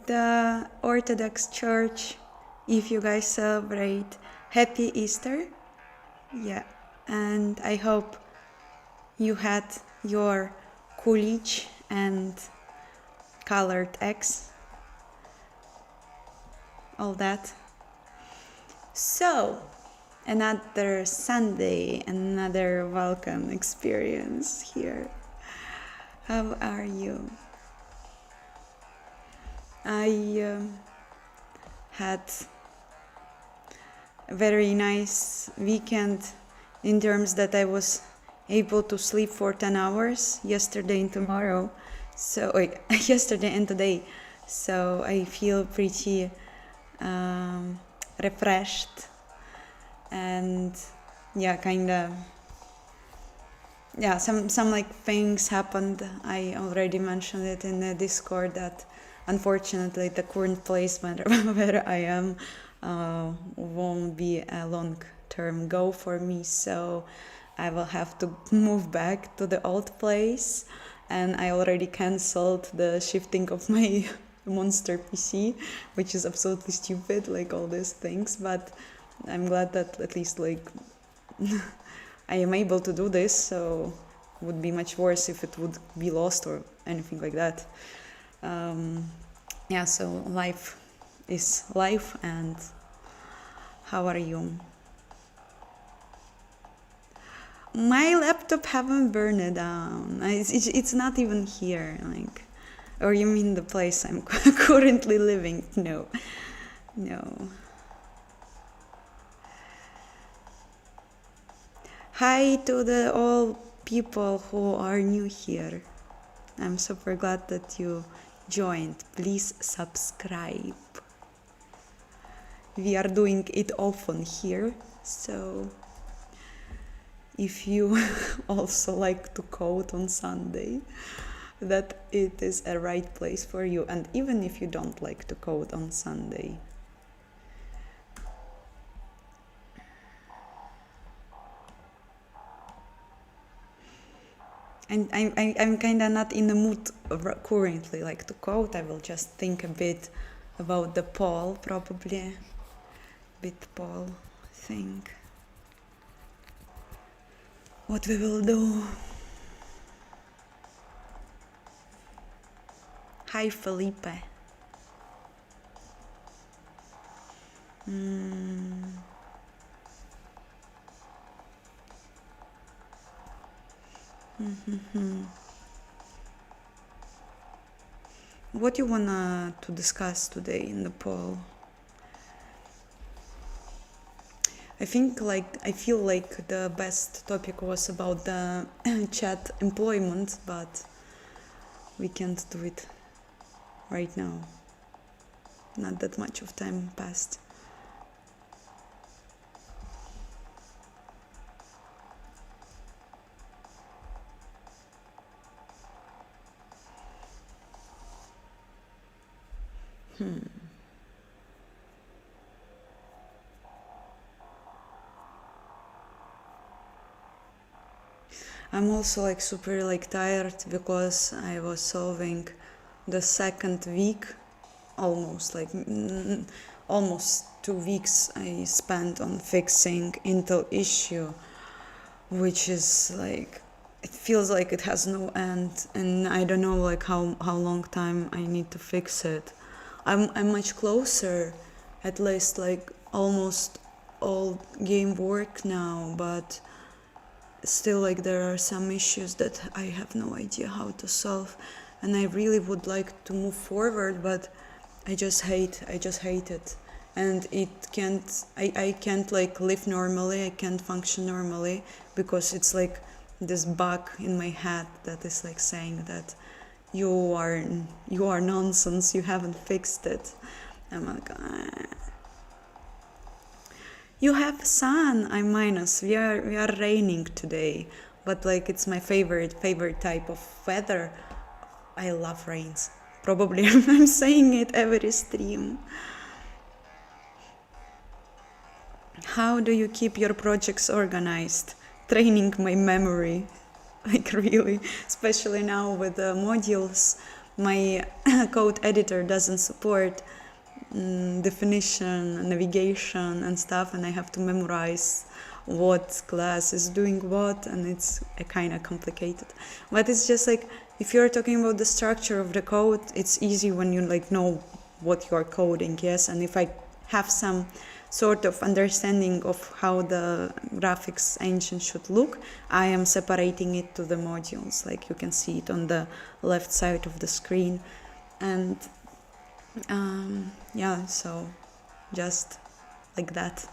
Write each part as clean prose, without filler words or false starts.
the Orthodox Church, if you guys celebrate Happy Easter. Yeah, and I hope you had your Coolidge and colored eggs, all that. So, another Sunday, another Vulkan experience here. How are you? I had a very nice weekend in terms that I was able to sleep for 10 hours yesterday and tomorrow. So, yesterday and today. So I feel pretty refreshed and yeah, some like things happened. I already mentioned it in the Discord that unfortunately the current place where I am won't be a long-term go for me, so I will have to move back to the old place, and I already cancelled the shifting of my monster PC, which is absolutely stupid, like all these things, but I'm glad that at least like I am able to do this, so it would be much worse if it would be lost or anything like that. So life is life, and how are you? My laptop haven't burned down. It's not even here, like, or you mean the place I'm currently living? No. Hi to the all people who are new here. I'm super glad that you joined. Please subscribe. We are doing it often here, so if you also like to code on Sunday, that it is a right place for you. And even if you don't like to code on Sunday, and I'm kind of not in the mood currently like to code. I will just think a bit about the poll, probably bit poll thing. What we will do. Hi Felipe. What you wanna to discuss today in the poll? I feel like the best topic was about the chat employment, but we can't do it right now. Not that much of time passed. I'm also like super like tired because I was solving the second week, almost 2 weeks I spent on fixing Intel issue, which is like, it feels like it has no end, and I don't know like how long time I need to fix it. I'm much closer, at least like almost all game work now, but still like there are some issues that I have no idea how to solve, and I really would like to move forward, but I just hate it, and I can't like live normally, I can't function normally, because it's like this bug in my head that is like saying that you are nonsense, you haven't fixed it. I'm like, You have sun. I'm minus. We are raining today, but like it's my favorite type of weather. I love rains. Probably I'm saying it every stream. How do you keep your projects organized? Training my memory. Like really, especially now with the modules, my code editor doesn't support definition, navigation and stuff, and I have to memorize what class is doing what, and it's kind of complicated. But it's just like, if you're talking about the structure of the code, it's easy when you like know what you're coding, yes. And if I have some sort of understanding of how the graphics engine should look, I am separating it to the modules, like you can see it on the left side of the screen. And yeah, so just like that.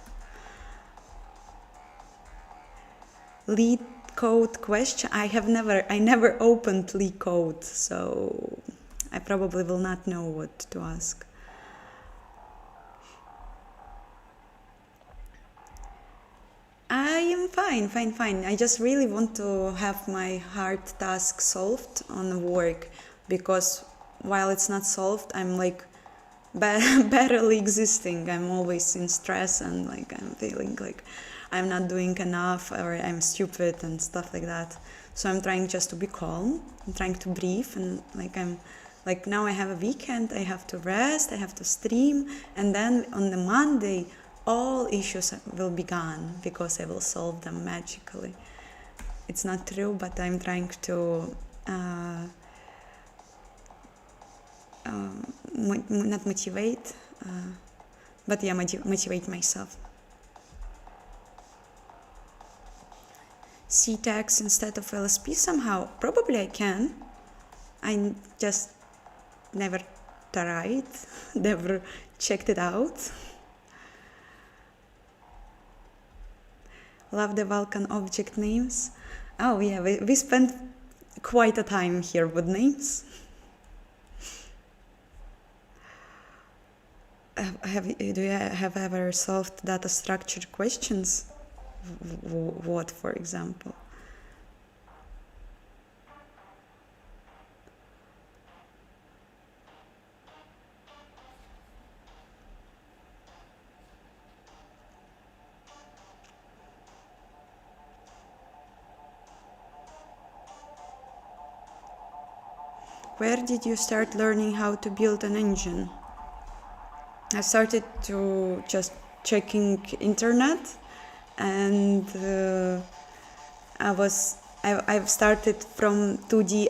Lead code question. I never opened lead code, so I probably will not know what to ask. I am fine. I just really want to have my hard task solved on work, because while it's not solved, I'm like barely existing. I'm always in stress, and like I'm feeling like I'm not doing enough, or I'm stupid and stuff like that. So I'm trying just to be calm. I'm trying to breathe, and like now I have a weekend. I have to rest. I have to stream, and then on the Monday, all issues will be gone because I will solve them magically. It's not true, but I'm trying to not motivate, but yeah, motivate myself. C tags instead of LSP somehow? Probably I can. I just never tried, never checked it out. Love the Vulkan object names. Oh yeah, we spent quite a time here with names. Do you have ever solved data structure questions? What, for example? Where did you start learning how to build an engine? I started to just checking internet, and I've started from 2D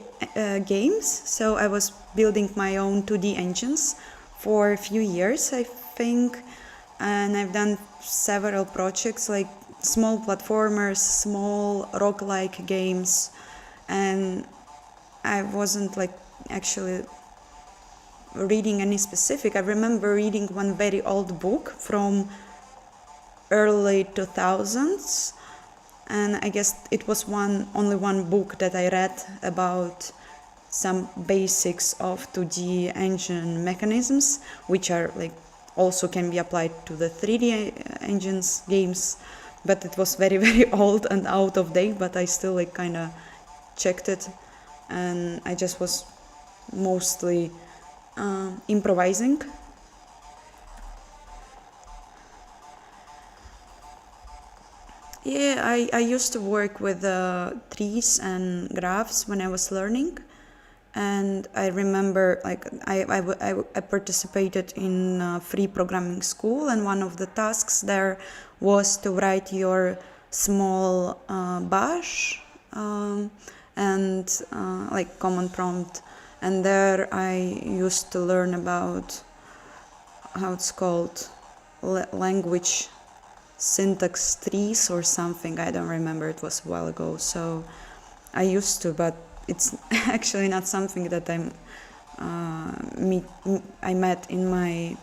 games, so I was building my own 2D engines for a few years, I think, and I've done several projects like small platformers, small roguelike games, and I wasn't like actually reading any specific. I remember reading one very old book from early 2000s, and I guess it was only one book that I read about some basics of 2D engine mechanisms, which are like also can be applied to the 3D engines games, but it was very old and out of date, but I still like kind of checked it, and I just was mostly improvising. Yeah, I used to work with trees and graphs when I was learning, and I remember like I participated in a free programming school, and one of the tasks there was to write your small bash and like command prompt, and there I used to learn about how it's called, language syntax trees or something. I don't remember, it was a while ago, so I used to, but it's actually not something that I met in my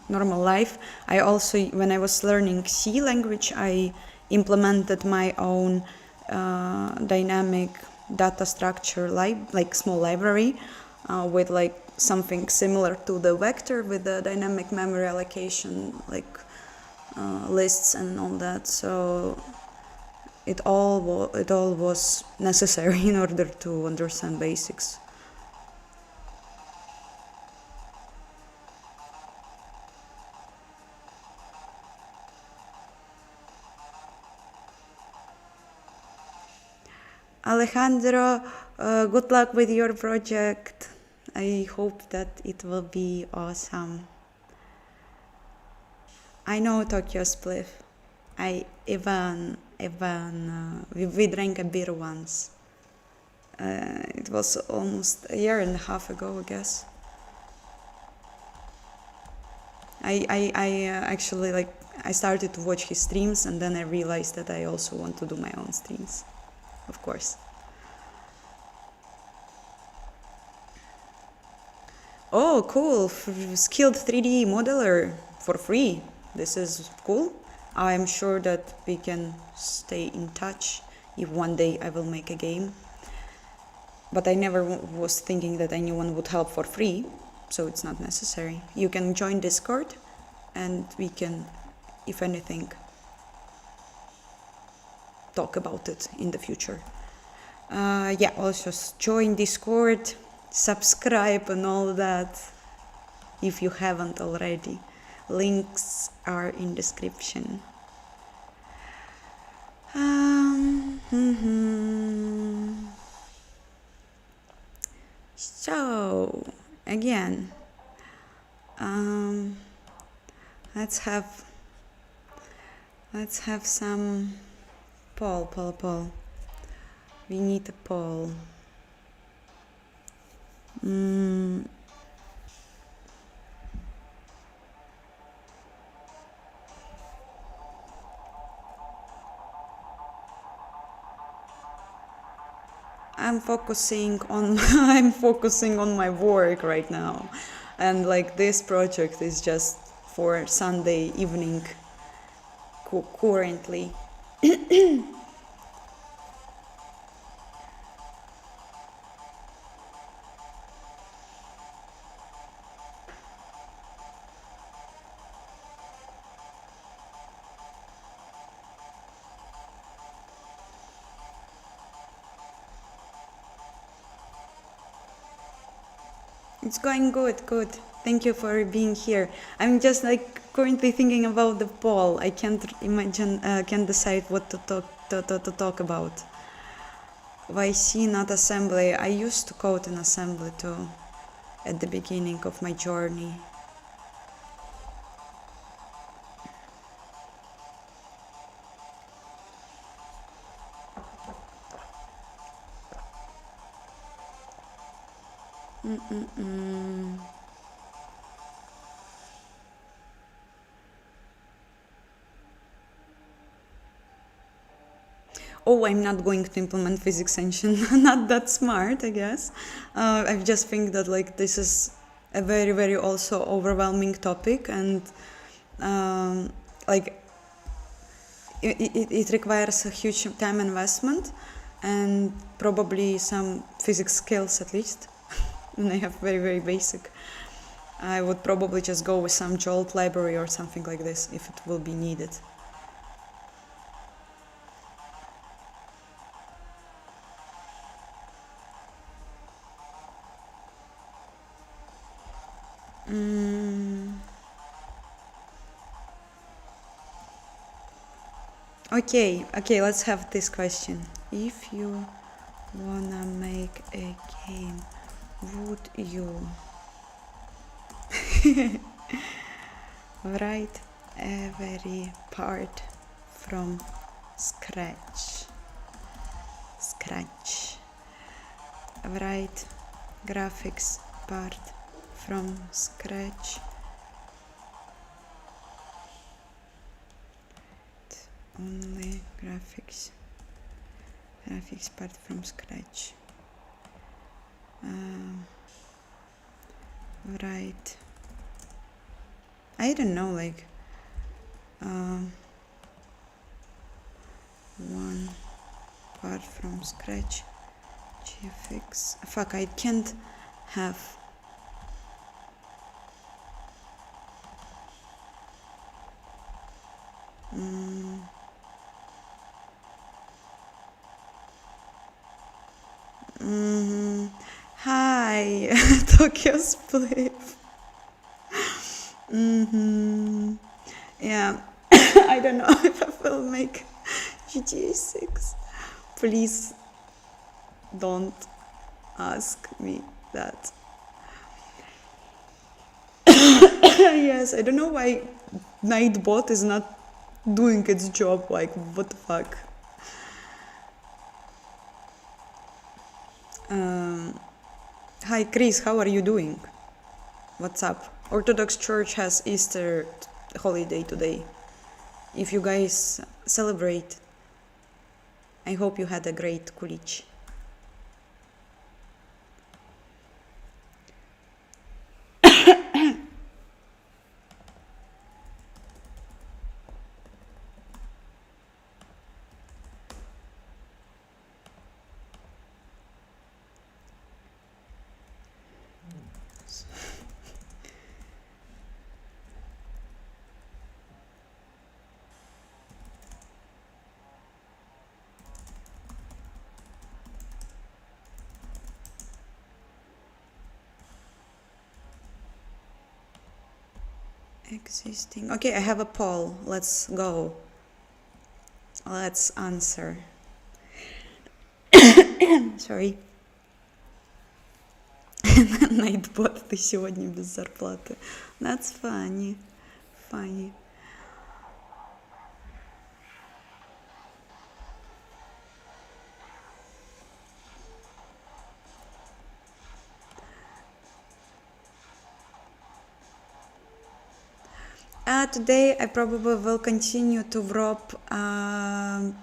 normal life. I also, when I was learning C language, I implemented my own dynamic data structure like small library with like something similar to the vector with the dynamic memory allocation, like lists and all that. So it all was necessary in order to understand basics. Alejandro, Good luck with your project. I hope that it will be awesome. I know Tokyo Spliff. We drank a beer once. It was almost a year and a half ago, I guess. I actually I started to watch his streams, and then I realized that I also want to do my own streams, of course. Oh, cool! Skilled 3D modeler for free. This is cool. I'm sure that we can stay in touch if one day I will make a game. But I never was thinking that anyone would help for free, so it's not necessary. You can join Discord, and we can, if anything, talk about it in the future. Yeah, also join Discord, subscribe and all that if you haven't already. Links are in description. So again, let's have some poll. We need a poll. I'm focusing on my work right now, and this project is just for Sunday evening currently. It's going good. Thank you for being here. I'm just currently thinking about the poll. I can't decide what to talk about. YC, not assembly. I used to code in assembly too, at the beginning of my journey. Oh, I'm not going to implement physics engine. Not that smart, I guess. I just think that this is a very, very also overwhelming topic, and it requires a huge time investment and probably some physics skills at least. And I have very, very basic. I would probably just go with some Jolt library or something like this if it will be needed. Okay, let's have this question. If you wanna make a game, would you write every part from scratch? Write graphics part from scratch. Only graphics part from scratch. Right. I don't know, one part from scratch. GFX. Fuck, I can't have. Hi, Tokyo Split. Yeah, I don't know if I will make GTA 6. Please don't. ask me that. Yes, I don't know why Nightbot is not doing its job, like, what the fuck. Hi Chris, how are you doing? What's up? Orthodox Church has Easter holiday today. If you guys celebrate, I hope you had a great Kulich. Existing. Okay, I have a poll. Let's go. Let's answer. Sorry. Nightbot, ты сегодня без зарплаты. That's funny. Funny. Today I probably will continue to drop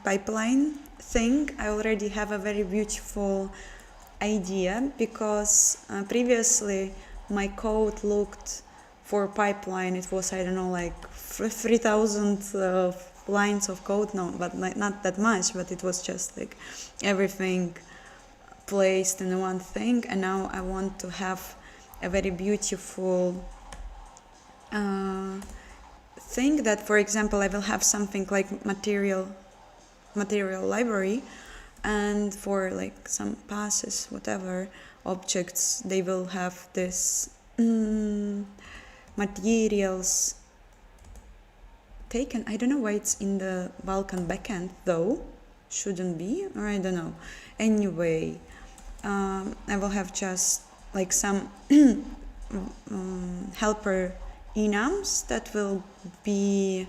pipeline thing. I already have a very beautiful idea because previously my code looked for pipeline, it was, I don't know, like 3,000 lines of code, no, but not that much, but it was just like everything placed in one thing. And now I want to have a very beautiful thing that, for example, I will have something like material library, and for like some passes, whatever objects, they will have this materials taken. I don't know why it's in the Vulkan backend though, shouldn't be, or I don't know. Anyway, I will have just like some helper enums that will be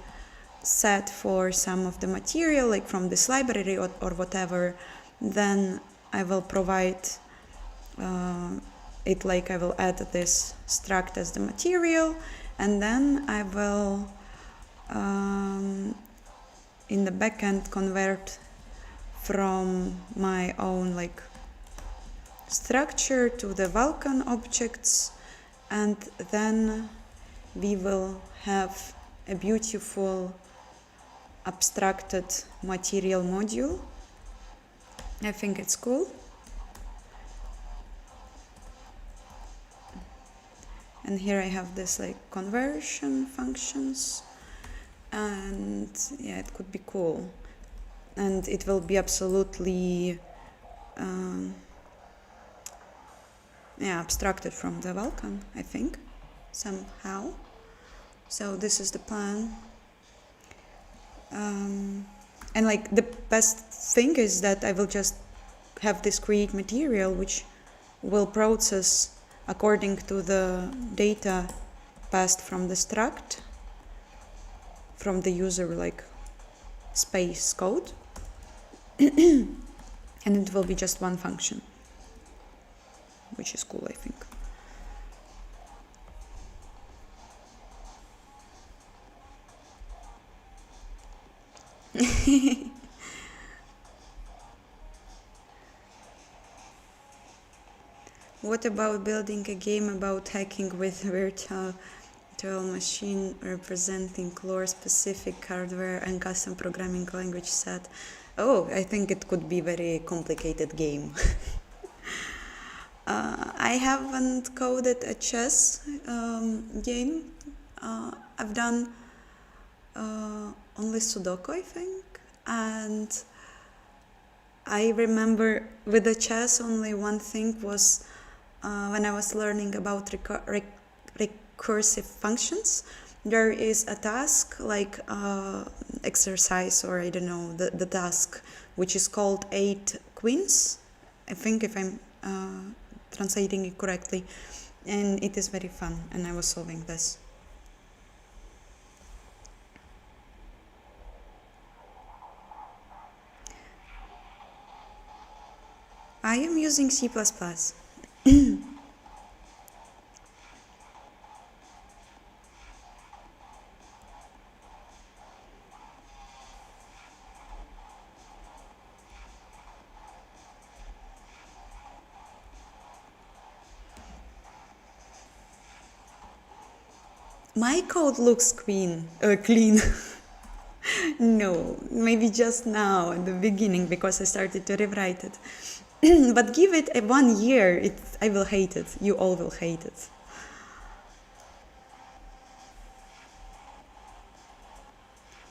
set for some of the material, like from this library or whatever. Then I will provide it, like I will add this struct as the material, and then I will in the backend convert from my own like structure to the Vulkan objects, and then we will have a beautiful abstracted material module. I think it's cool. And here I have this like conversion functions, and yeah, it could be cool. And it will be absolutely abstracted from the Vulkan, I think, somehow. So this is the plan. And like the best thing is that I will just have this create material, which will process according to the data passed from the struct, from the user like space code, and it will be just one function, which is cool, I think. What about building a game about hacking with virtual machine representing lore-specific hardware and custom programming language set? Oh, I think it could be a very complicated game. I haven't coded a chess game. I've done only Sudoku, I think, and I remember with the chess only one thing was when I was learning about recursive functions. There is a task like exercise, or I don't know, the task which is called 8 queens, I think, if I'm translating it correctly, and it is very fun, and I was solving this. I am using C++. My code looks clean. No, maybe just now at the beginning because I started to rewrite it. But give it 1 year, I will hate it. You all will hate it.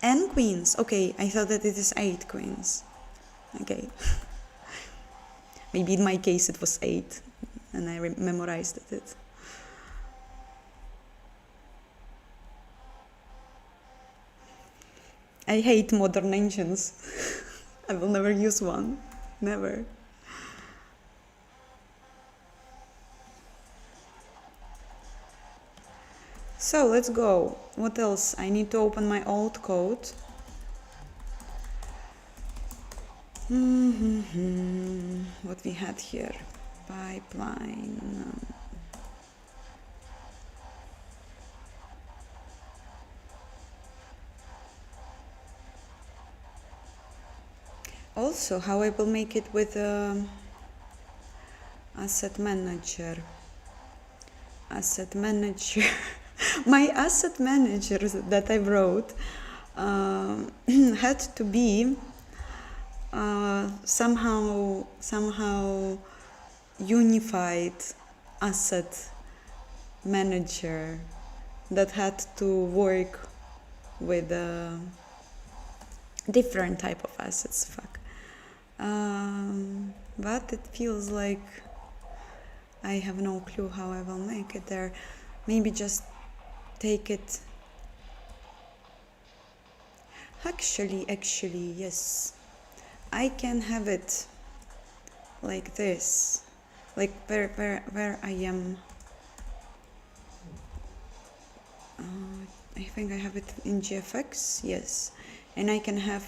N queens. Okay, I thought that it is 8 queens. Okay. Maybe in my case it was 8 and I memorized it. I hate modern engines. I will never use one. Never. So let's go. What else? I need to open my old code. What we had here? Pipeline. Also, how I will make it with asset manager. Asset manager. My asset manager that I wrote had to be somehow unified asset manager that had to work with different type of assets. But it feels like I have no clue how I will make it there. Maybe just take it. Actually, yes. I can have it like this. Like where I am. I think I have it in GFX, yes. And I can have,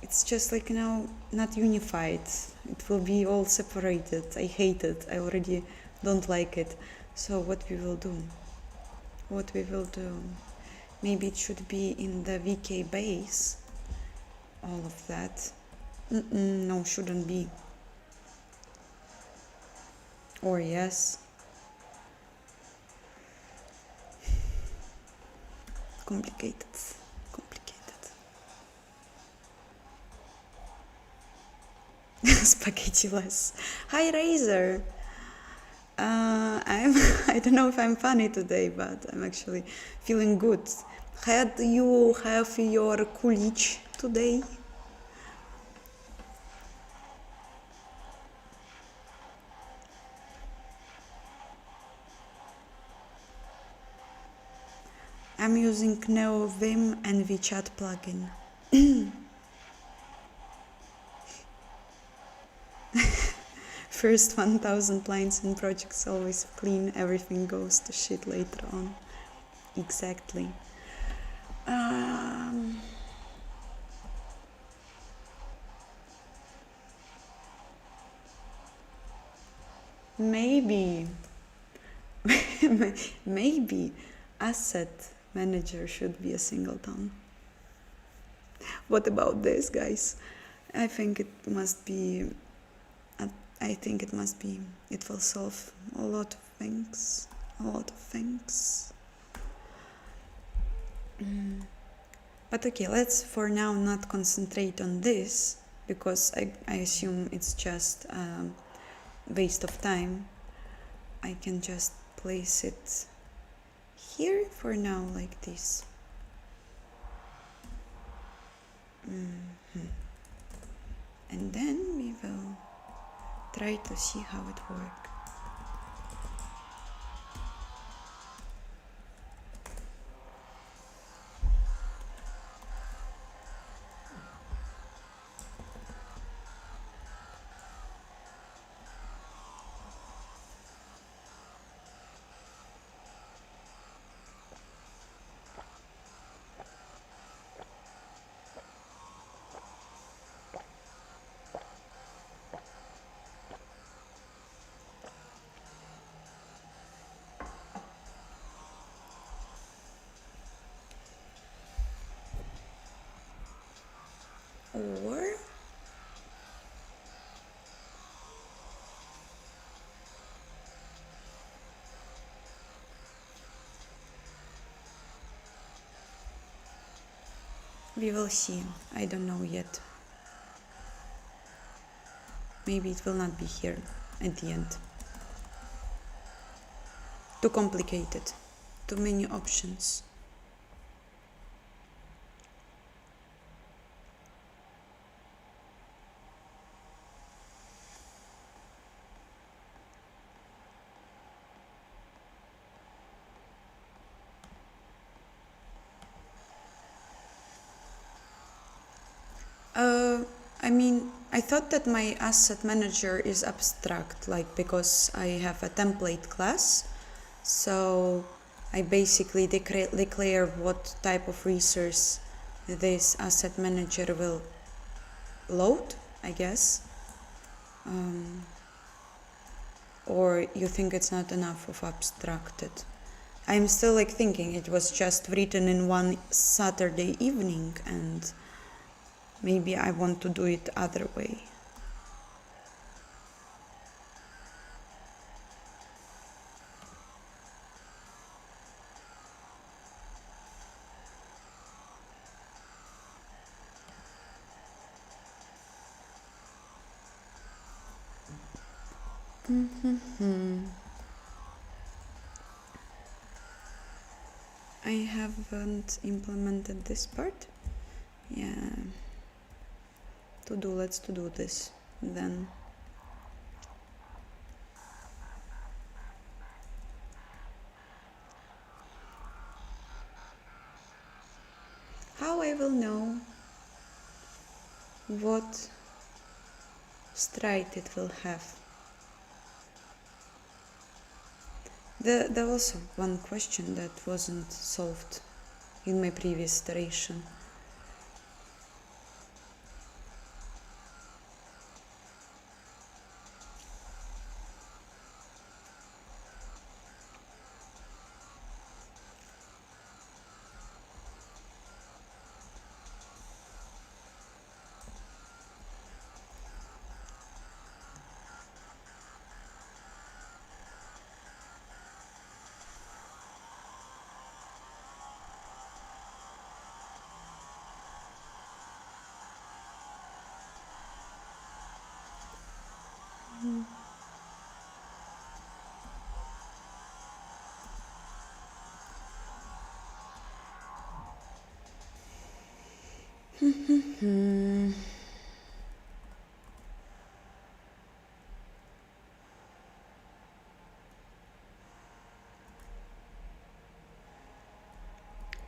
it's just like now not unified. It will be all separated. I hate it. I already don't like it. So what we will do? Maybe it should be in the VK base. All of that. No, shouldn't be. Or yes. Complicated. Spaghetti less. Hi Razor. I don't know if I'm funny today, but I'm actually feeling good. Had you have your kulich today? I'm using NeoVim and VChat plugin. First 1000 lines in projects always clean, everything goes to shit later on. Exactly. Maybe asset manager should be a singleton. What about this, guys? I think it must be. It will solve a lot of things. But okay, let's for now not concentrate on this, because I assume it's just waste of time. I can just place it here for now like this. And then we will try to see how it works. We will see. I don't know yet. Maybe it will not be here at the end. Too complicated. Too many options. I thought that my asset manager is abstract, like because I have a template class. So I basically declare what type of resource this asset manager will load, I guess. Or you think it's not enough of abstracted? I'm still like thinking it was just written in one Saturday evening, and maybe I want to do it other way. I haven't implemented this part. Yeah. Let's to do this then. How I will know what stride it will have? There was one question that wasn't solved in my previous iteration.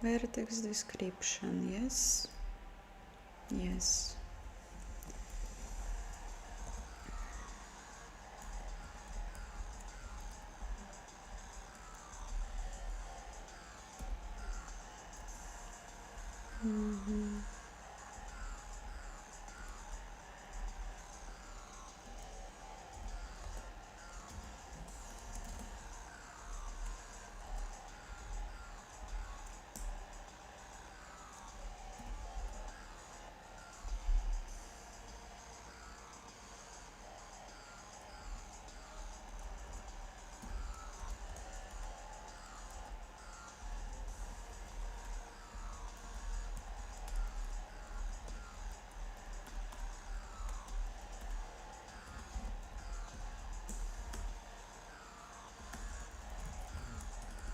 Vertex description, yes. Yes.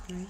Right.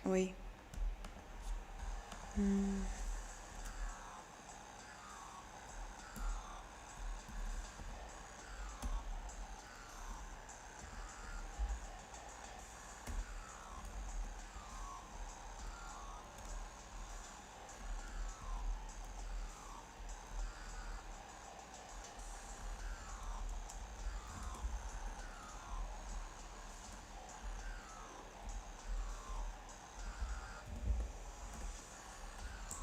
Oi.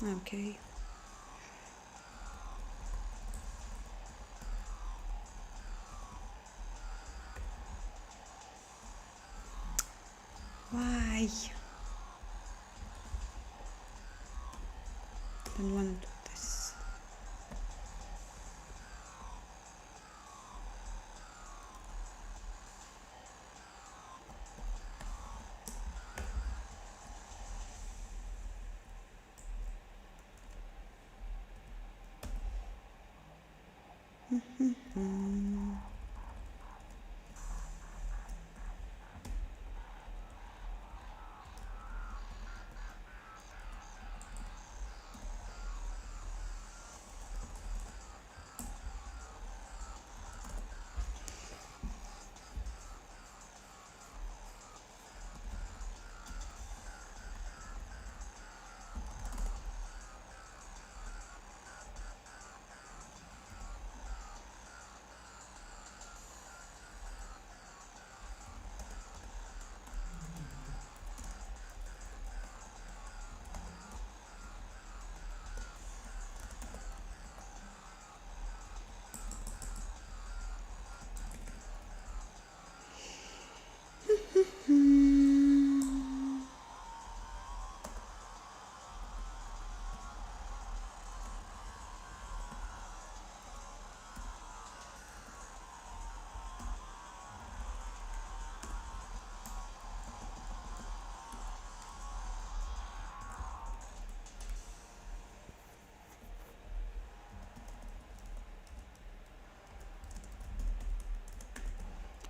Okay. Why? Don't want to do this.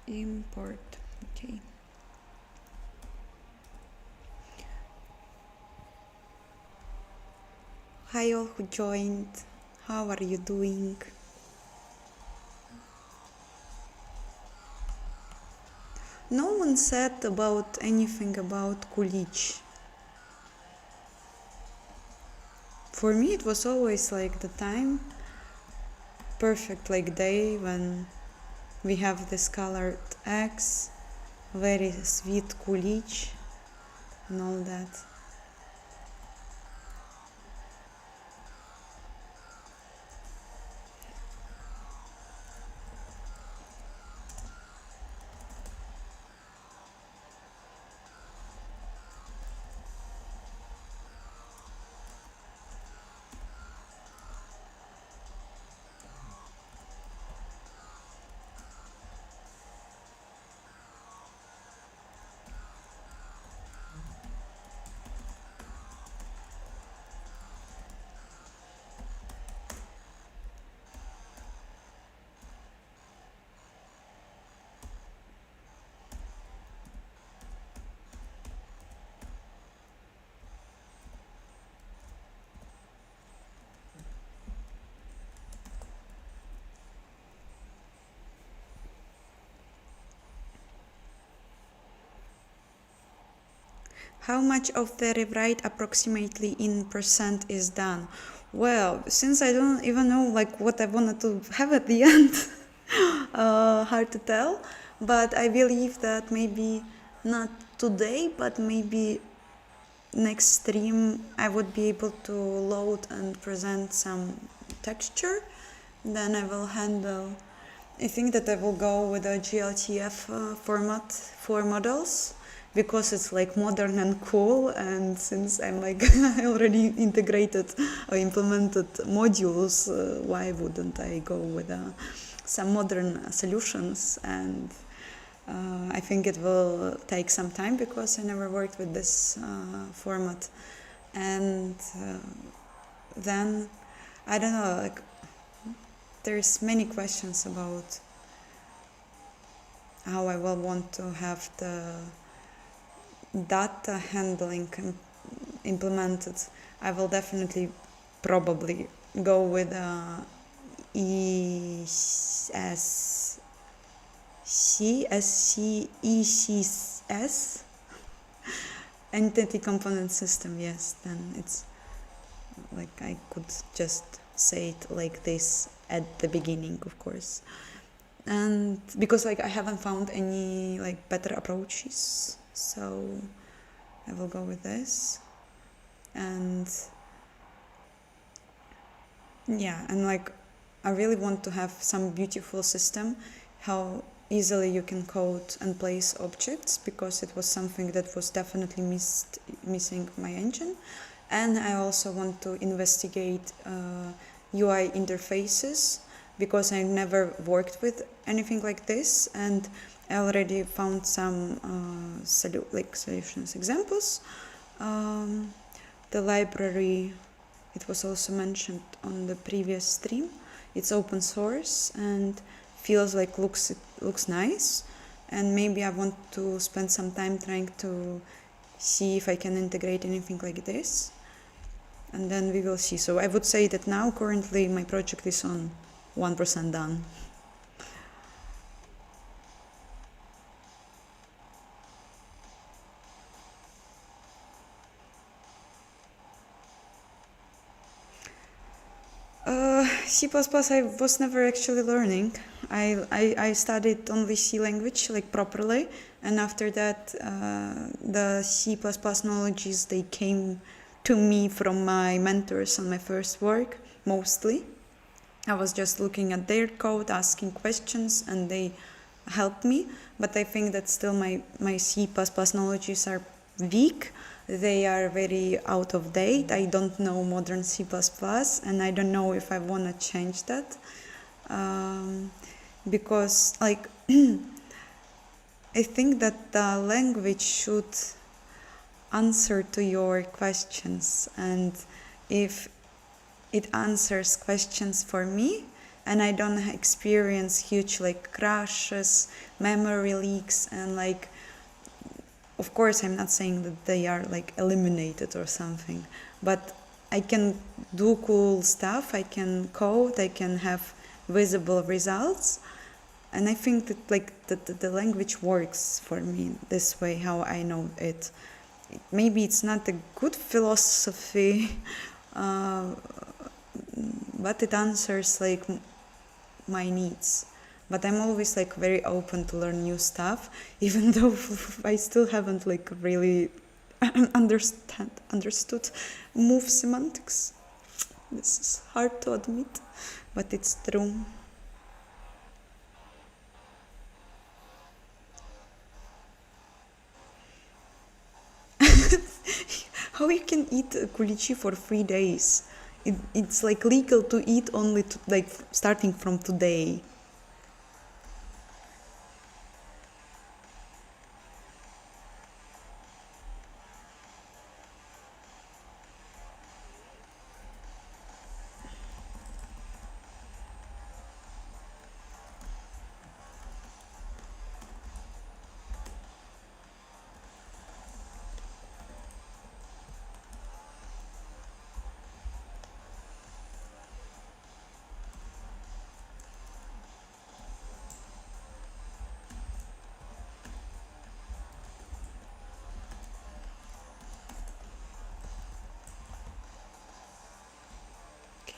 Import. Okay. Hi all who joined. How are you doing? No one said about anything about Kulich. For me it was always like the time, perfect like day when we have this colored eggs, very sweet Kulich and all that. How much of the rewrite approximately in percent is done? Well, since I don't even know like what I wanted to have at the end, hard to tell, but I believe that maybe not today, but maybe next stream I would be able to load and present some texture. Then I will handle, I think that I will go with a GLTF format for models, because it's like modern and cool, and since I'm like I already integrated or implemented modules, why wouldn't I go with some modern solutions? And I think it will take some time because I never worked with this format. And then I don't know, like there's many questions about how I will want to have the data handling implemented. I will definitely probably go with ECS entity component system. Yes, then it's like I could just say it like this at the beginning, of course. And because like I haven't found any like better approaches, so I will go with this. And yeah, and like I really want to have some beautiful system how easily you can code and place objects, because it was something that was definitely missing my engine. And I also want to investigate UI interfaces, because I never worked with anything like this, and I already found some solutions examples. The library, it was also mentioned on the previous stream. It's open source and feels like looks nice, and maybe I want to spend some time trying to see if I can integrate anything like this, and then we will see. So I would say that now currently my project is on 1% done. C++ I was never actually learning. I studied only C language like properly, and after that the C++ knowledges, they came to me from my mentors on my first work mostly. I was just looking at their code, asking questions, and they helped me. But I think that still my C++ knowledges are weak. They are very out of date. I don't know modern C++, and I don't know if I want to change that. Because like I think that the language should answer to your questions, and if it answers questions for me and I don't experience huge like crashes, memory leaks, and like, of course I'm not saying that they are like eliminated or something, but I can do cool stuff, I can code, I can have visible results, and I think that like the language works for me this way, how I know it. Maybe it's not a good philosophy, but it answers like my needs. But I'm always like very open to learn new stuff, even though I still haven't like really understood move semantics. This is hard to admit, but it's true. How you can eat kulichi for 3 days? It's like legal to eat only like starting from today.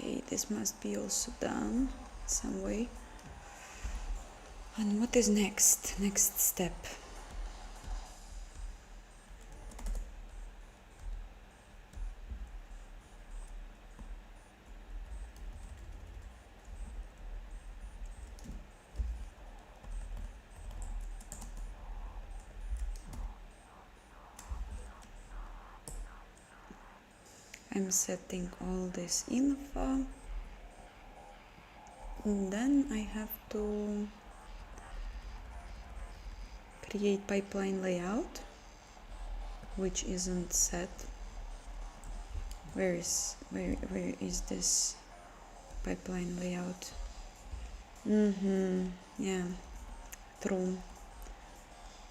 Okay, this must be also done some way. And what is next? Next step. I'm setting all this info, and then I have to create pipeline layout, which isn't set. Where is this pipeline layout? Yeah, true.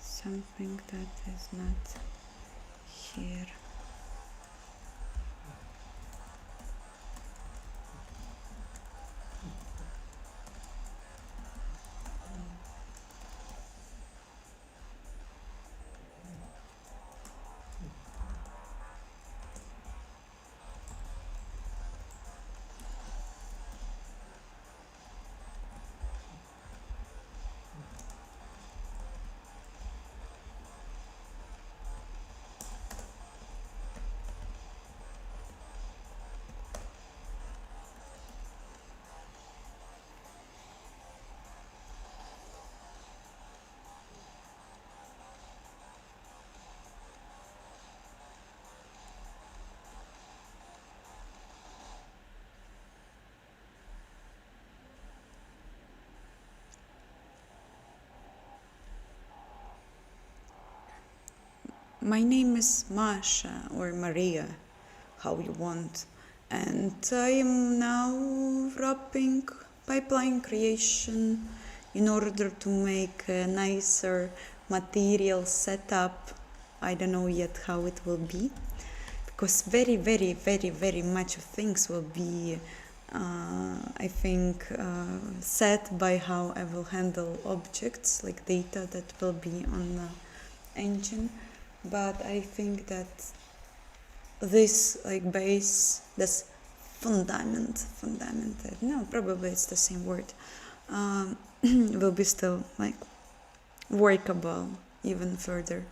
Something that is not here. My name is Masha or Maria, how you want, and I am now wrapping pipeline creation in order to make a nicer material setup. I don't know yet how it will be, because very much of things will be I think set by how I will handle objects like data that will be on the engine. But I think that this like base, this fundament, no, probably it's the same word, will be still like workable even further.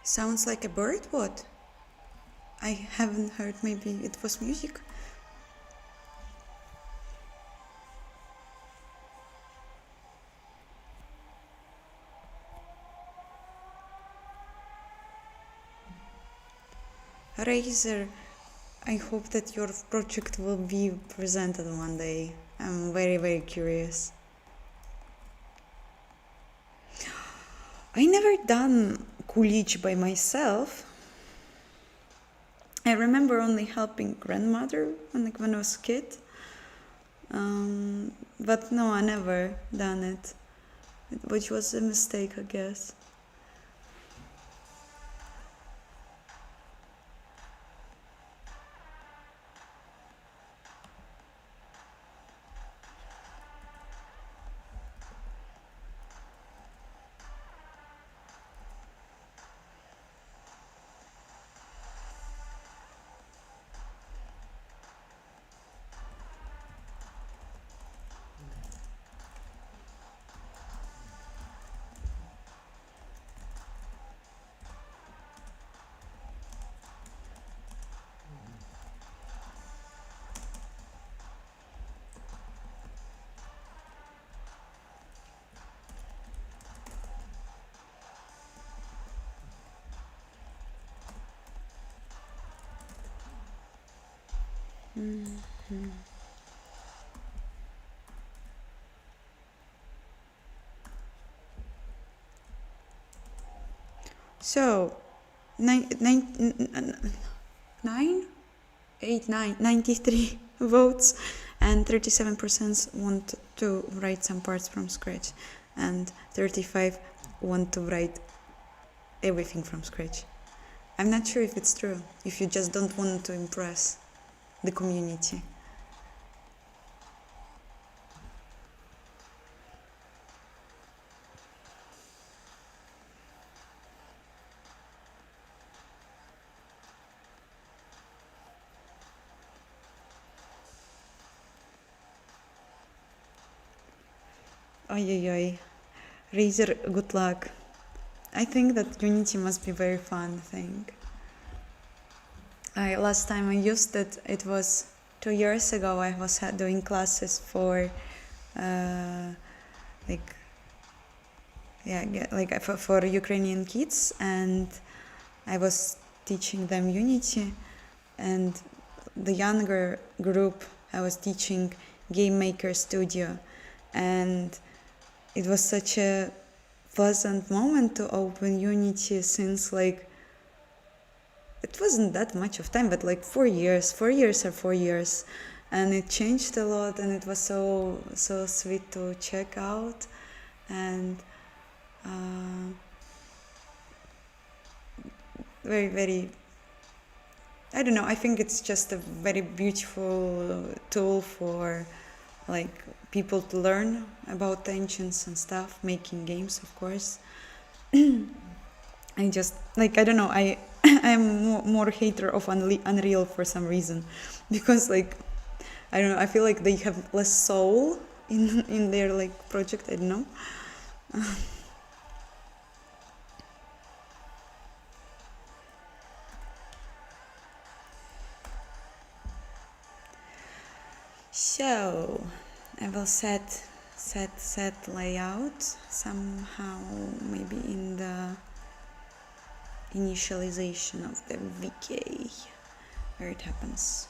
Sounds like a bird? What? I haven't heard. Maybe it was music? Razor, I hope that your project will be presented one day. I'm very, very curious. I never done kulich by myself. I remember only helping grandmother when I was a kid. But no, I never done it, which was a mistake, I guess. Mm-hmm. So, 93 votes, and 37% want to write some parts from scratch, and 35 want to write everything from scratch. I'm not sure if it's true, if you just don't want to impress the community. Oi. Razor, good luck. I think that Unity must be very fun thing. Last time I used it, it was 2 years ago. I was doing classes for for Ukrainian kids, and I was teaching them Unity, and the younger group I was teaching Game Maker Studio, and it was such a pleasant moment to open Unity, since it wasn't that much of time, but 4 years or 4 years, and it changed a lot, and it was so sweet to check out, and very, very, I don't know, I think it's just a very beautiful tool for people to learn about engines and stuff, making games, of course. I just I don't know, I'm more hater of Unreal for some reason, because I don't know, I feel like they have less soul in their project. I don't know. So I will set layout somehow, maybe in the initialization of the VK, where it happens.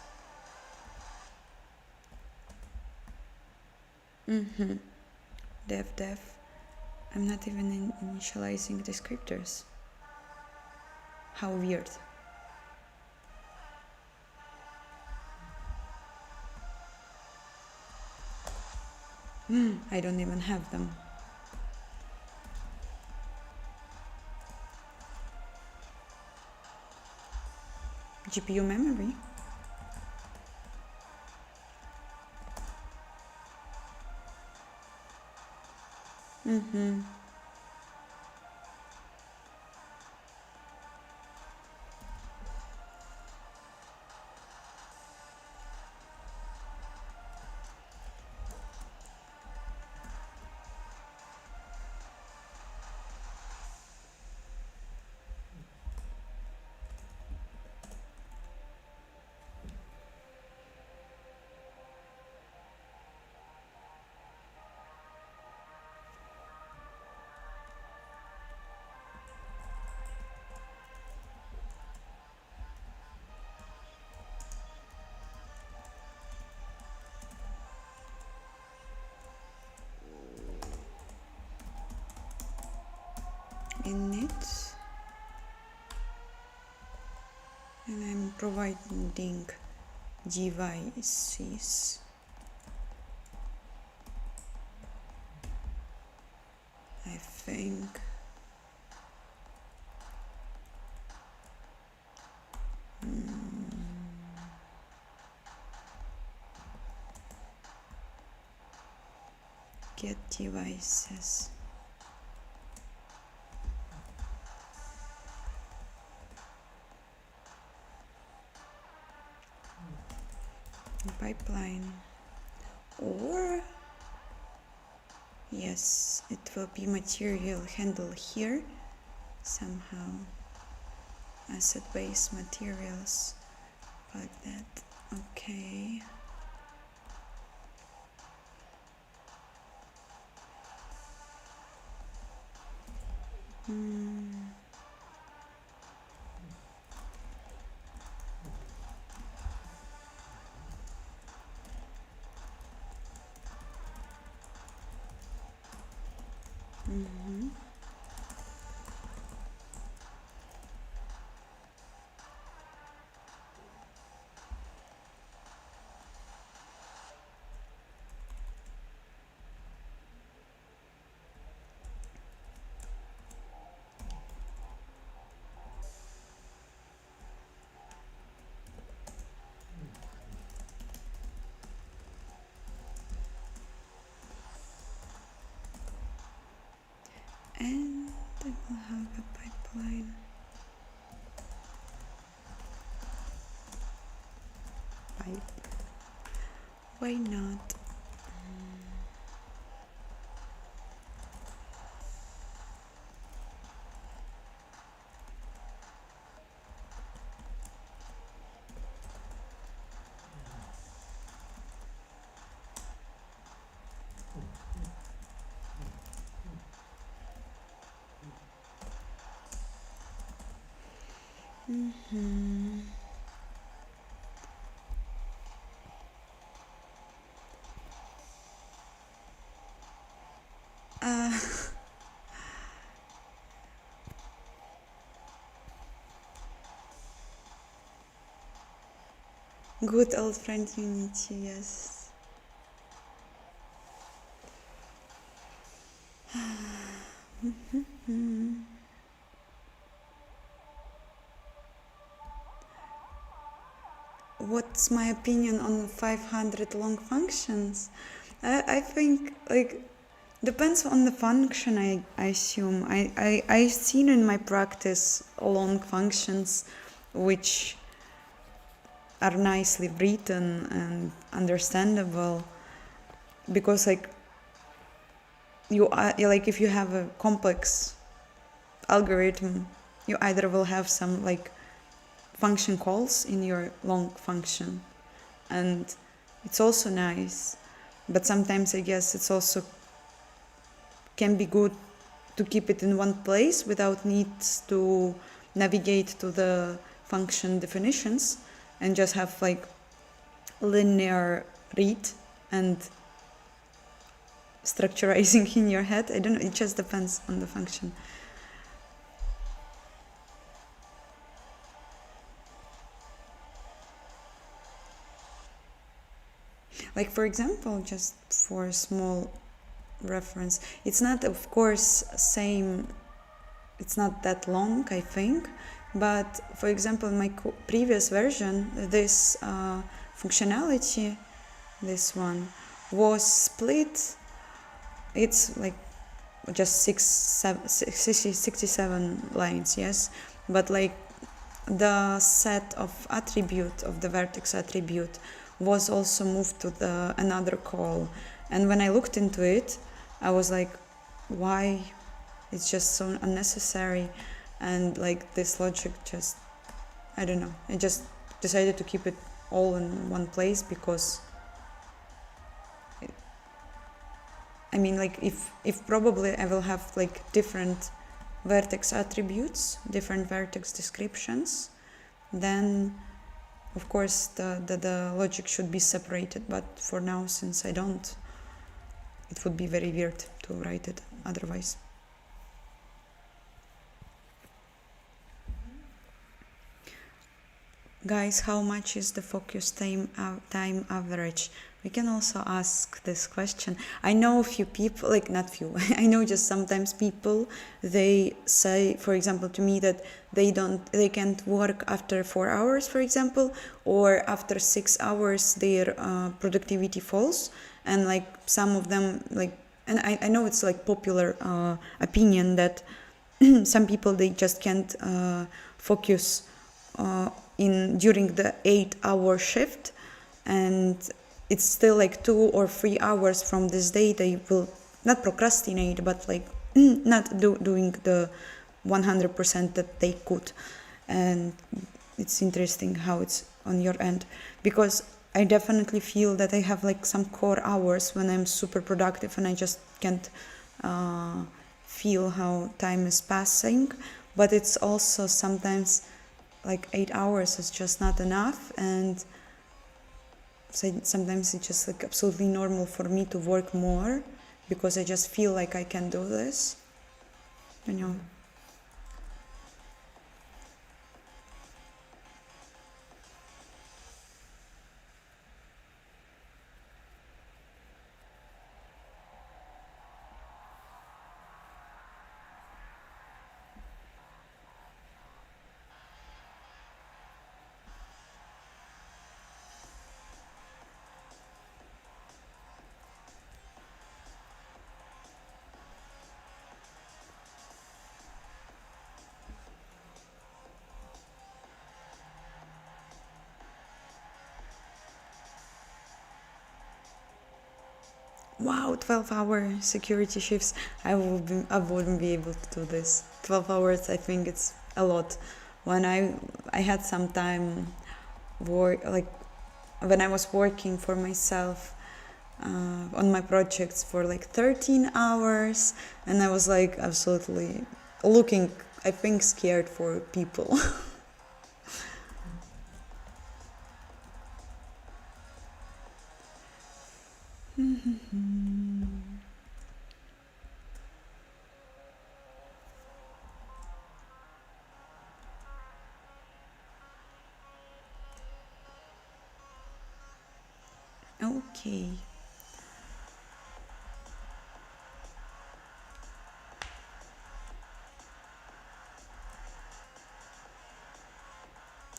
Dev. I'm not even initializing descriptors. How weird. I don't even have them. GPU memory. init, and I'm providing devices. I think. Get devices. Pipeline, or yes, it will be material handle here somehow. Asset-based materials like that. Okay. And I will have a pipeline. Pipe. Why not? Good old friend Unity, yes. What's my opinion on 500 long functions? I think like depends on the function. I assume I've seen in my practice long functions which are nicely written and understandable, because like like if you have a complex algorithm, you either will have some like function calls in your long function, and it's also nice, but sometimes I guess it's also can be good to keep it in one place without needs to navigate to the function definitions, and just have like linear read and structurizing in your head. I don't know, it just depends on the function. Like for example, just for a small reference, it's not of course same, it's not that long I think, but for example in my previous version this functionality, this one was split. It's like just 67 lines, yes, but like the set of attribute of the vertex attribute was also moved to the another call, and when I looked into it I was like, why? It's just so unnecessary, and like this logic just, I don't know, I just decided to keep it all in one place, because I mean like if probably I will have like different vertex attributes, different vertex descriptions, then of course the logic should be separated, but for now, since I don't, it would be very weird to write it otherwise. Guys, how much is the focus time average? We can also ask this question. I know a few people, like not few, I know just sometimes people, they say, for example, to me that they can't work after 4 hours, for example, or after 6 hours their productivity falls. And like some of them, like, and I know it's like popular opinion that some people, they just can't focus during the 8-hour shift, and it's still like 2 or 3 hours from this day they will not procrastinate, but like not doing the 100% that they could. And it's interesting how it's on your end, because I definitely feel that I have like some core hours when I'm super productive and I just can't feel how time is passing. But it's also sometimes like 8 hours is just not enough, and so sometimes it's just like absolutely normal for me to work more because I just feel like I can do this, you know. Wow, 12-hour security shifts. I wouldn't be able to do this. 12 hours, I think it's a lot. When I had some time work, like when I was working for myself on my projects for like 13 hours, and I was like absolutely looking, I think, scared for people. Okay.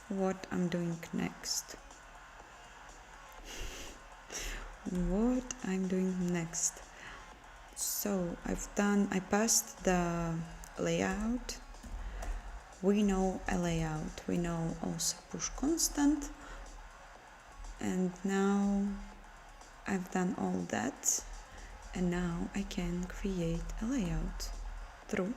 What I'm doing next. What I'm doing next. So I passed the layout. We know a layout. We know also push constant. And now I've done all that. And now I can create a layout. True.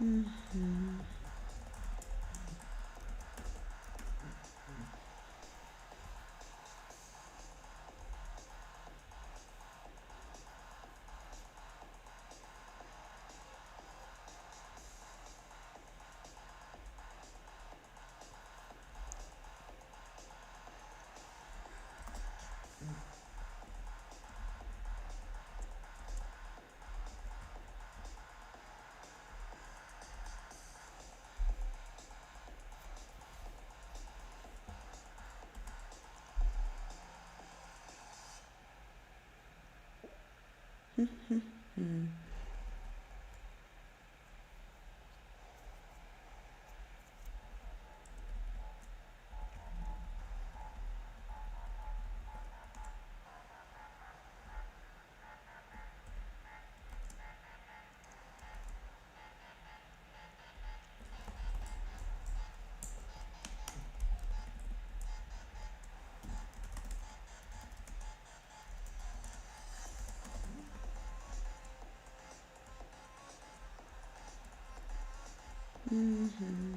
Mm-hmm. Mm-hmm. Mhm.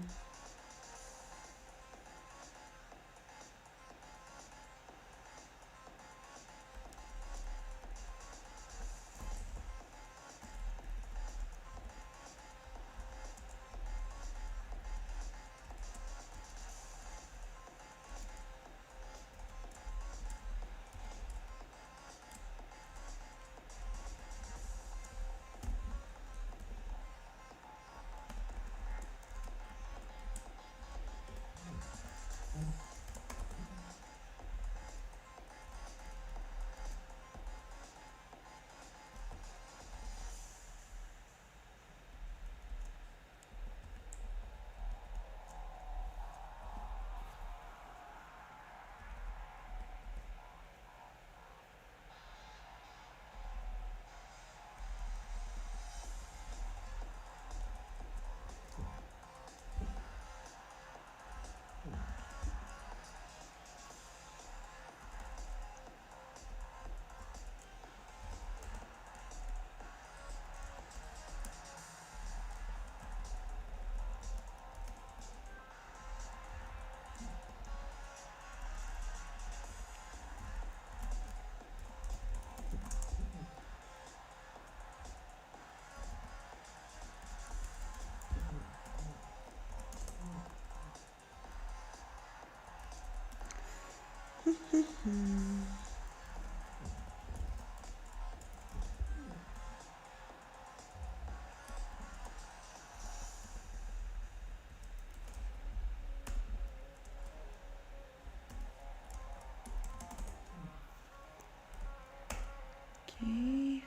Okay.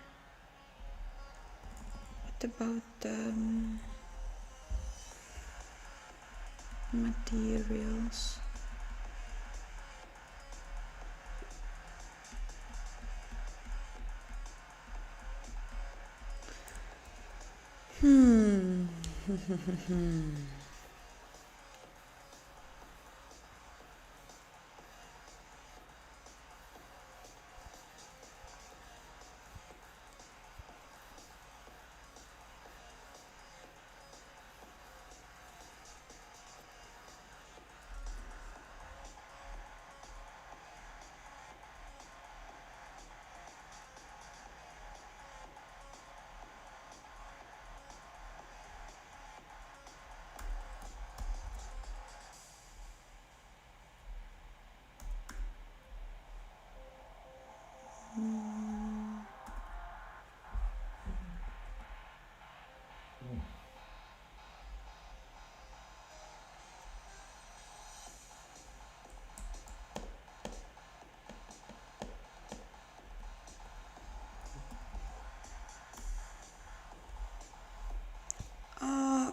What about materials? Hmm.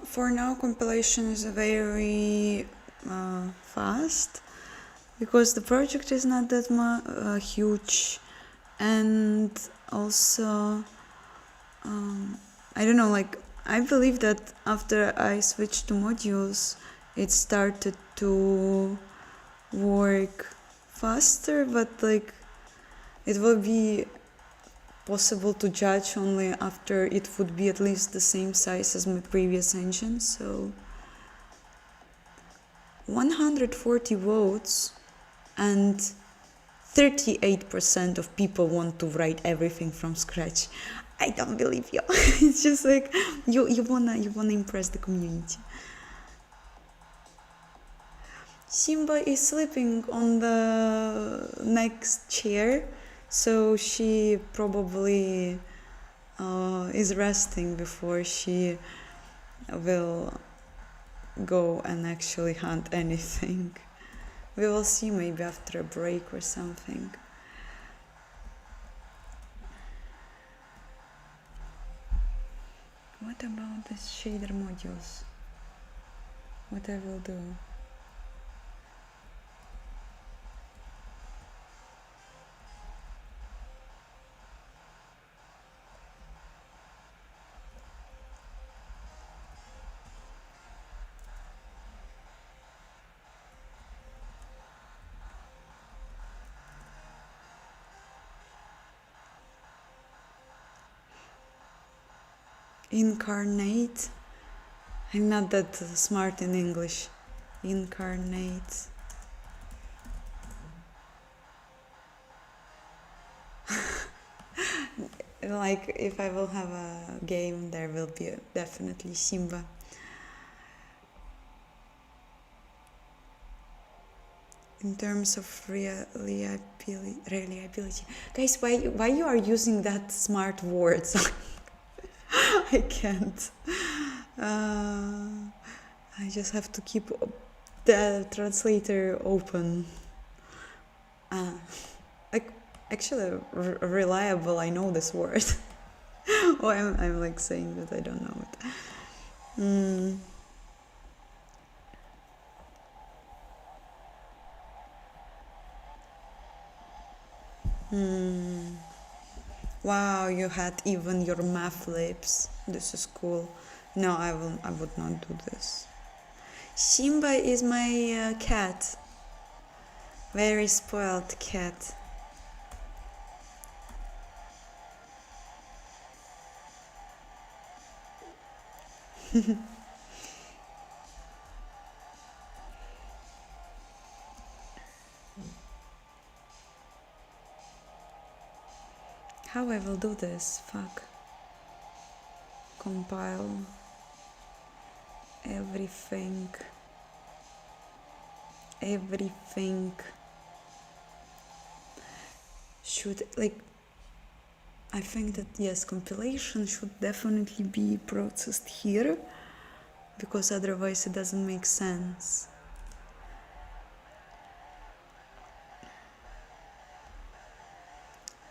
For now, compilation is very fast because the project is not that huge, and also I don't know. Like I believe that after I switched to modules, it started to work faster, but like it will be possible to judge only after it would be at least the same size as my previous engine. So 140 votes and 38% of people want to write everything from scratch. I don't believe you. It's just like you wanna impress the community. Simba is sleeping on the next chair, so she probably is resting before she will go and actually hunt anything. We will see maybe after a break or something. What about the shader modules? What I will do? Incarnate. I'm not that smart in English. Incarnate. Like, if I will have a game, there will be definitely Simba. In terms of reliability. Guys, why you are using that smart words? I can't. I just have to keep the translator open. Like, actually, reliable, I know this word. Oh, I'm like saying that I don't know it. Wow, you had even your math lips. This is cool. No, I would not do this. Simba is my cat. Very spoiled cat. How I will do this? Fuck. Compile everything. Should, like, I think that yes, compilation should definitely be processed here, because otherwise it doesn't make sense.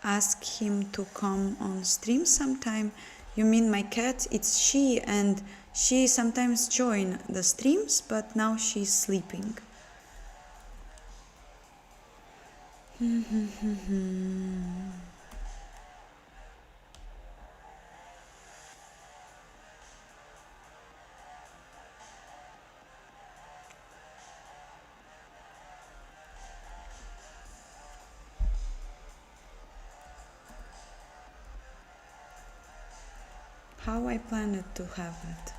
Ask him to come on stream sometime. You mean my cat? It's she, and she sometimes join the streams, but now she's sleeping. How I planned to have it.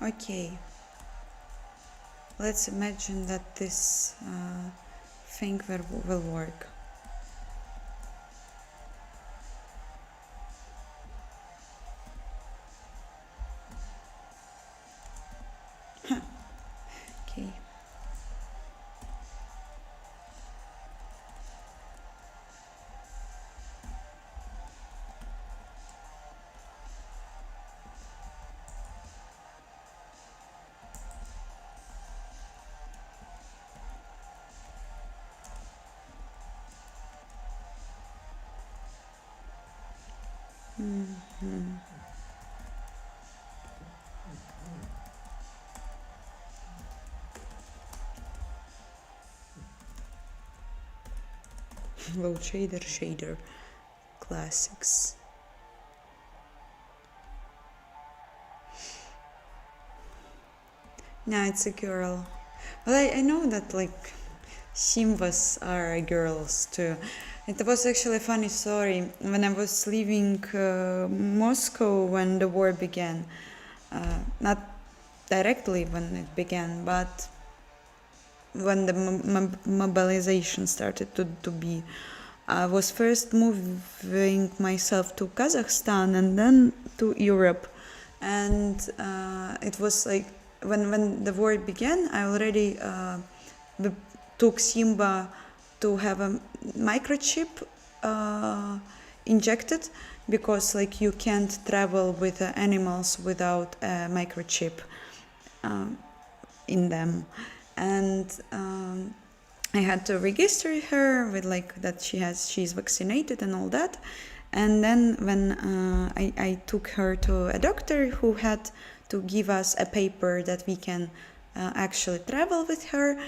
Okay, let's imagine that this thing will work. Okay. Low shader classics. No, it's a girl. Well, I know that like Simbas are girls too. It was actually a funny story. When I was leaving Moscow when the war began, not directly when it began, but when the mobilization started to be, I was first moving myself to Kazakhstan and then to Europe. And it was like when the war began, I already took Simba to have a microchip injected, because like you can't travel with animals without a microchip in them. And I had to register her with like that she's vaccinated and all that. And then when I took her to a doctor who had to give us a paper that we can actually travel with her,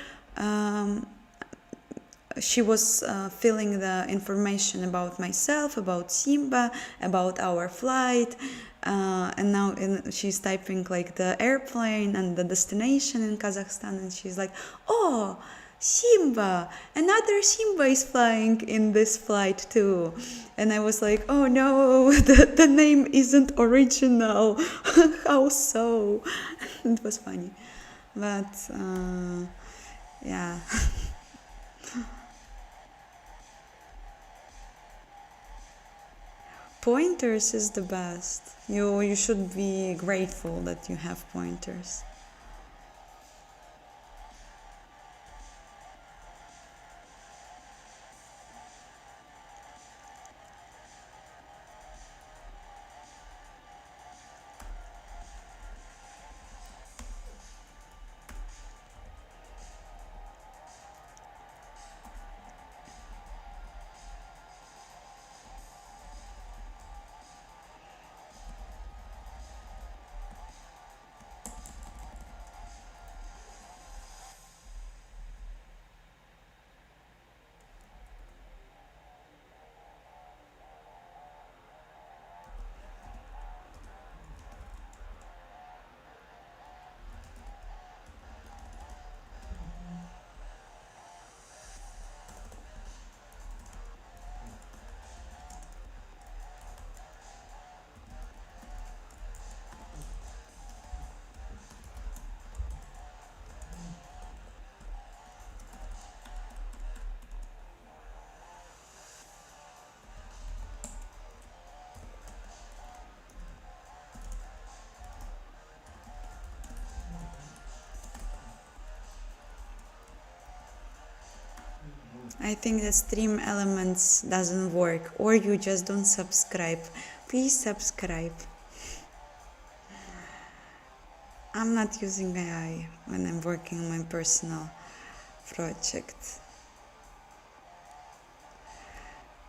she was filling the information about myself, about Simba, about our flight, and now she's typing like the airplane and the destination in Kazakhstan, and she's like, oh, Simba, another Simba is flying in this flight too. And I was like, oh no, the name isn't original. How so? It was funny. But yeah. Pointers is the best. You should be grateful that you have pointers. I think that stream elements doesn't work, or you just don't subscribe. Please subscribe. I'm not using AI when I'm working on my personal project.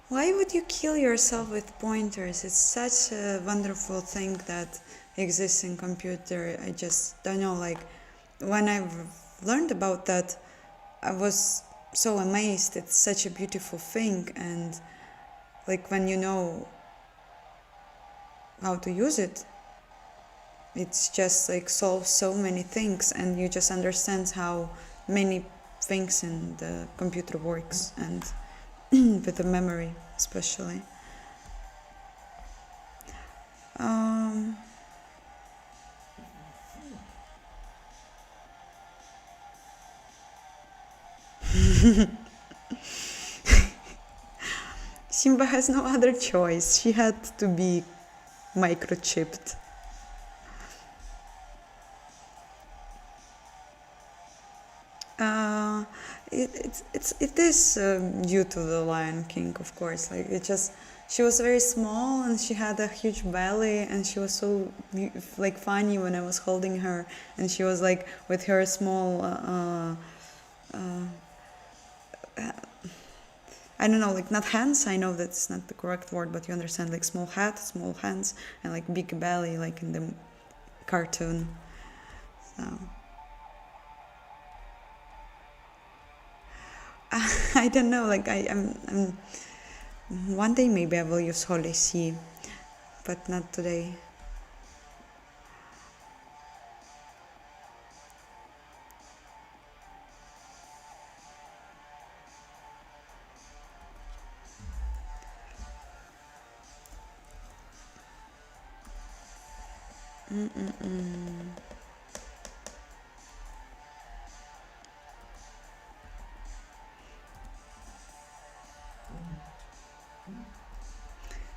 Why would you kill yourself with pointers? It's such a wonderful thing that exists in computer. I just don't know, like when I've learned about that, I was so amazed. It's such a beautiful thing, and like when you know how to use it, it's just like solves so many things, and you just understand how many things in the computer works, and with the memory especially. Simba has no other choice. She had to be microchipped. It is due to the Lion King, of course. Like she was very small and she had a huge belly, and she was so like funny when I was holding her, and she was like with her small I don't know, like not hands. I know that's not the correct word, but you understand, like small hat, small hands, and like big belly, like in the cartoon. So. I don't know, like I'm one day maybe I will use Holy See, but not today.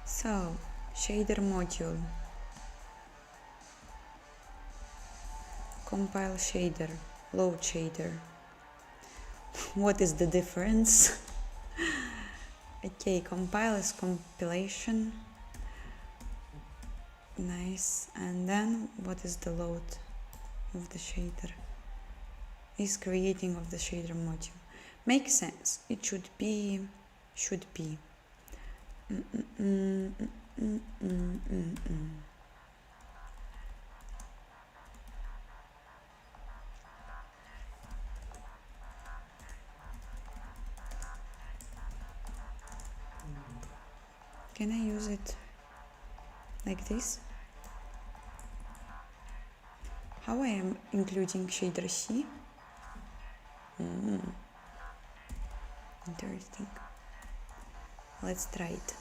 So, shader module, compile shader, load shader. What is the difference? Okay, compile is compilation. Nice. And then what is the load of the shader? Is creating of the shader module. Makes sense. It should be. Mm, mm, mm, mm, mm, mm, mm, mm. Can I use it like this? How I am including shader C? Interesting. Let's try it.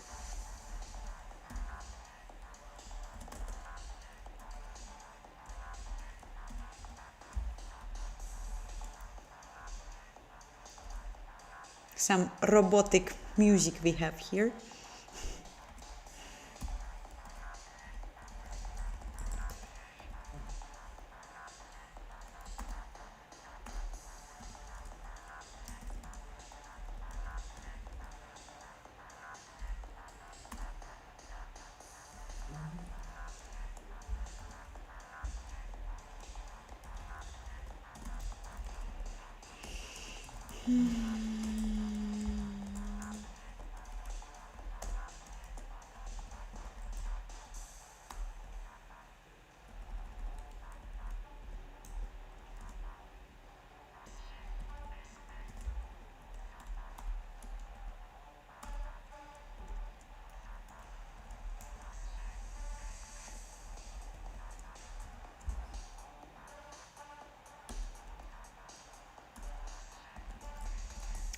Some robotic music we have here.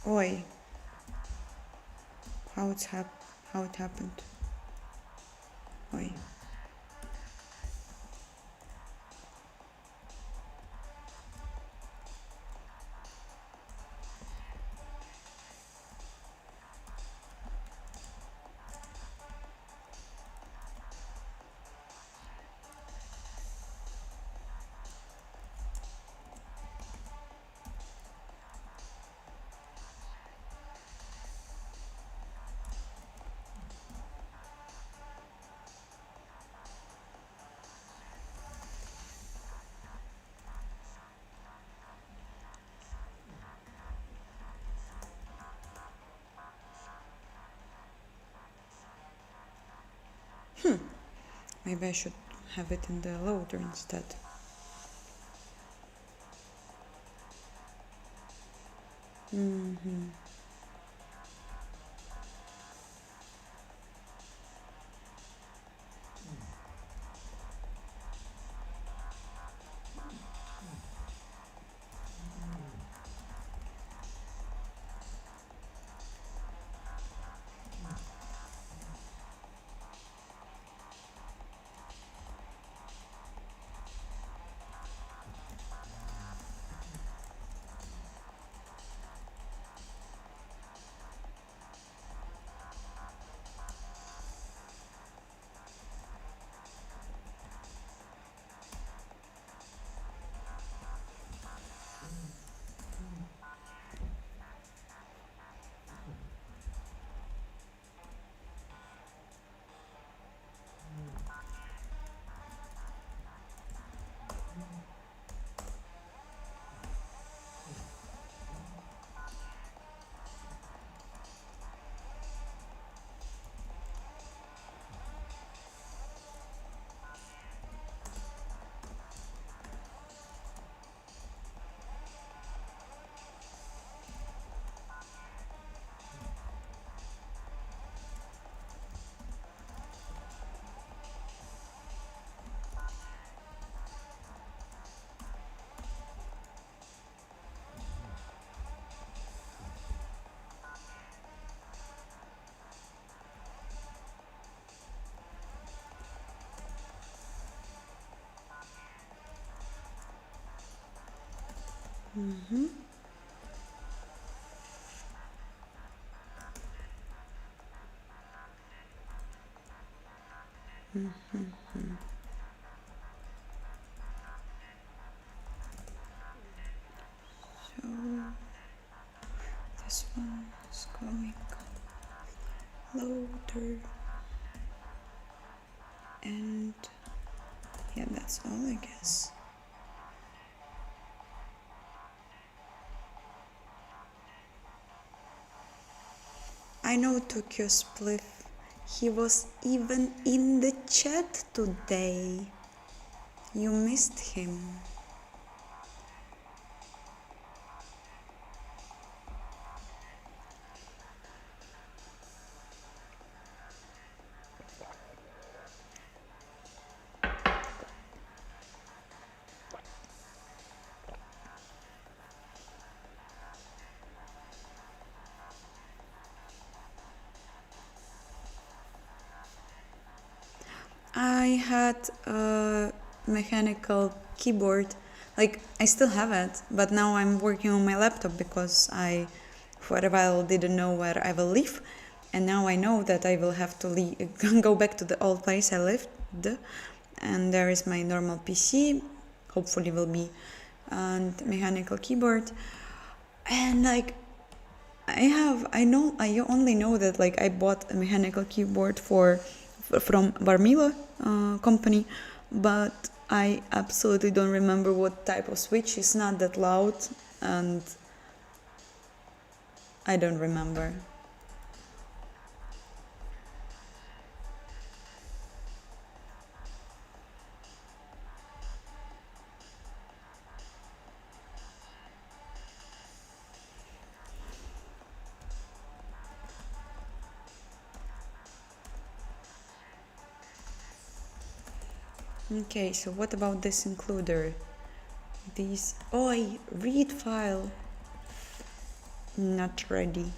Oi, how it happened? Oi. Maybe I should have it in the loader instead. So this one is going loader, and yeah, that's all I guess. I know Tokyo Spliff. He was even in the chat today. You missed him. I had a mechanical keyboard, like I still have it, but now I'm working on my laptop because I for a while didn't know where I will live, and now I know that I will have to go back to the old place I lived, and there is my normal PC, hopefully will be, and mechanical keyboard, and like I only know that like I bought a mechanical keyboard from Varmila company, but I absolutely don't remember what type of switch. It's not that loud, and I don't remember. Okay, so what about this includer? Read file. Not ready,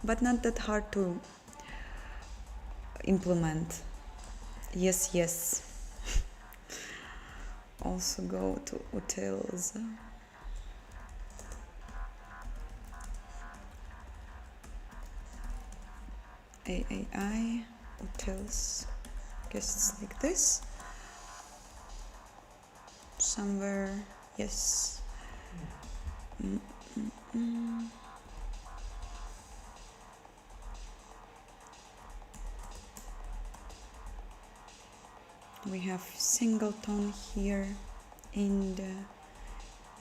but not that hard to implement. Yes. Also go to utils. AAI, utils. Guess it's like this. Somewhere, yes. We have singleton here in the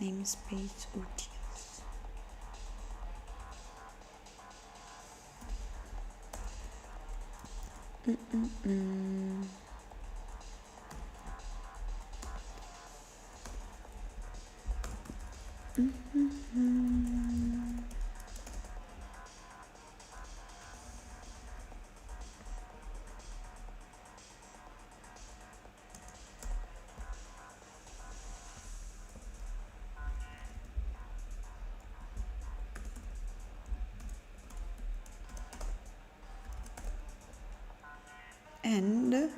namespace utils. And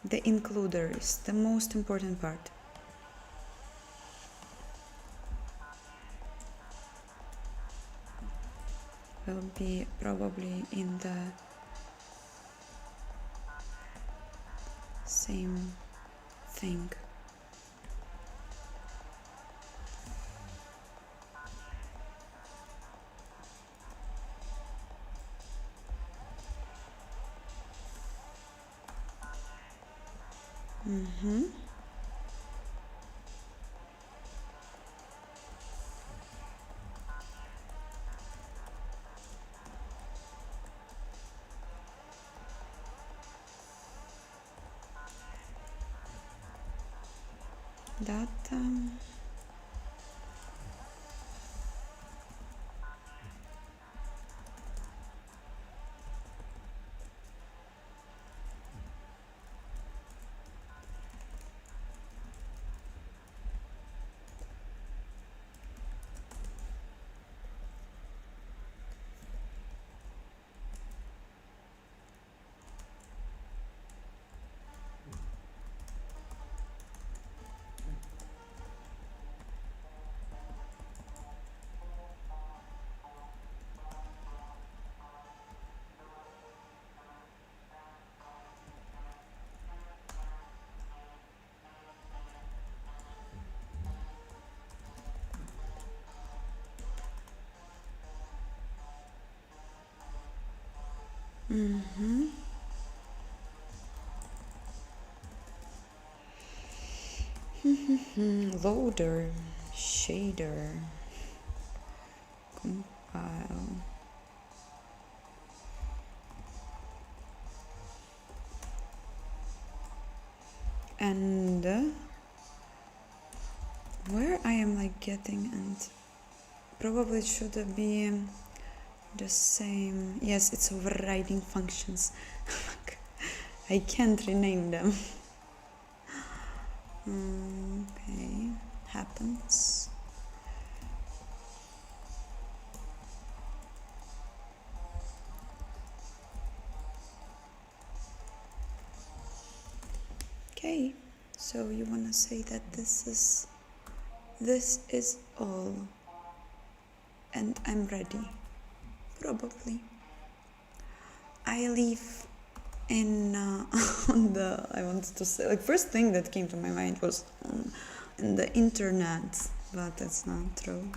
the includer is the most important part. Will be probably in the same thing. Data. Loader, shader, compile. And where I am like getting, and probably it should be the same. Yes, it's overriding functions. I can't rename them. Okay, happens. Okay, so you want to say that this is all, and I'm ready. Probably. I leave in on the, I wanted to say, like, first thing that came to my mind was in the internet, but that's not true.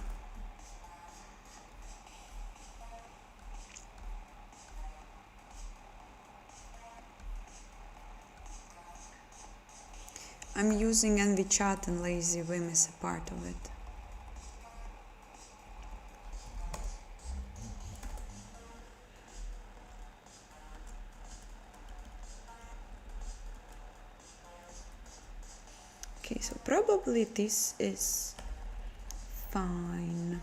I'm using NVChat and Lazy Vim as a part of it. Okay, so probably this is fine.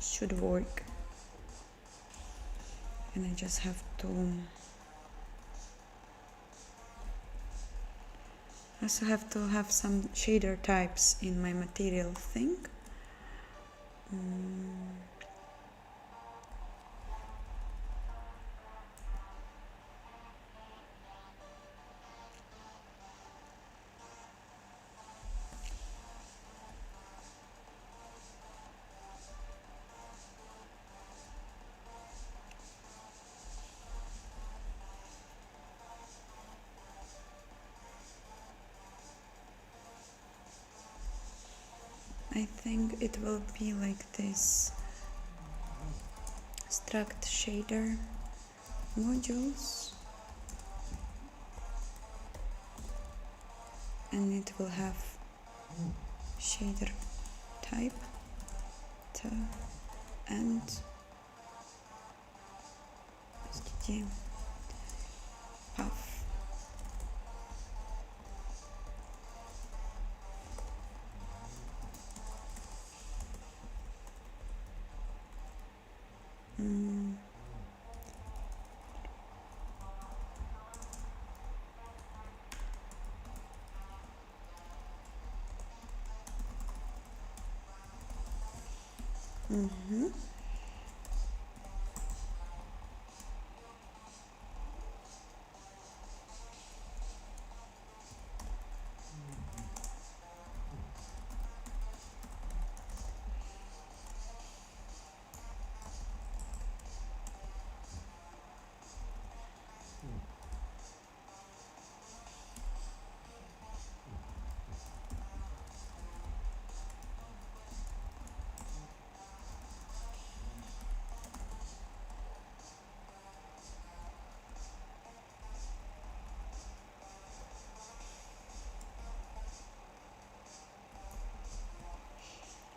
Should work. And I just have to also have to have some shader types in my material thing. I think it will be like this. Struct shader modules, and it will have shader type and path.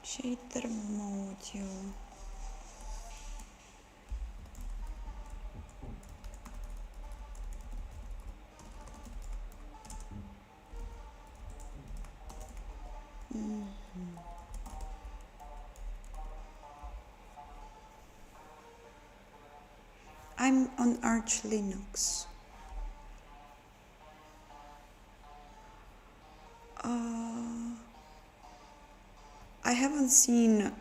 Shader module. I'm on Arch Linux. I haven't seen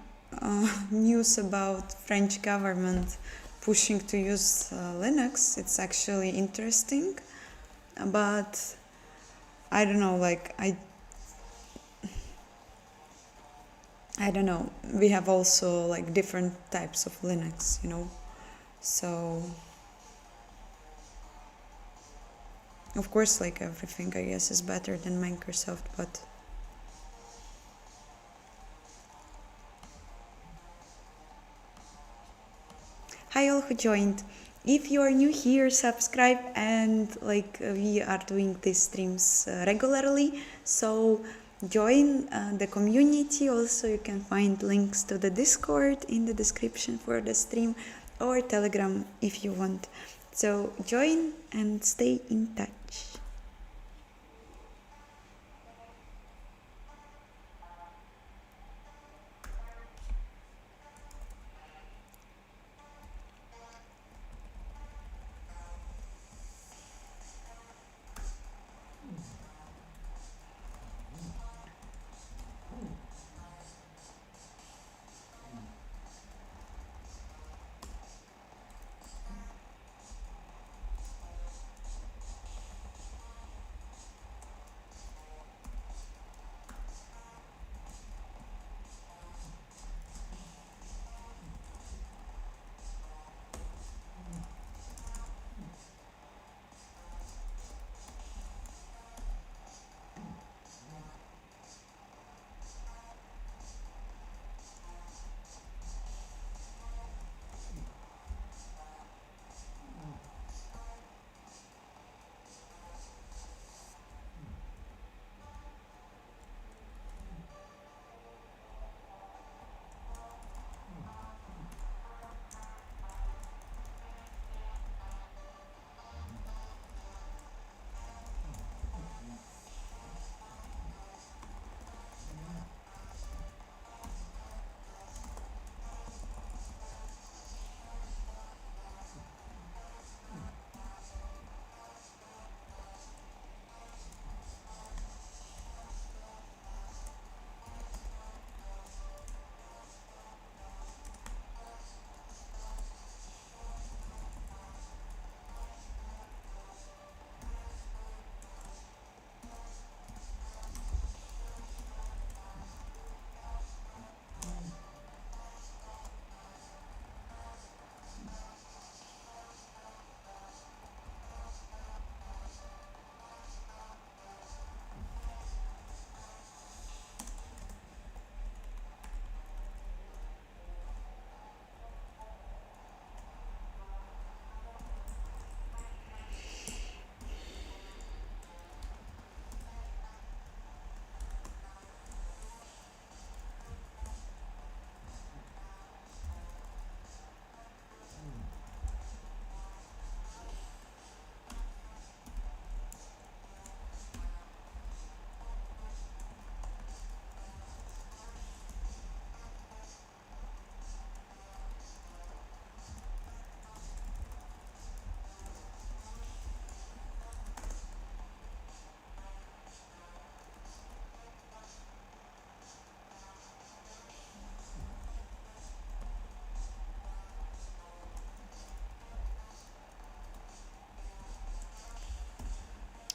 news about French government pushing to use Linux. It's actually interesting, but I don't know, like I don't know. We have also like different types of Linux, you know. So of course, like everything, I guess, is better than Microsoft, but hi all who joined. If you are new here, subscribe, and like we are doing these streams regularly, so join the community. Also, you can find links to the Discord in the description for the stream, or Telegram if you want. So join and stay in touch.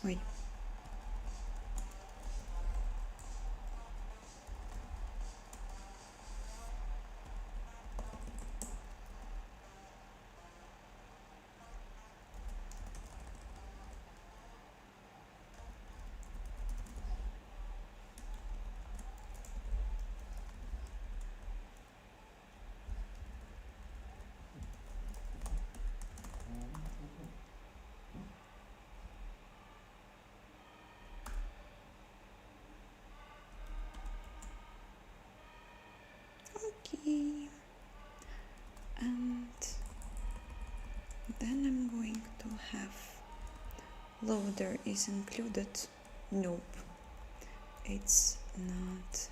Wait. Okay. And then I'm going to have loader is included. Nope, it's not.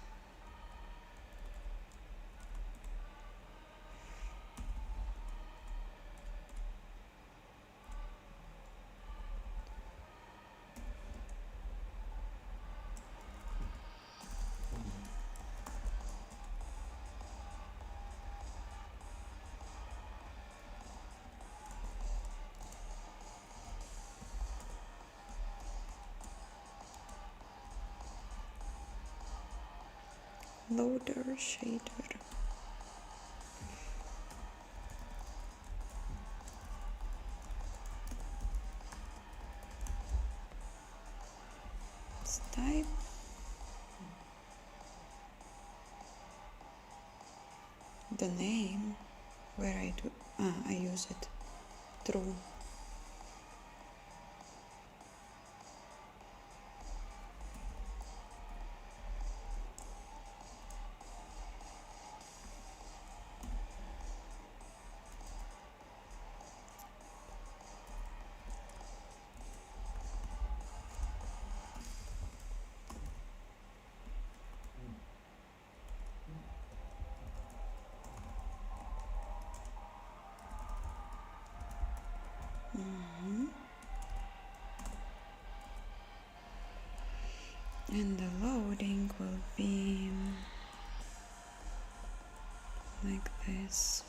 Loader shader. Let's type. The name where I use it. True. And the loading will be like this.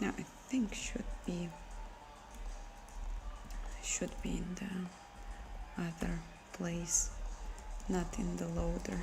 Now I think should be in the other place, not in the loader.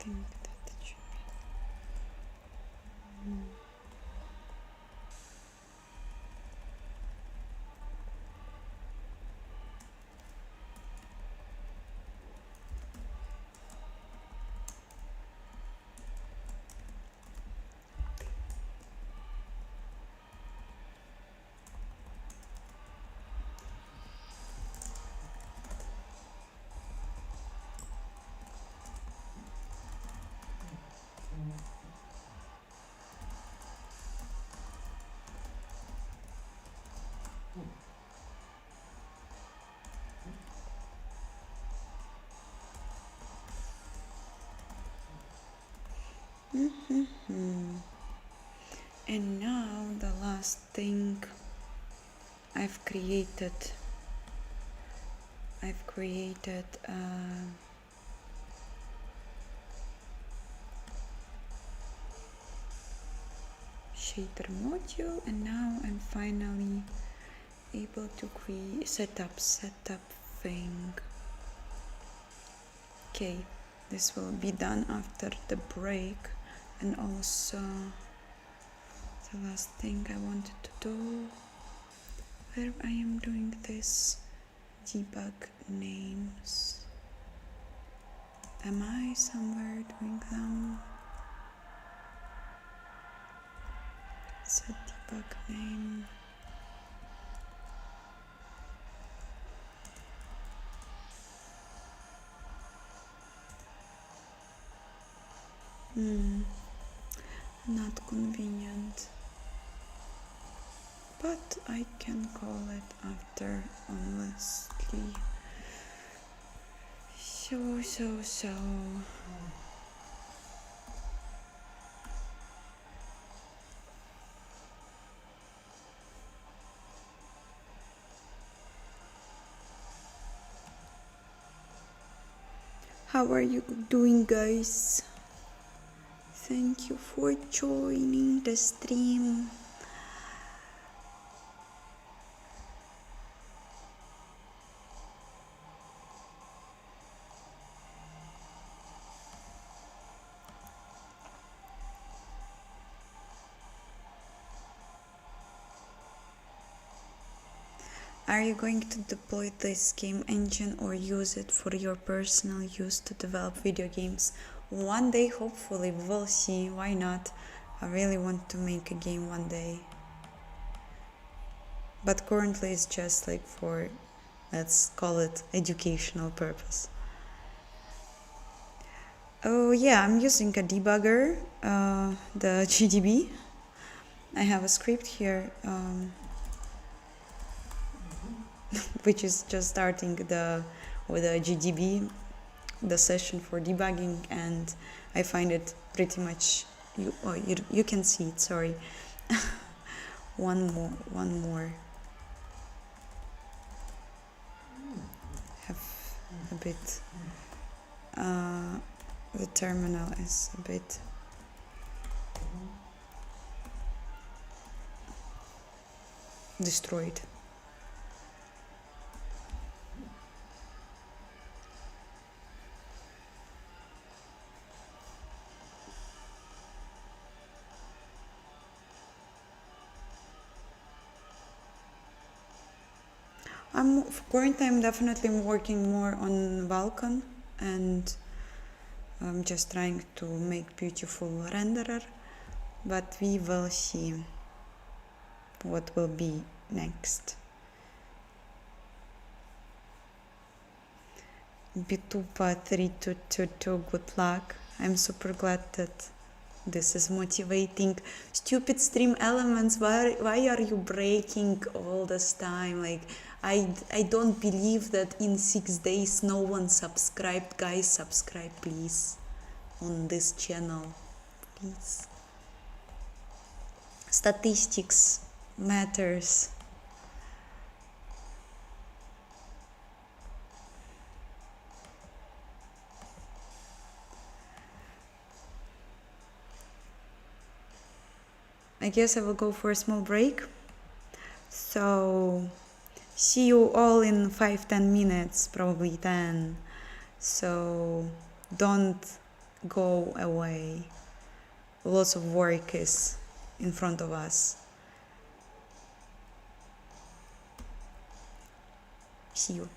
think that it should be. And now the last thing I've created a shader module, and now I'm finally able to create setup thing. Okay, this will be done after the break. And also the last thing I wanted to do, where I am doing this debug names. Am I somewhere doing them? Set debug name. Not convenient, but I can call it after, honestly. So. How are you doing, guys? Thank you for joining the stream. Are you going to deploy this game engine or use it for your personal use to develop video games? One day, hopefully, we'll see. Why not? I really want to make a game one day. But currently it's just like for, let's call it, educational purpose. Oh yeah, I'm using a debugger, the GDB. I have a script here, which is just starting with the GDB, the session for debugging, and I find it pretty much, you can see it, sorry. one more. Have a bit, the terminal is a bit destroyed. Currently I'm definitely working more on Vulkan, and I'm just trying to make beautiful renderer, but we will see what will be next. Bitupa3222, good luck. I'm super glad that this is motivating. Stupid stream elements, why are you breaking all this time? Like, I don't believe that in 6 days no one subscribed. Guys, subscribe please on this channel, please. Statistics matters. I guess I will go for a small break. So see you all in 5-10 minutes, probably 10. So don't go away. Lots of work is in front of us. See you.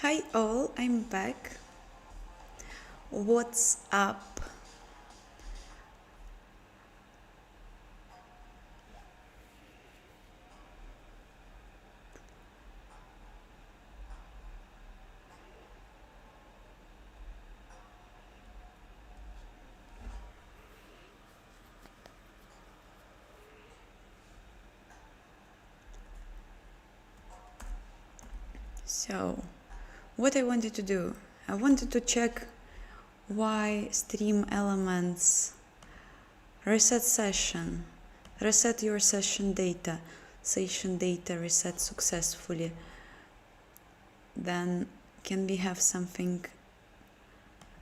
Hi all, I'm back. What's up? So, what I wanted to do, I wanted to check why stream elements reset session, reset your session data reset successfully. Then can we have something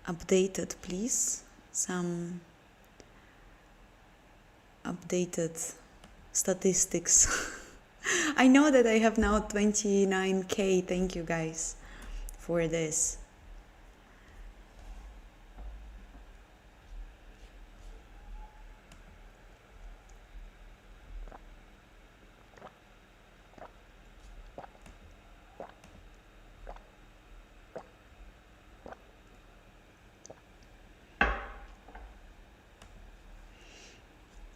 updated, please? Some updated statistics. I know that I have now 29k. Thank you guys for this.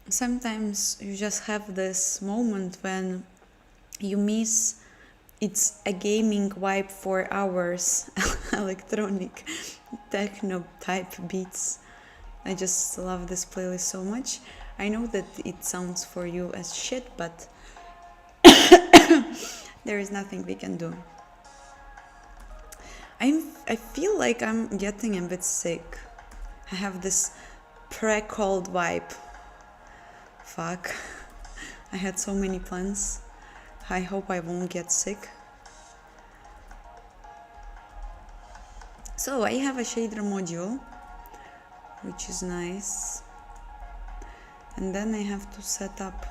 Sometimes you just have this moment when you miss it's a gaming vibe for hours, electronic techno type beats. I just love this playlist so much. I know that it sounds for you as shit, but there is nothing we can do. I feel like I'm getting a bit sick. I have this pre-cold vibe. Fuck. I had so many plans. I hope I won't get sick. So I have a shader module, which is nice. And then I have to set up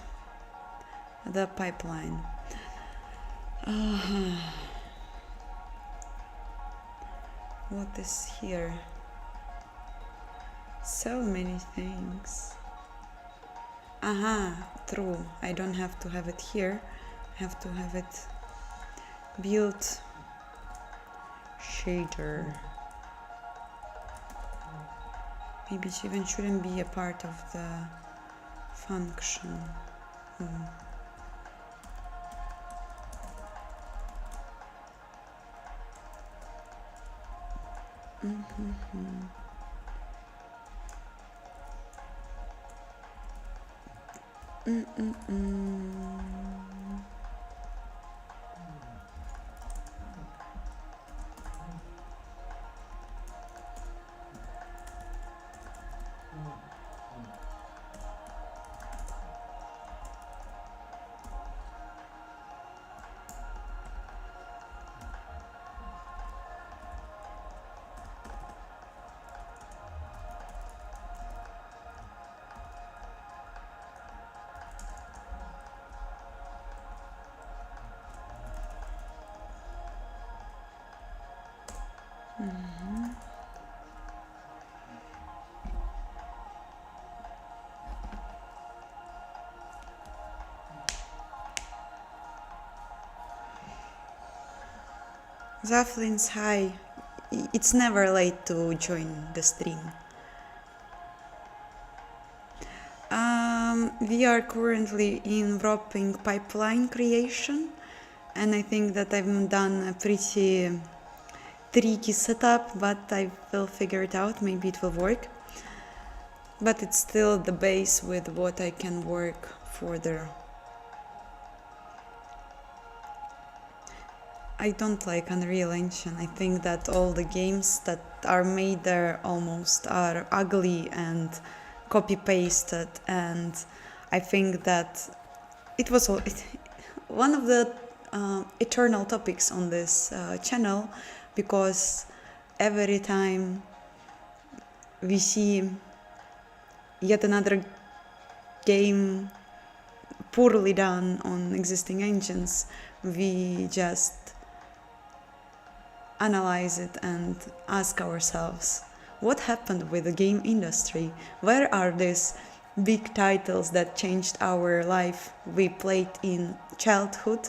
the pipeline. What is here? So many things. True. I don't have to have it here. I have to have it built shader. Maybe it even shouldn't be a part of the function. Zaflin's hi. It's never late to join the stream. We are currently in wrapping pipeline creation, and I think that I've done a pretty tricky setup, but I will figure it out. Maybe it will work. But it's still the base with what I can work further. I don't like Unreal Engine. I think that all the games that are made there almost are ugly and copy-pasted, and I think that it was one of the eternal topics on this channel, because every time we see yet another game poorly done on existing engines, we just analyze it and ask ourselves, what happened with the game industry? Where are these big titles that changed our life we played in childhood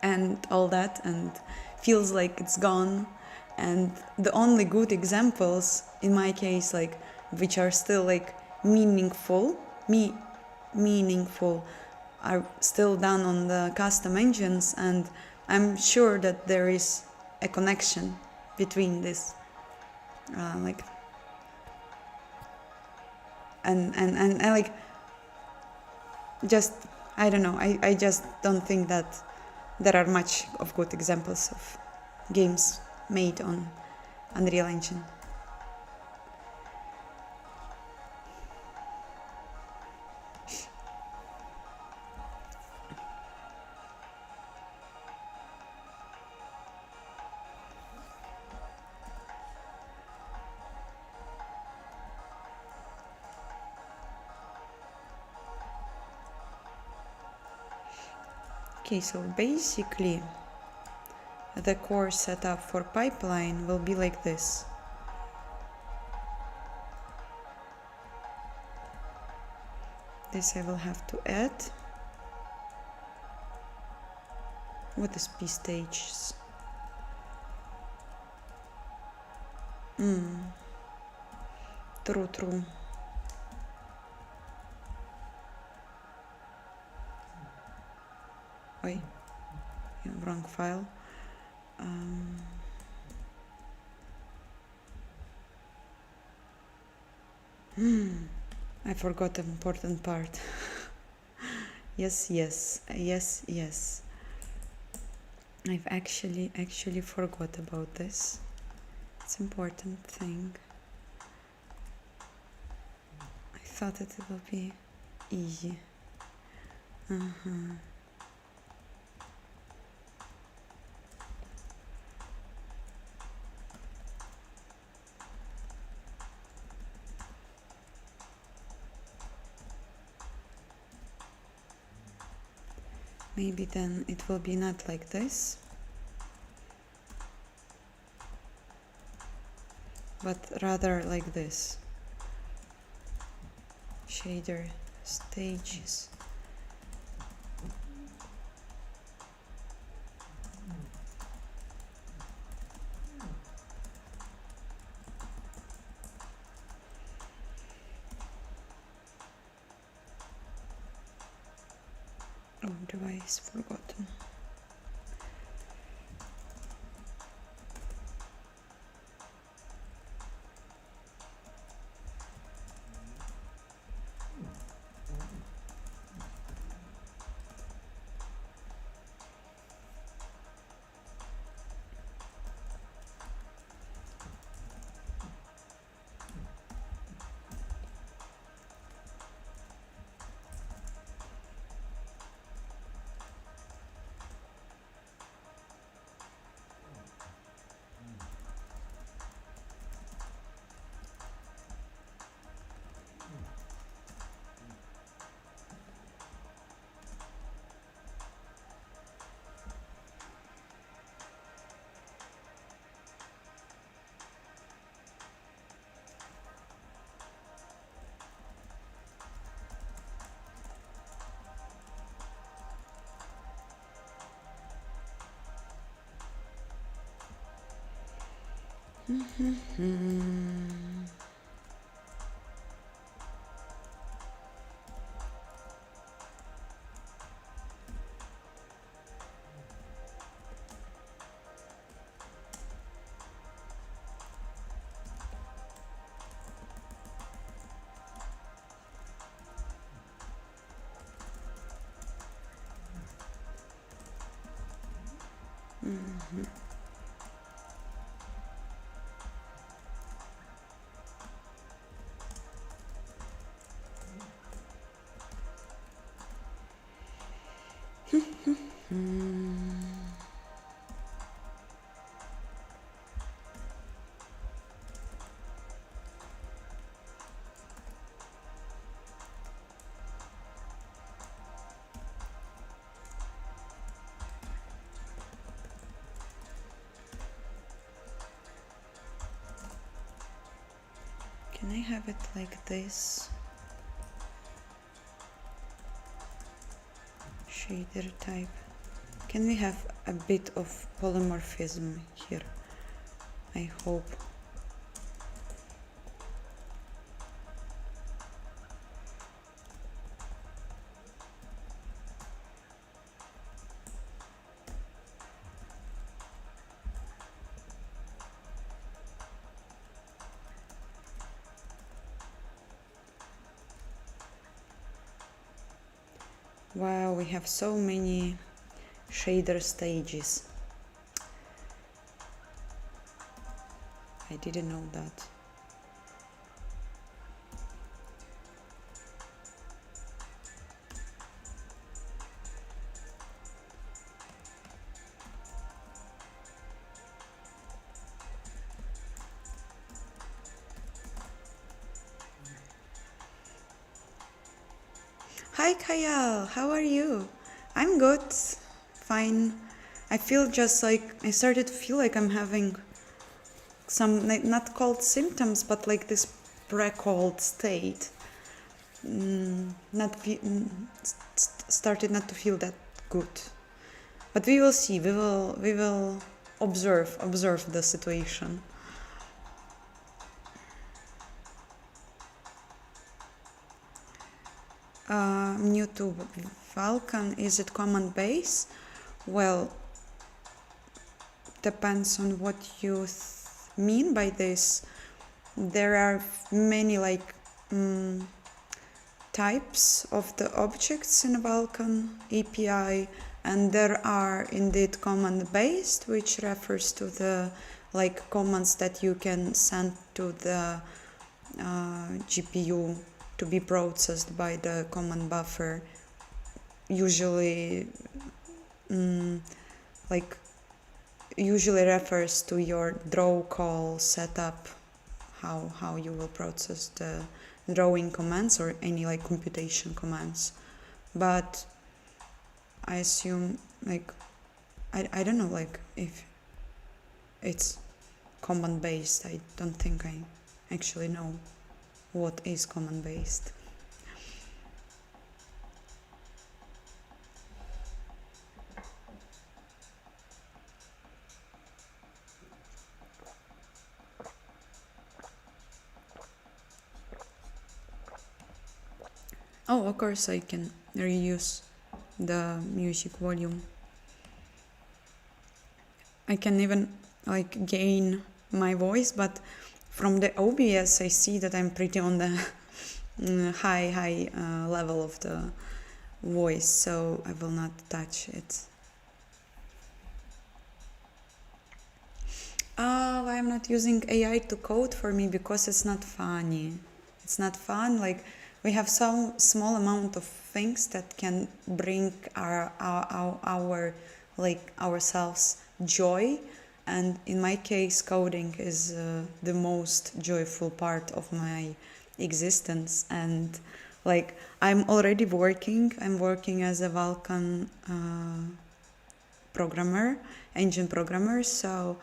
and all that, and feels like it's gone. And the only good examples, in my case, like which are still like meaningful, are still done on the custom engines, and I'm sure that there is a connection between this, like, and like, just, I don't know, I just don't think that there are much of good examples of games made on Unreal Engine. Okay, so basically the core setup for pipeline will be like this. This I will have to add. What is P stages? True. Oi, yeah, wrong file. I forgot the important part. Yes. I've actually forgot about this. It's important thing. I thought it will be easy. Maybe then it will be not like this, but rather like this. Shader stages. Oh, device forgotten. Can I have it like this? Shader type Can we have a bit of polymorphism here? I hope. Wow, we have so many shader stages. I didn't know that. Hi Kayal, how are you? I'm good, fine. I feel just like I started to feel like I'm having some not cold symptoms, but like this pre-cold state. Started not to feel that good. But we will see. We will observe the situation. New to Vulkan, is it command base? Well, depends on what you mean by this. There are many like types of the objects in Vulkan API, and there are indeed command based, which refers to the like commands that you can send to the GPU to be processed by the command buffer. Usually usually refers to your draw call setup, how you will process the drawing commands or any like computation commands. But I assume like I don't know like if it's command based. I don't think I actually know what is command based. Oh, of course I can reuse the music volume. I can even like gain my voice, but from the OBS I see that I'm pretty on the high level of the voice, so I will not touch it. I'm not using AI to code for me because it's not funny. It's not fun. Like we have some small amount of things that can bring our like ourselves joy, and in my case coding is the most joyful part of my existence. And like I'm working as a Vulkan engine programmer, so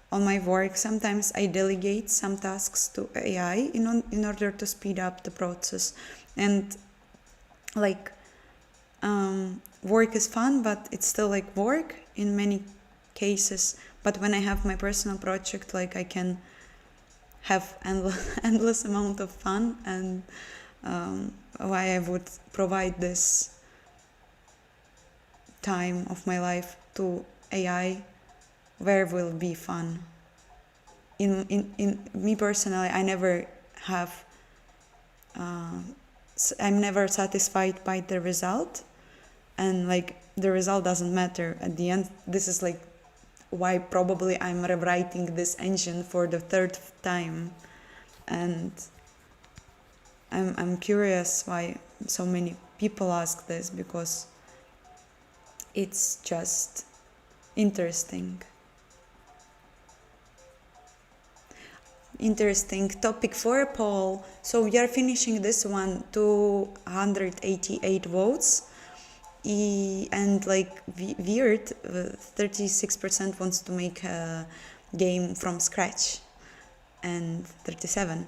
on my work sometimes I delegate some tasks to AI in order to speed up the process. And like work is fun, but it's still like work in many cases. But when I have my personal project, like I can have endless amount of fun, and why I would provide this time of my life to AI where will be fun. In me personally, I never have I'm never satisfied by the result, and like the result doesn't matter at the end. This is like why probably I'm rewriting this engine for the third time, and I'm curious why so many people ask this, because it's just interesting topic for a poll. So we are finishing this one, 288 votes, and like weird 36% wants to make a game from scratch, and 37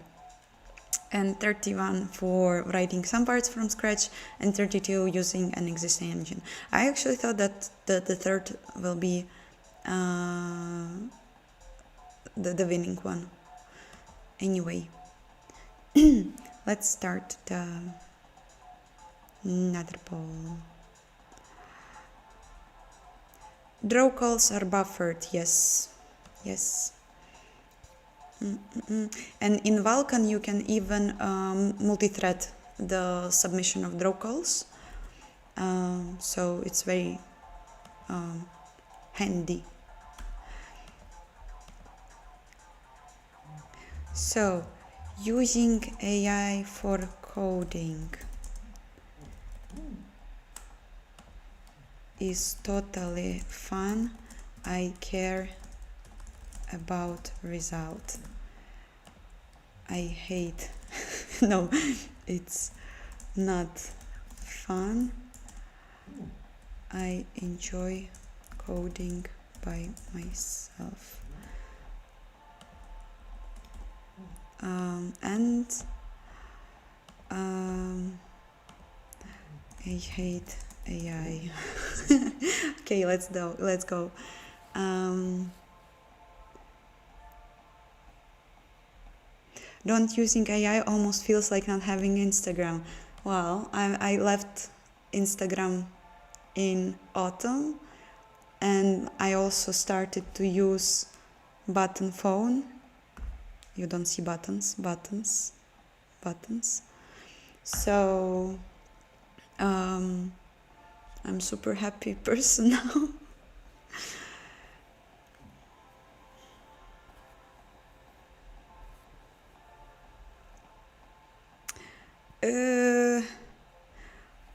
and 31 for writing some parts from scratch, and 32 using an existing engine. I actually thought that the third will be the winning one. Anyway, let's start the another poll. Draw calls are buffered, yes. And in Vulkan you can even multi-thread the submission of draw calls, so it's very handy. So, using AI for coding is totally fun. I care about result. I hate. No, it's not fun. I enjoy coding by myself. I hate AI. Okay, let's go. Don't using AI almost feels like not having Instagram. Well, I left Instagram in autumn, and I also started to use button phone. You don't see buttons. So I'm super happy person now.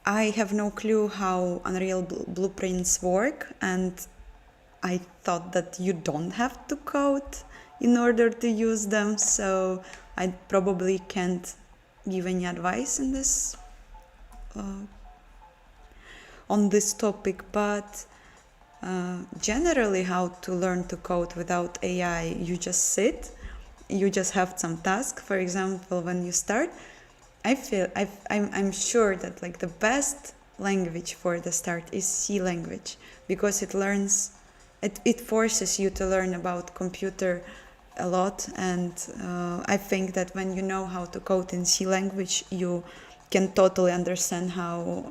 I have no clue how Unreal blueprints work, and I thought that you don't have to code in order to use them, so I probably can't give any advice in this on this topic, but generally how to learn to code without AI, you just sit, you just have some task. For example, when you start, I'm sure that like the best language for the start is C language, because it forces you to learn about computer a lot, and I think that when you know how to code in C language, you can totally understand how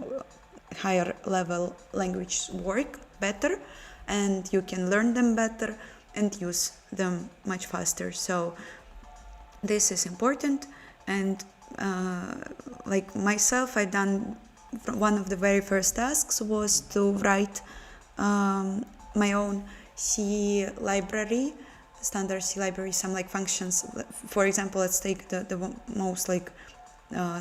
higher level languages work better, and you can learn them better and use them much faster. So this is important. And like myself, I done one of the very first tasks was to write my own C library, standard C library, some like functions. For example, let's take the most like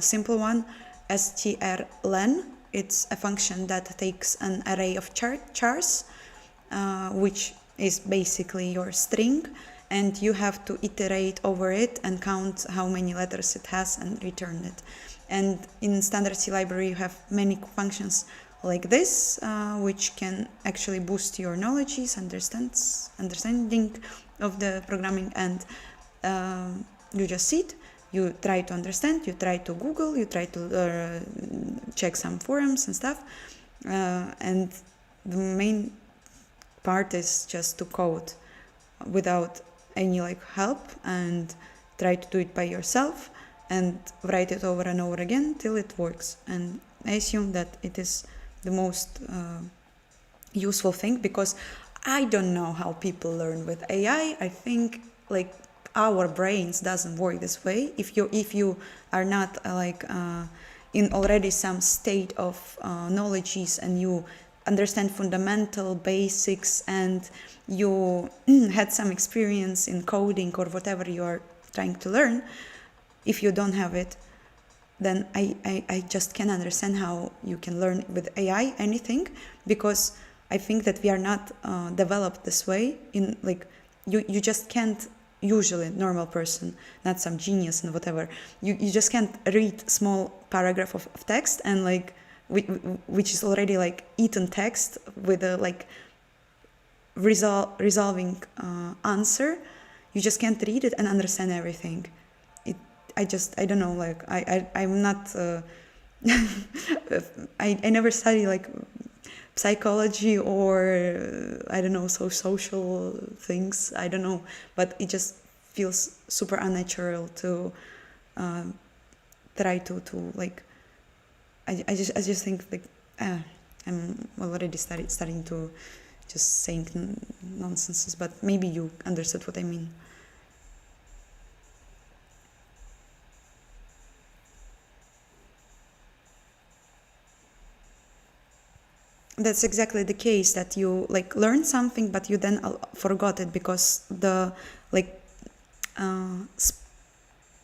simple one, strlen. It's a function that takes an array of chars, which is basically your string, and you have to iterate over it and count how many letters it has and return it. And in standard C library, you have many functions like this, which can actually boost your knowledge, understanding of the programming, and you just sit, you try to understand, you try to Google, you try to check some forums and stuff, and the main part is just to code without any like help, and try to do it by yourself and write it over and over again till it works. And I assume that it is the most useful thing, because I don't know how people learn with AI. I think like our brains doesn't work this way. If you are not in already some state of knowledge, and you understand fundamental basics, and you had some experience in coding or whatever you are trying to learn, if you don't have it, then I just can't understand how you can learn with AI anything, because I think that we are not developed this way. In like you just can't, usually normal person, not some genius and whatever, you just can't read small paragraph of text and like which is already like eaten text with a like resolving answer. You just can't read it and understand everything. I don't know, like I'm not I never study like psychology or I don't know, so social things, I don't know, but it just feels super unnatural to uh, try to like I just think like I'm already starting to just saying nonsenses, but maybe you understood what I mean. That's exactly the case, that you like learn something but you then forgot it because the like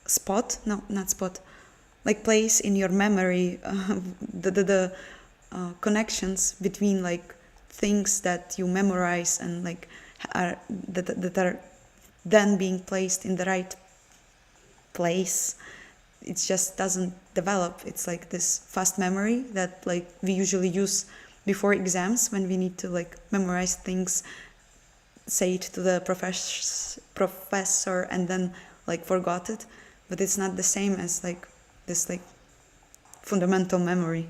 spot, no, not spot, like place in your memory, the connections between like things that you memorize and like are that are then being placed in the right place, it just doesn't develop. It's like this fast memory that like we usually use before exams when we need to like memorize things, say it to the professor and then like forgot it, but it's not the same as like this like fundamental memory.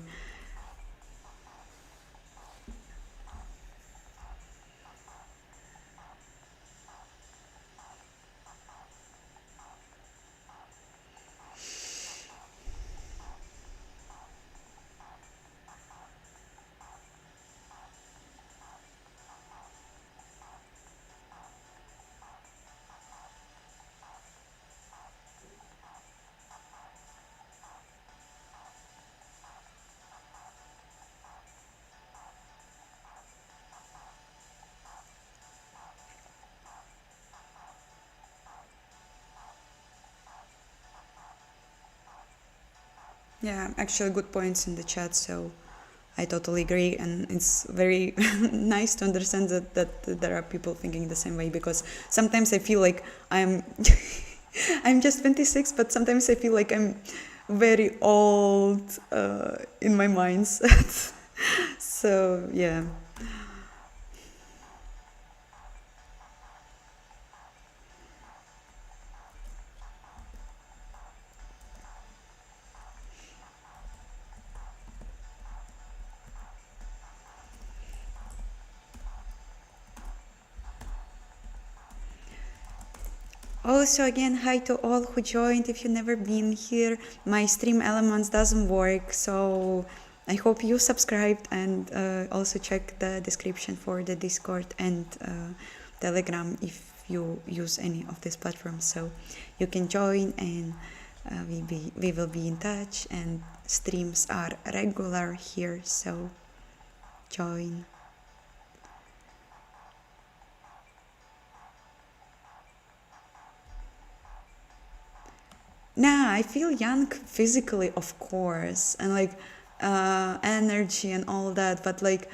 Yeah, actually good points in the chat, so I totally agree, and it's very nice to understand that there are people thinking the same way, because sometimes I feel like I'm I'm just 26, but sometimes I feel like I'm very old in my mindset. So yeah, also again, hi to all who joined. If you've never been here, my stream elements doesn't work, so I hope you subscribed, and also check the description for the Discord and Telegram if you use any of these platforms, so you can join, and we will be in touch, and streams are regular here, so join. Nah, I feel young physically, of course, and like energy and all that, but like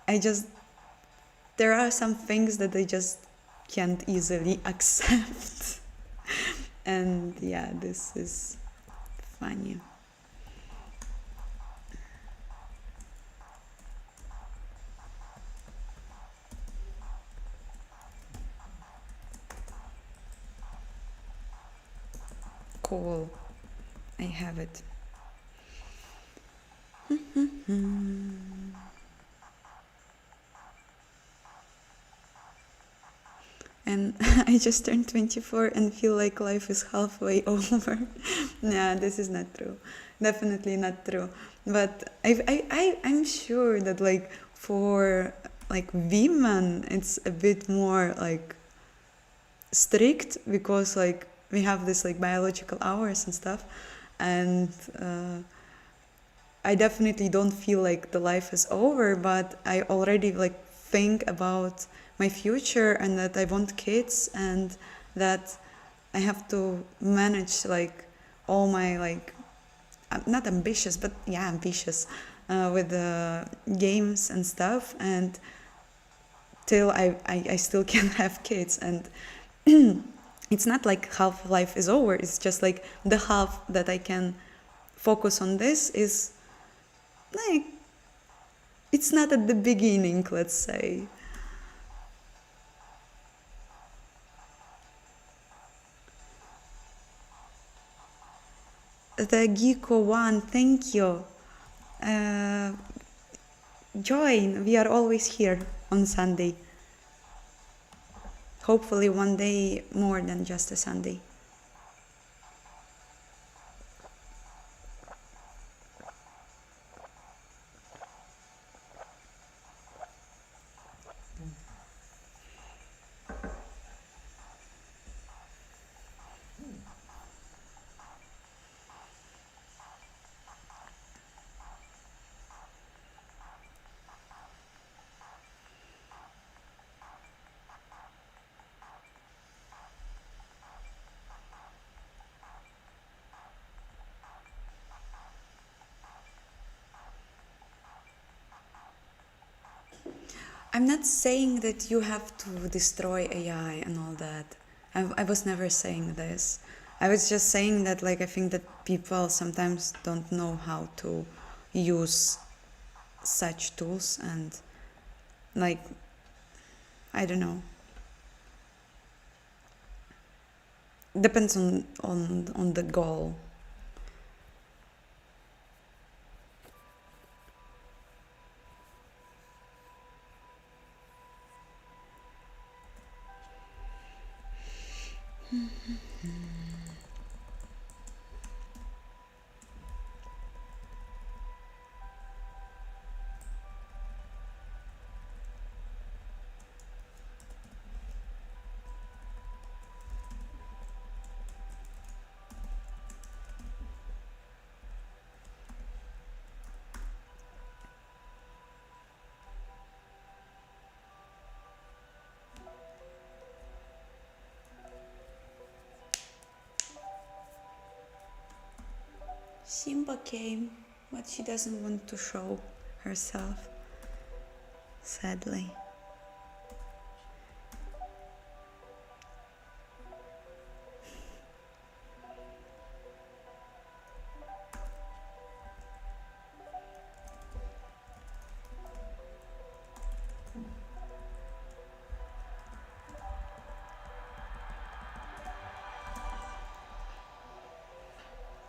I just, there are some things that I just can't easily accept. And yeah, this is funny. Cool. I have it. And I just turned 24 and feel like life is halfway over. Nah, this is not true. Definitely not true. But I'm sure that like for like women, it's a bit more like strict, because like we have this like biological hours and stuff, and I definitely don't feel like the life is over, but I already like think about my future, and that I want kids, and that I have to manage like all my like, I'm not ambitious, but yeah, ambitious with the games and stuff, and till I still can have kids, and it's not like half life is over, it's just like the half that I can focus on this is like, it's not at the beginning, let's say. the Geeko one, thank you. Join, we are always here on Sunday. Hopefully one day more than just a Sunday. I'm not saying that you have to destroy AI and all that. I was never saying this. I was just saying that, like, I think that people sometimes don't know how to use such tools, and, like, I don't know. Depends on the goal. Simba came, but she doesn't want to show herself, sadly.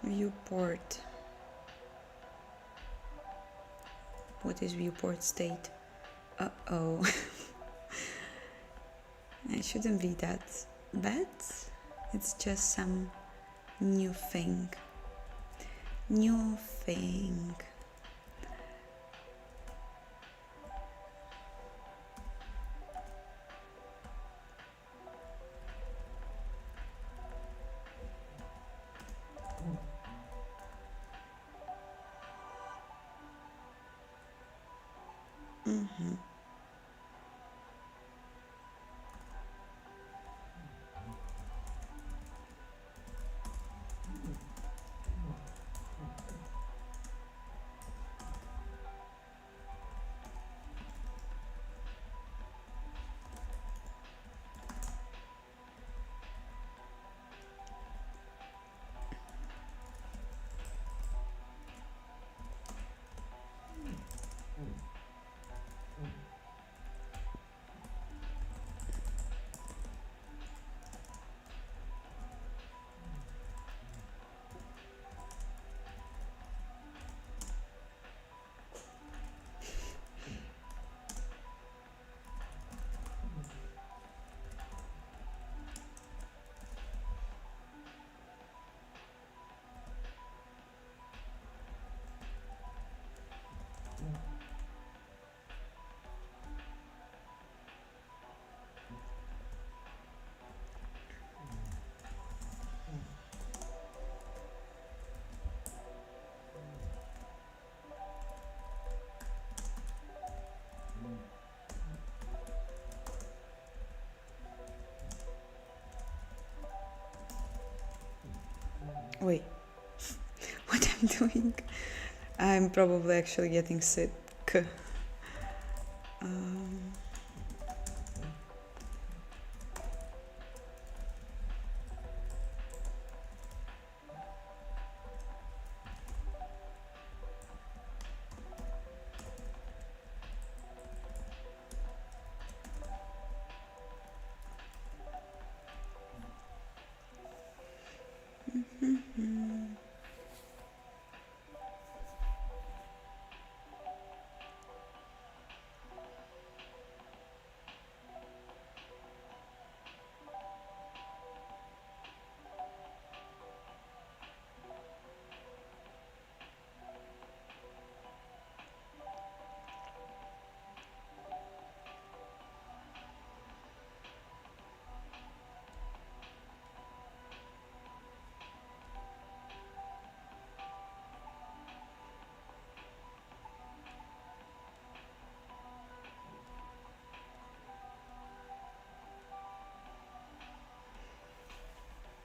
Viewport. What is viewport state? Uh-oh. It shouldn't be that bad. It's just some new thing. New thing. Mm-hmm. Wait, what I'm doing? I'm probably actually getting sick. Um,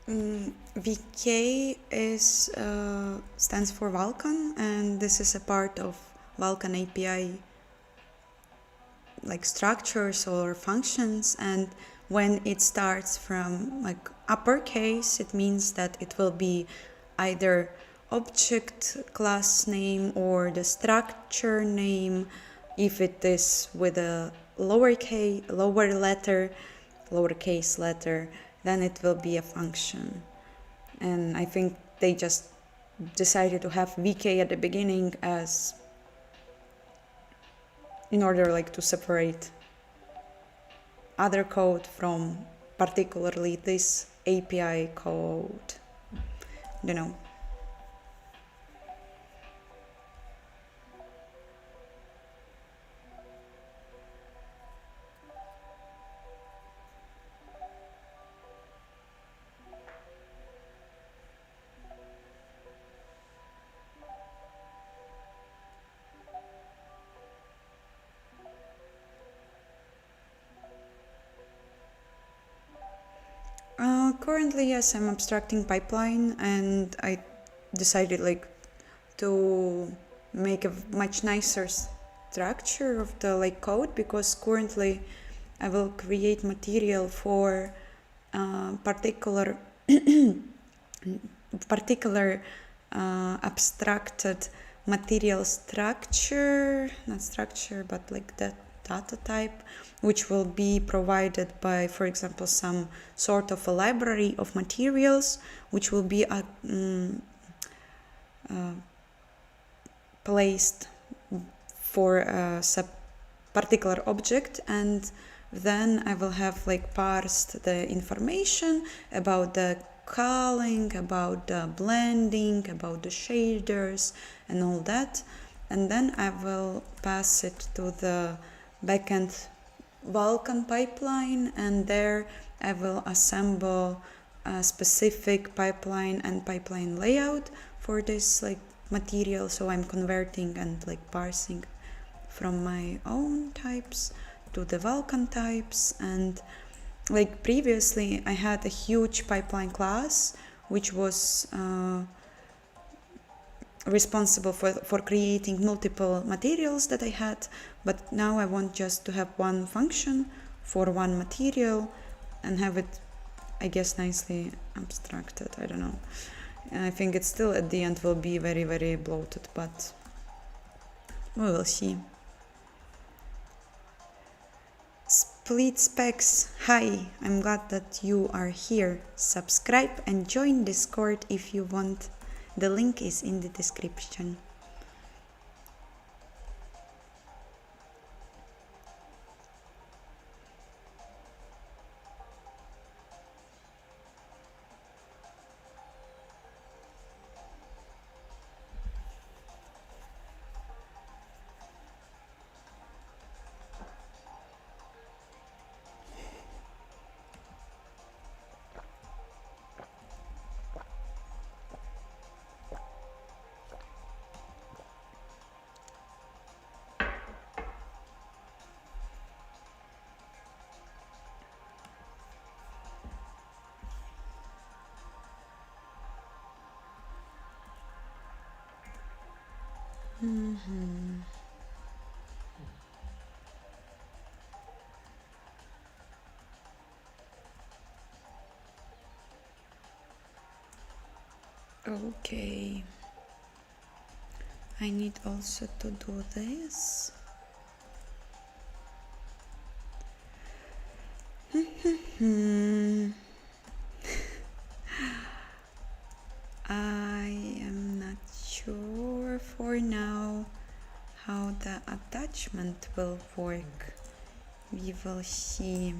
VK is stands for Vulkan, and this is a part of Vulkan API like structures or functions. And when it starts from like uppercase, it means that it will be either object class name or the structure name. If it is with a lowercase letter, then it will be a function. And I think they just decided to have VK at the beginning as in order like to separate other code from particularly this API code. You know. Currently, yes, I'm abstracting pipeline, and I decided like to make a much nicer structure of the like code, because currently I will create material for particular abstracted material structure, not structure, but like that data type, which will be provided by, for example, some sort of a library of materials, which will be placed for a particular object, and then I will have like parsed the information about the culling, about the blending, about the shaders and all that, and then I will pass it to the backend Vulkan pipeline, and there I will assemble a specific pipeline and pipeline layout for this like material. So I'm converting and like parsing from my own types to the Vulkan types. And like previously I had a huge pipeline class which was responsible for creating multiple materials that I had, but now I want just to have one function for one material and have it, I guess, nicely abstracted. I don't know. And I think it still at the end will be very, very bloated, but we will see. Split Specs, hi, I'm glad that you are here. Subscribe and join Discord if you want. The link is in the description. Okay. I need also to do this. I am not sure for now how the attachment will work. We will see.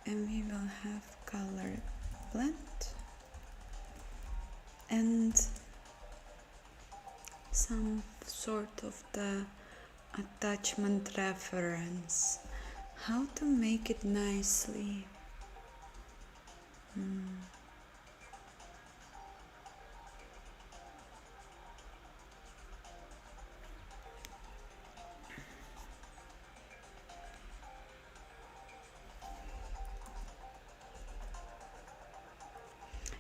And we will have color blend and some sort of the attachment reference. How to make it nicely?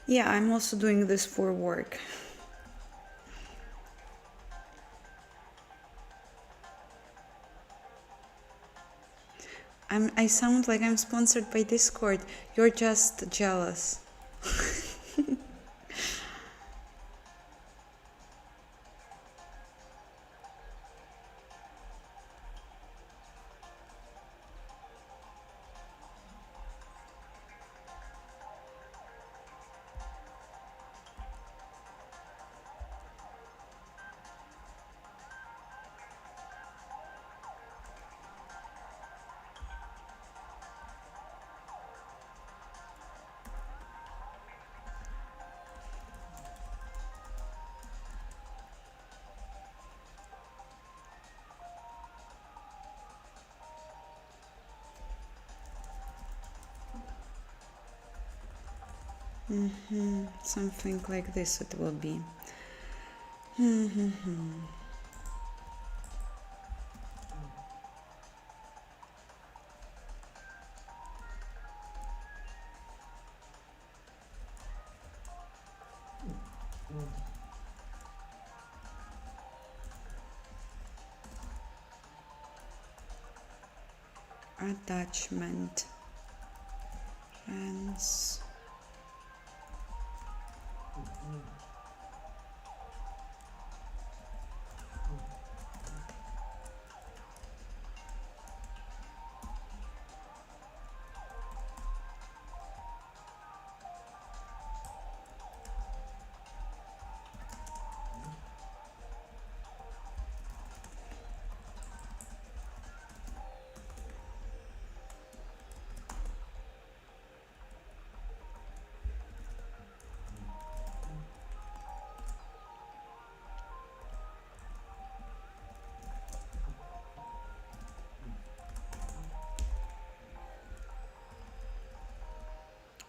Yeah, I'm also doing this for work. I sound like I'm sponsored by Discord. You're just jealous. Something like this it will be. Attachment. Friends.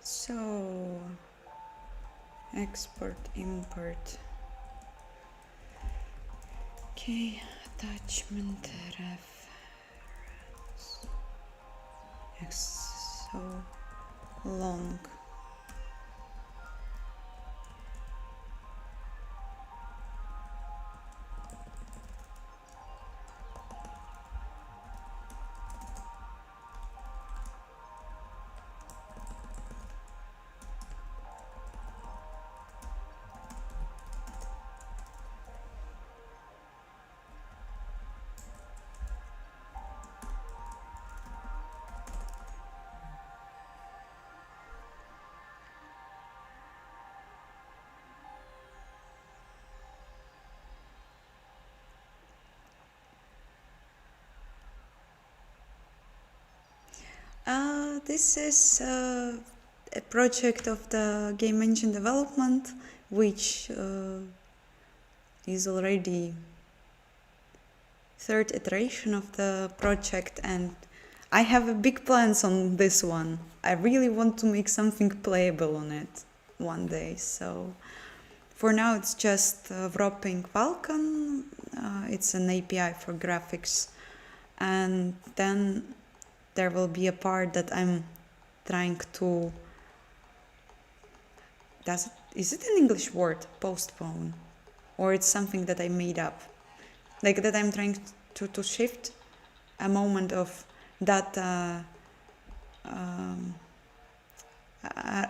So, export, import. Okay, attachment reference. So long. This is a project of the game engine development, which is already third iteration of the project, and I have a big plans on this one. I really want to make something playable on it one day. So for now, it's just wrapping Vulkan. It's an API for graphics, and then there will be a part that I'm trying to, is it an English word, postpone, or it's something that I made up, like that I'm trying to shift a moment of data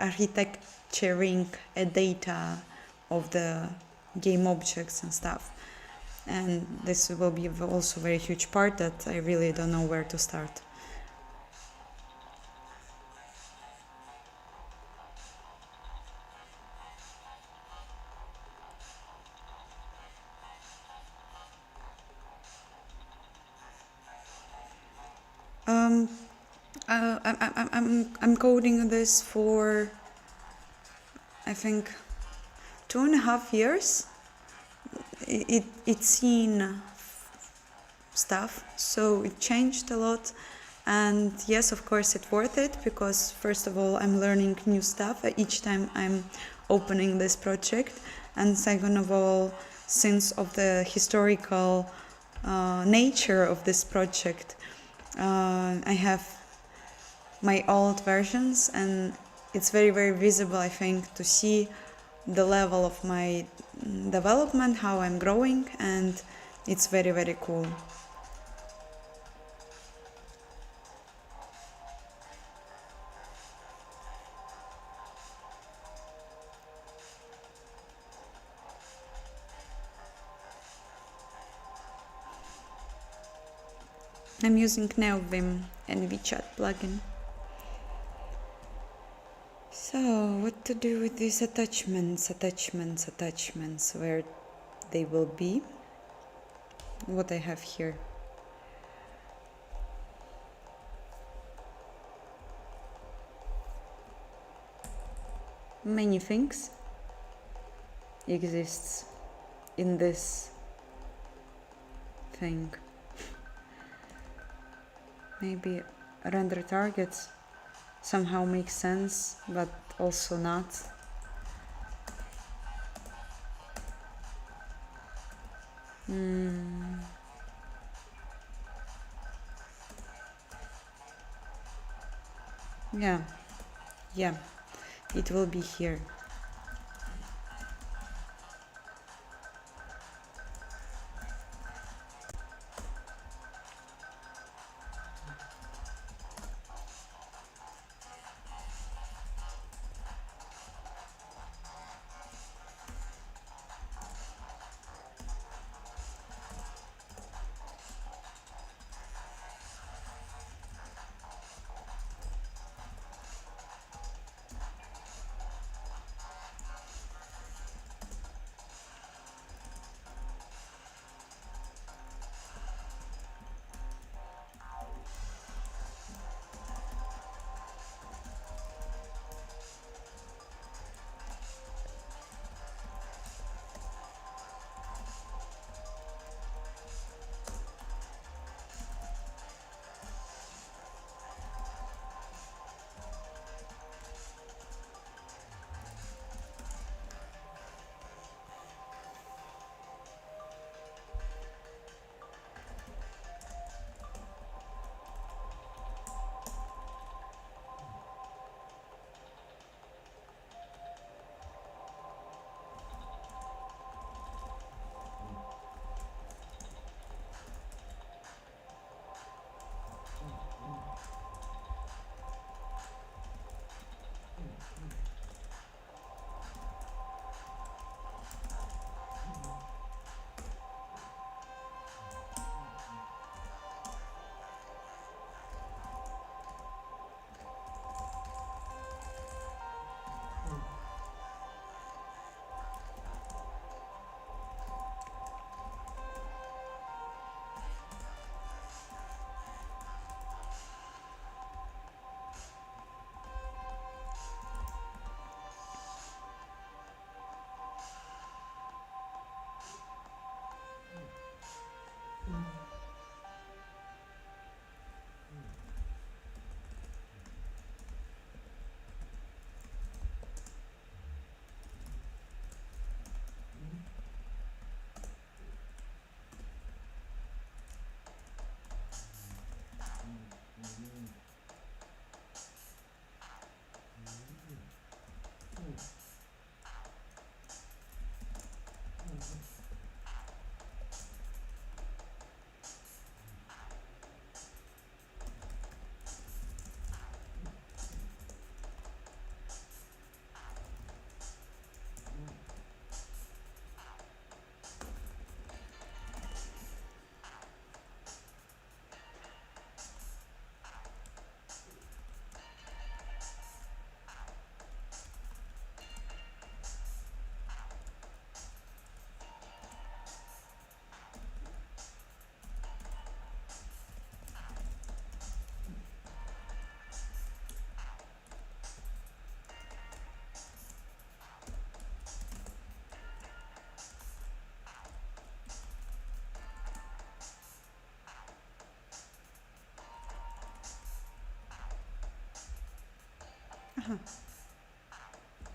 architecturing a data of the game objects and stuff. And this will be also a very huge part that I really don't know where to start. I'm coding this for, I think, 2.5 years. It's seen stuff, so it changed a lot, And yes, of course, it's worth it because first of all, I'm learning new stuff each time I'm opening this project, and second of all, since of the historical nature of this project, I have my old versions, and it's very, very visible, I think, to see the level of my development, how I'm growing, and it's very, very cool. I'm using NeoVim and WeChat plugin. So, what to do with these attachments, where they will be? What I have here. Many things exists in this thing. Maybe render targets somehow makes sense, but also not. Yeah, it will be here.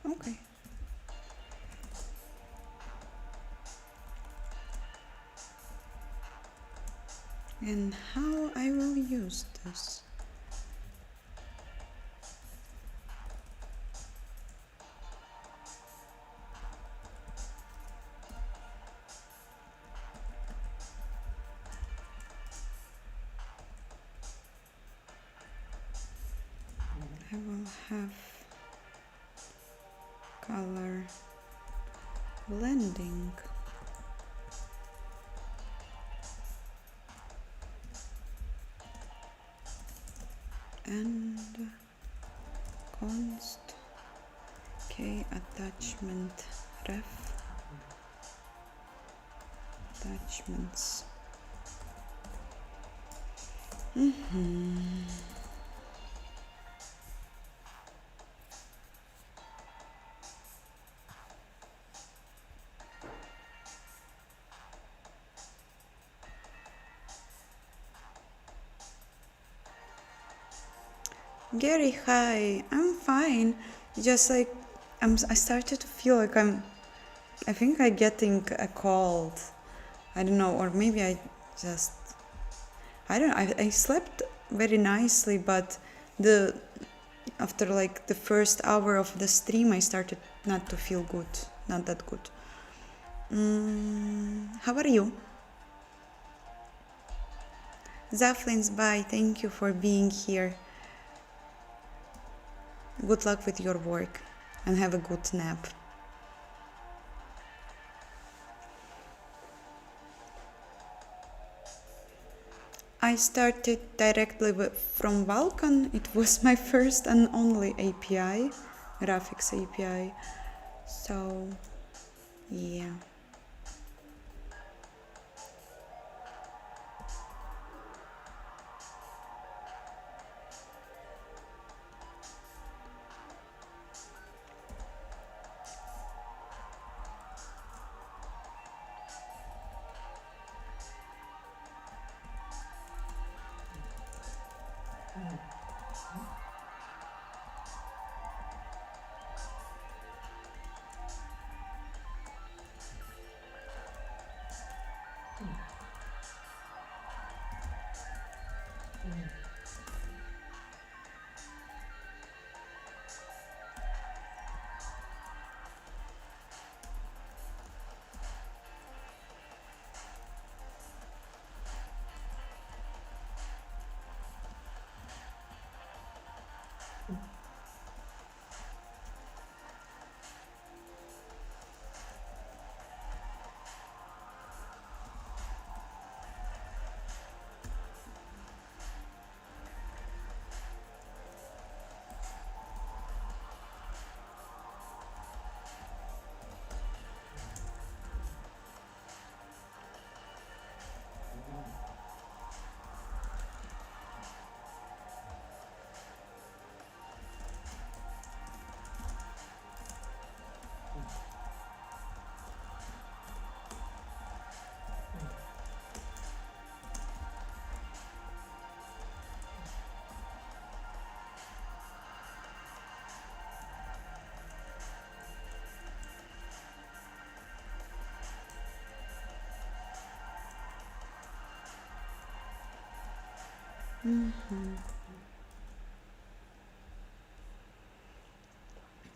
Okay. And how I will use this? I will have color blending. And const k attachment ref attachments. Gary, hi. I'm fine. Just like I started to feel like I think I'm getting a cold. I don't know, or maybe just I don't know. I slept very nicely, but the after like the first hour of the stream, I started not to feel good, not that good. How are you? Zaflin's bye. Thank you for being here. Good luck with your work and have a good nap. I started directly from Vulkan. It was my first and only API, graphics API. So, yeah.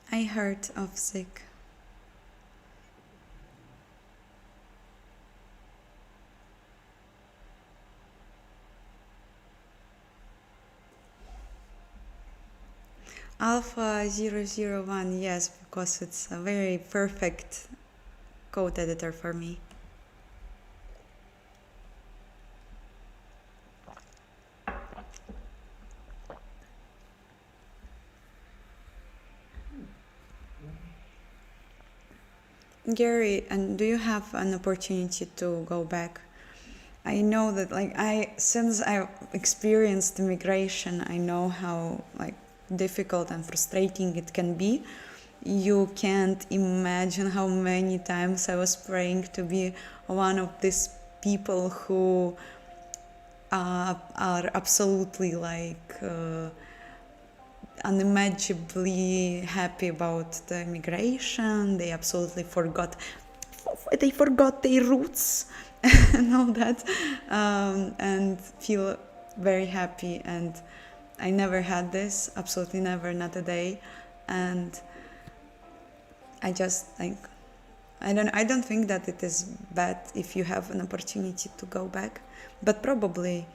I heard of Zik. Alpha 001, yes, because it's a very perfect code editor for me. Gary, and do you have an opportunity to go back? I know that since I experienced migration, I know how difficult and frustrating it can be. You can't imagine how many times I was praying to be one of these people who are absolutely unimaginably happy about the immigration. They absolutely forgot their roots and all that, and feel very happy. And I never had this, absolutely never, not a day. And I just like, I don't think that it is bad if you have an opportunity to go back, but probably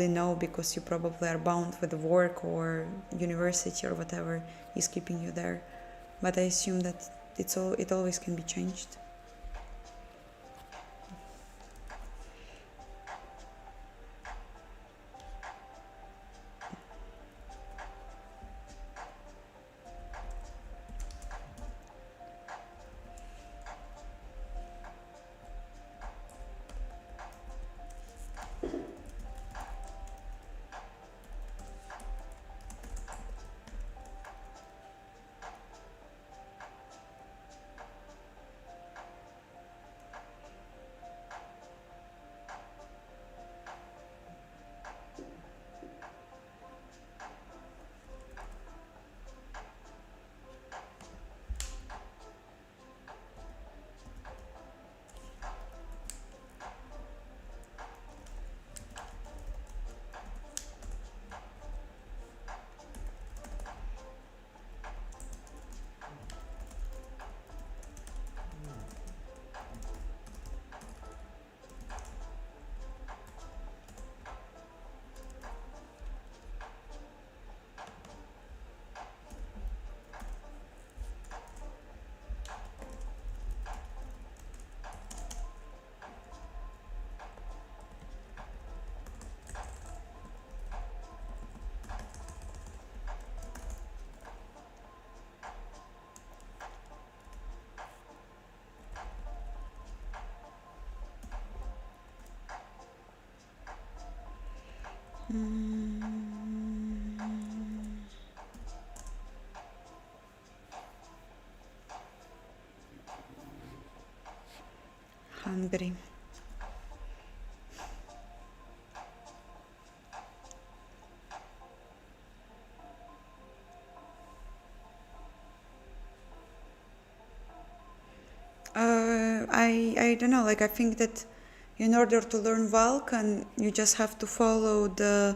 no, because you probably are bound with work or university or whatever is keeping you there. But I assume that it always can be changed. Hungry. I don't know, like I think that in order to learn Vulkan, you just have to follow the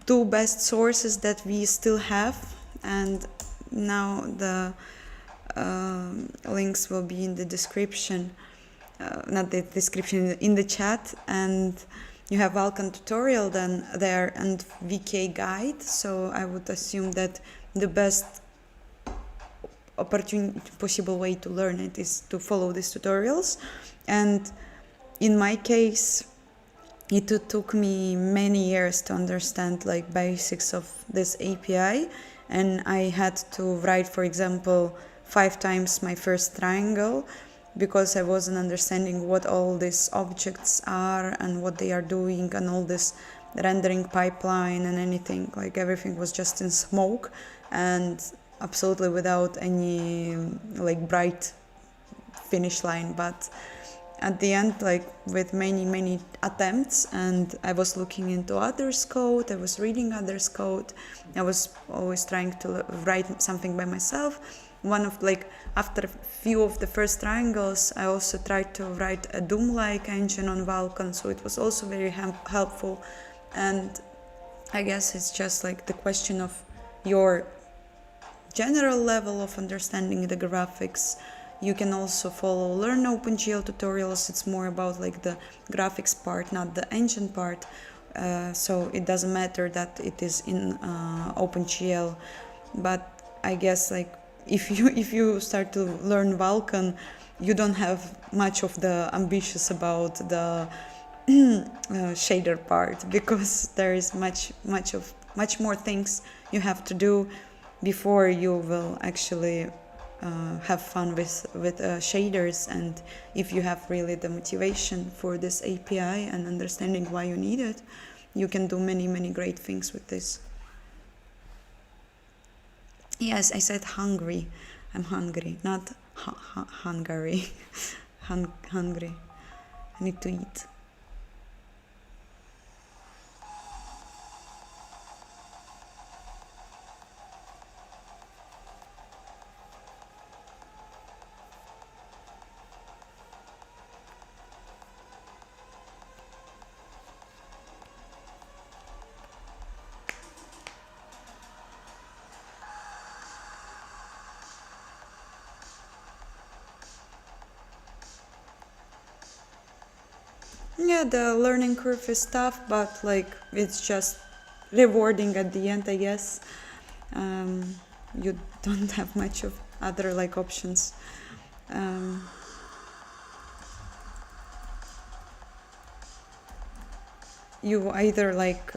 two best sources that we still have, and now the links will be in the description, not the description, in the chat. And you have Vulkan tutorial then there and VK guide, so I would assume that the best possible way to learn it is to follow these tutorials. And in my case, it took me many years to understand like basics of this API, and I had to write, for example, 5 times my first triangle because I wasn't understanding what all these objects are and what they are doing, and all this rendering pipeline and anything, like everything was just in smoke and absolutely without any like bright finish line. But at the end, like with many attempts, and I was looking into others' code, I was reading others' code, I was always trying to write something by myself. One of like, after a few of the first triangles, I also tried to write a Doom-like engine on Vulkan, so it was also very helpful. And I guess it's just like the question of your general level of understanding the graphics. You can also follow Learn OpenGL tutorials. It's more about like the graphics part, not the engine part. So it doesn't matter that it is in OpenGL. But I guess like if you start to learn Vulkan, you don't have much of the ambitious about the shader part, because there is much more things you have to do before you will actually have fun with shaders. And if you have really the motivation for this API and understanding why you need it, you can do many great things with this. Yes, I said hungry. I'm hungry, not Hungary. Hungry. I need to eat. Yeah, the learning curve is tough, but like it's just rewarding at the end, I guess. You don't have much of other like options. You either like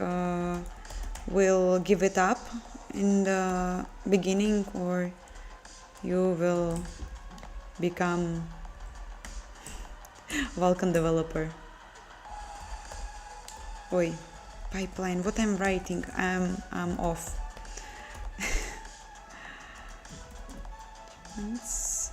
will give it up in the beginning, or you will become Vulkan developer. Oi, pipeline. What I'm writing, I'm off. It's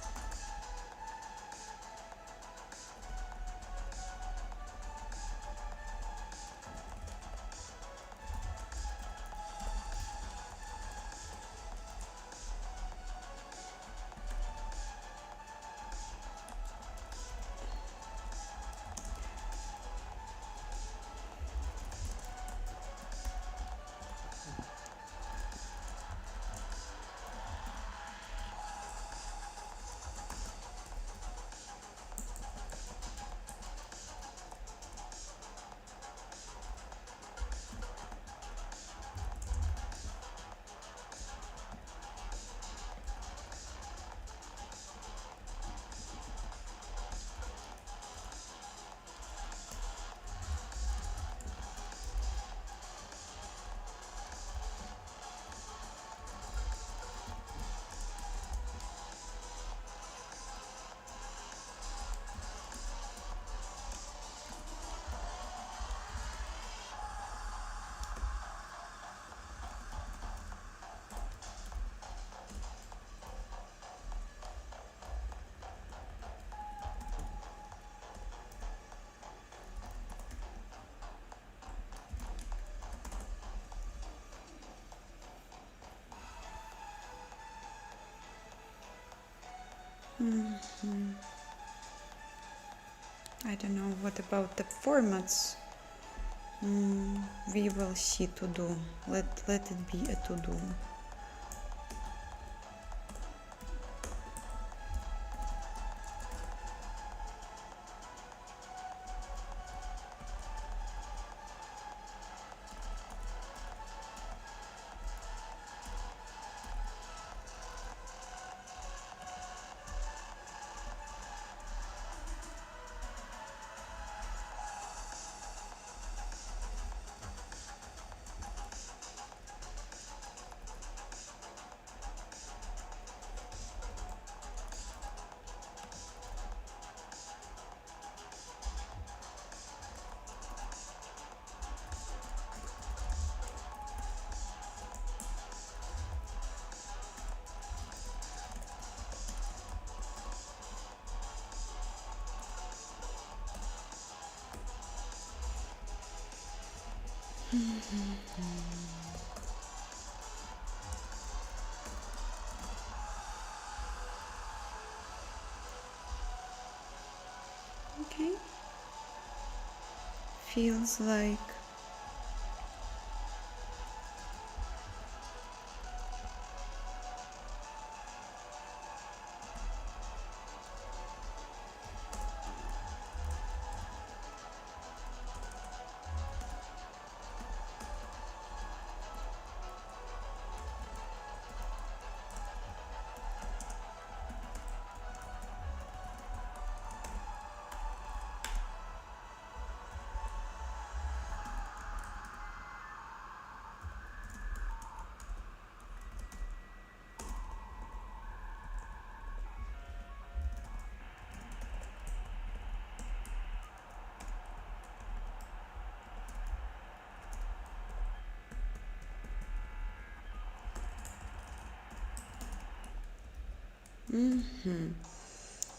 I don't know what about the formats. We will see to do. Let it be a to do. Okay. Feels like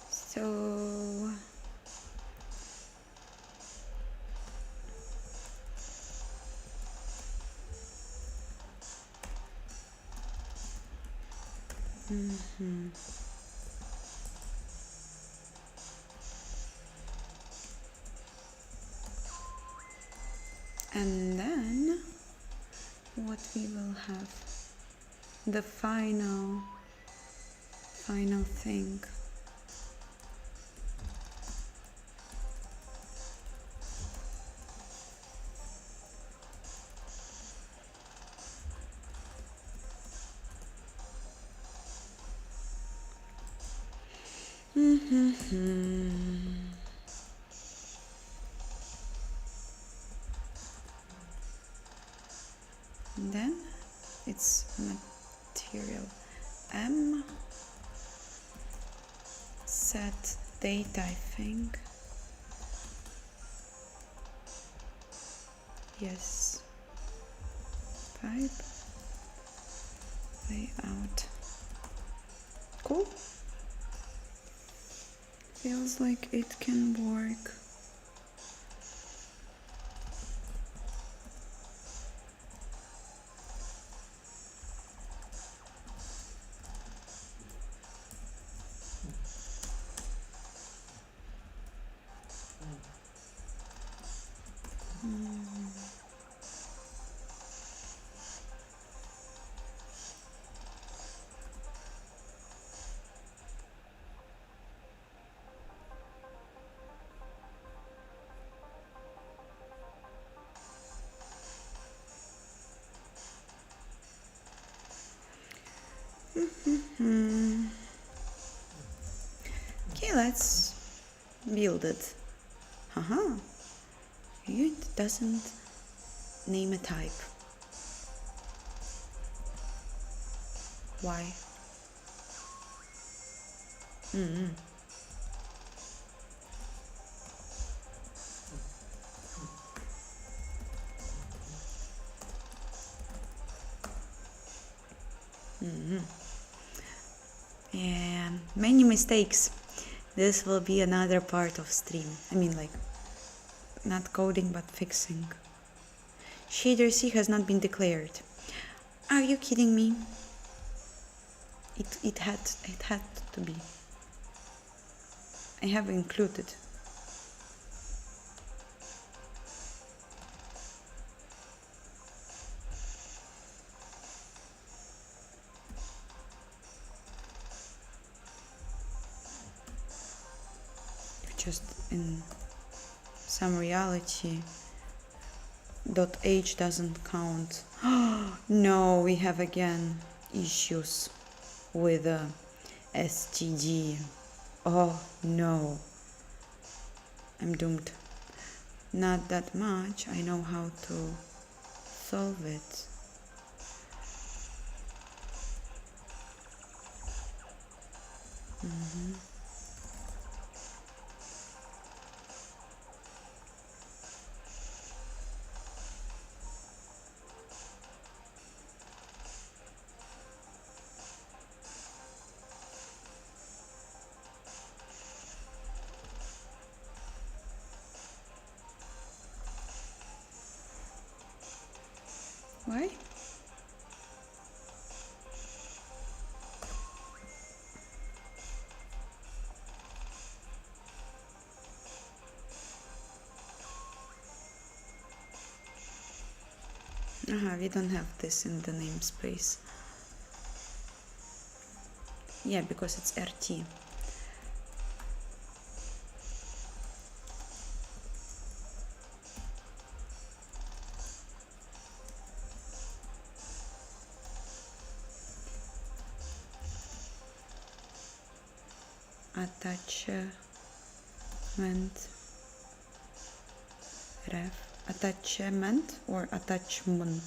so. And then what we will have, the final thing. And then it's material M, set date, I think. Yes. Type layout. Cool. Feels like it can work. Okay, let's build it. Haha. It doesn't name a type. Why? Yeah, many mistakes. This will be another part of stream. I mean, like, not coding but fixing. Shader C has not been declared. Are you kidding me? It had to be. I have included. Just in some reality, .h doesn't count. No, we have again issues with std. Oh no, I'm doomed. Not that much. I know how to solve it. Why? We don't have this in the namespace. Yeah, because it's RT. Attachment ref. Attachment or attachment?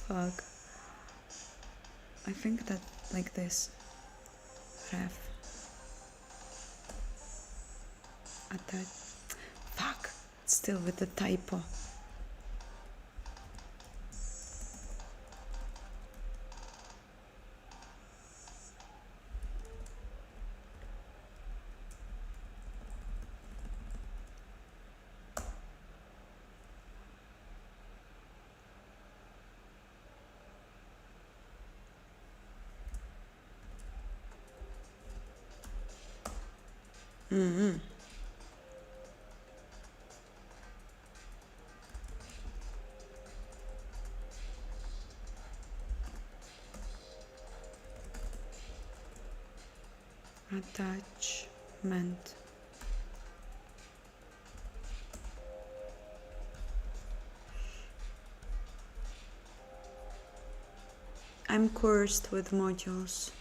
Fuck. I think that like this. Ref. Attach. Fuck. Still with the typo. Attachment. I'm cursed with modules.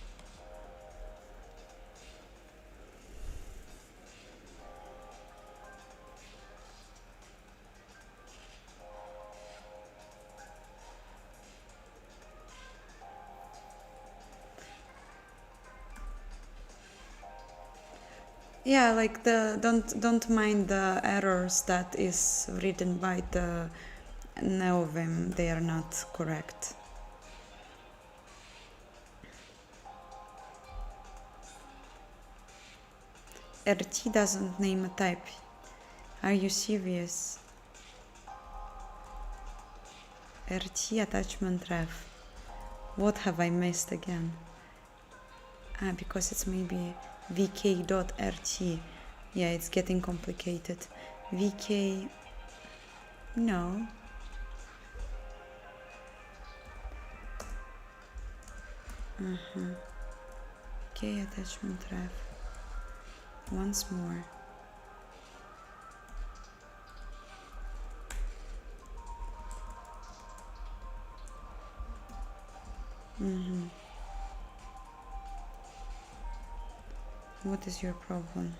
Yeah, like the don't mind the errors that is written by the Neovim. They are not correct. RT doesn't name a type. Are you serious? RT attachment ref. What have I missed again? Because it's maybe vk.rt. Yeah, it's getting complicated. vk... No. K attachment ref. Once more. What is your problem?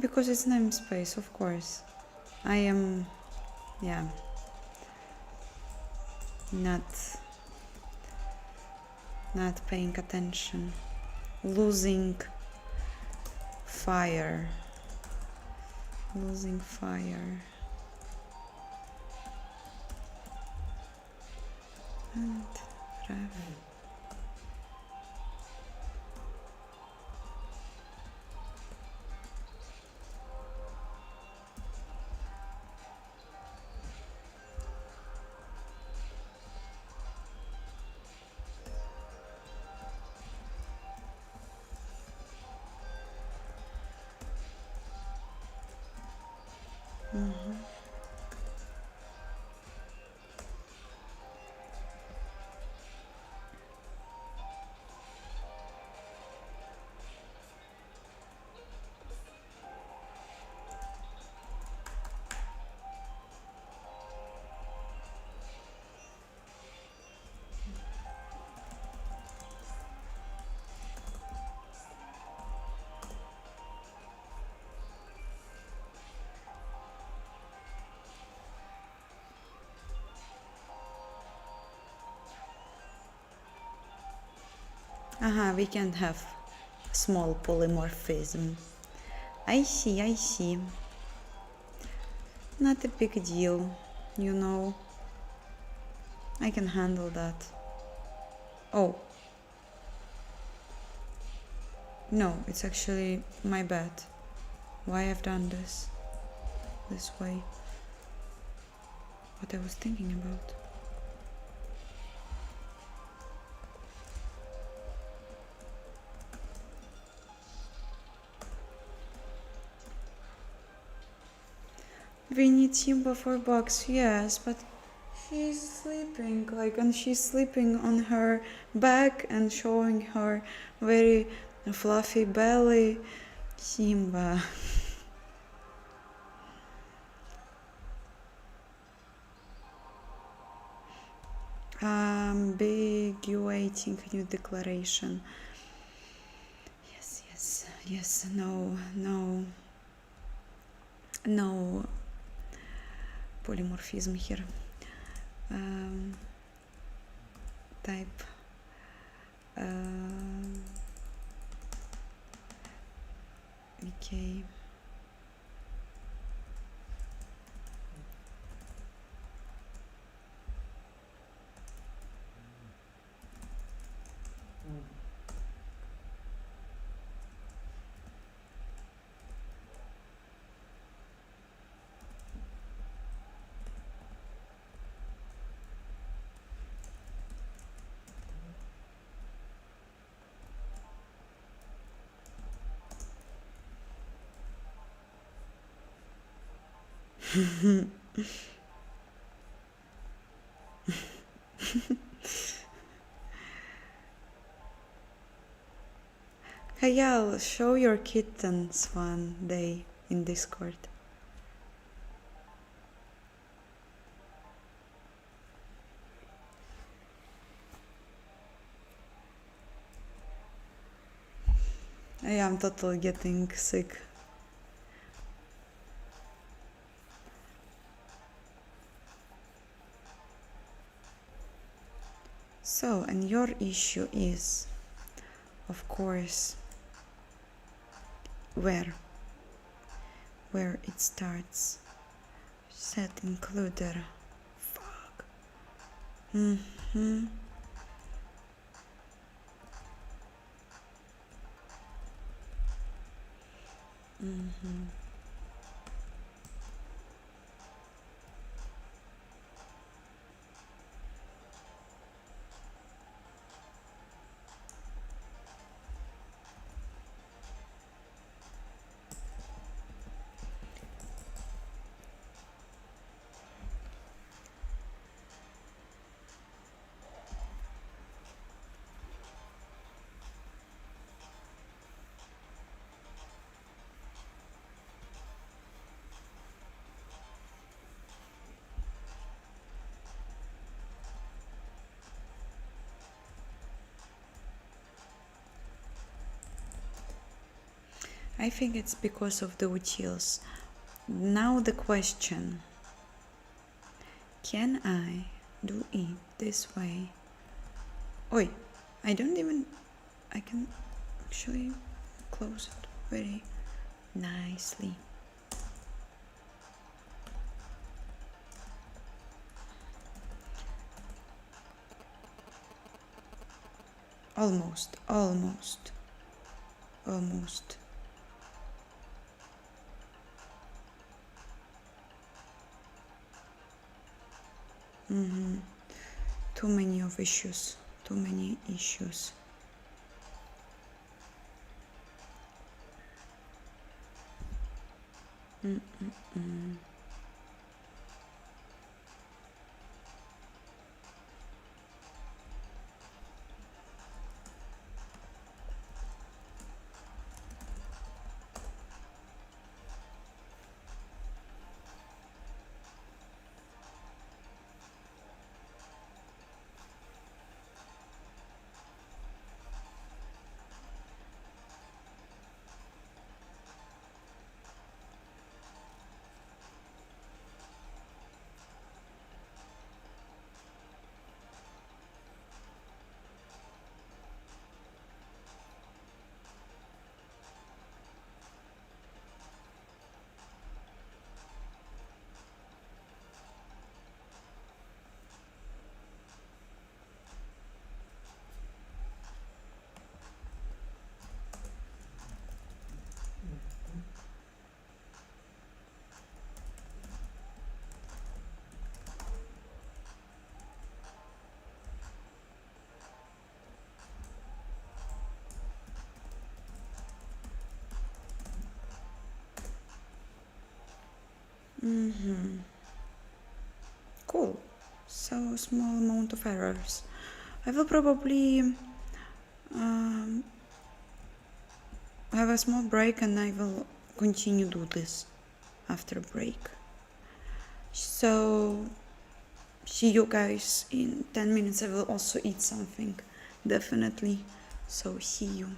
Because it's namespace, of course. I am, yeah, not paying attention. Losing fire. Losing fire. And ref. We can have small polymorphism. I see, I see. Not a big deal, you know. I can handle that. Oh. No, it's actually my bad. Why I've done this way. What I was thinking about. We need Simba for bugs, yes, but she's sleeping, and she's sleeping on her back and showing her very fluffy belly. Simba. Ambiguating new declaration. Yes, no polymorphism here. Type okay. Hayal, show your kittens one day in Discord. Yeah, I'm totally getting sick. So, and your issue is, of course, where it starts. Set includer. Fuck. Mm-hmm. Mm-hmm. I think it's because of the utils. Now the question, can I do it this way? Oi, I don't even, I can actually close it very nicely. Almost. Mm-hmm. Too many issues. Mm-mm-mm. Mm-hmm. Cool. So small amount of errors. I will probably um, have a small break and I will continue do this after break. So see you guys in 10 minutes. I will also eat something, definitely. So see you.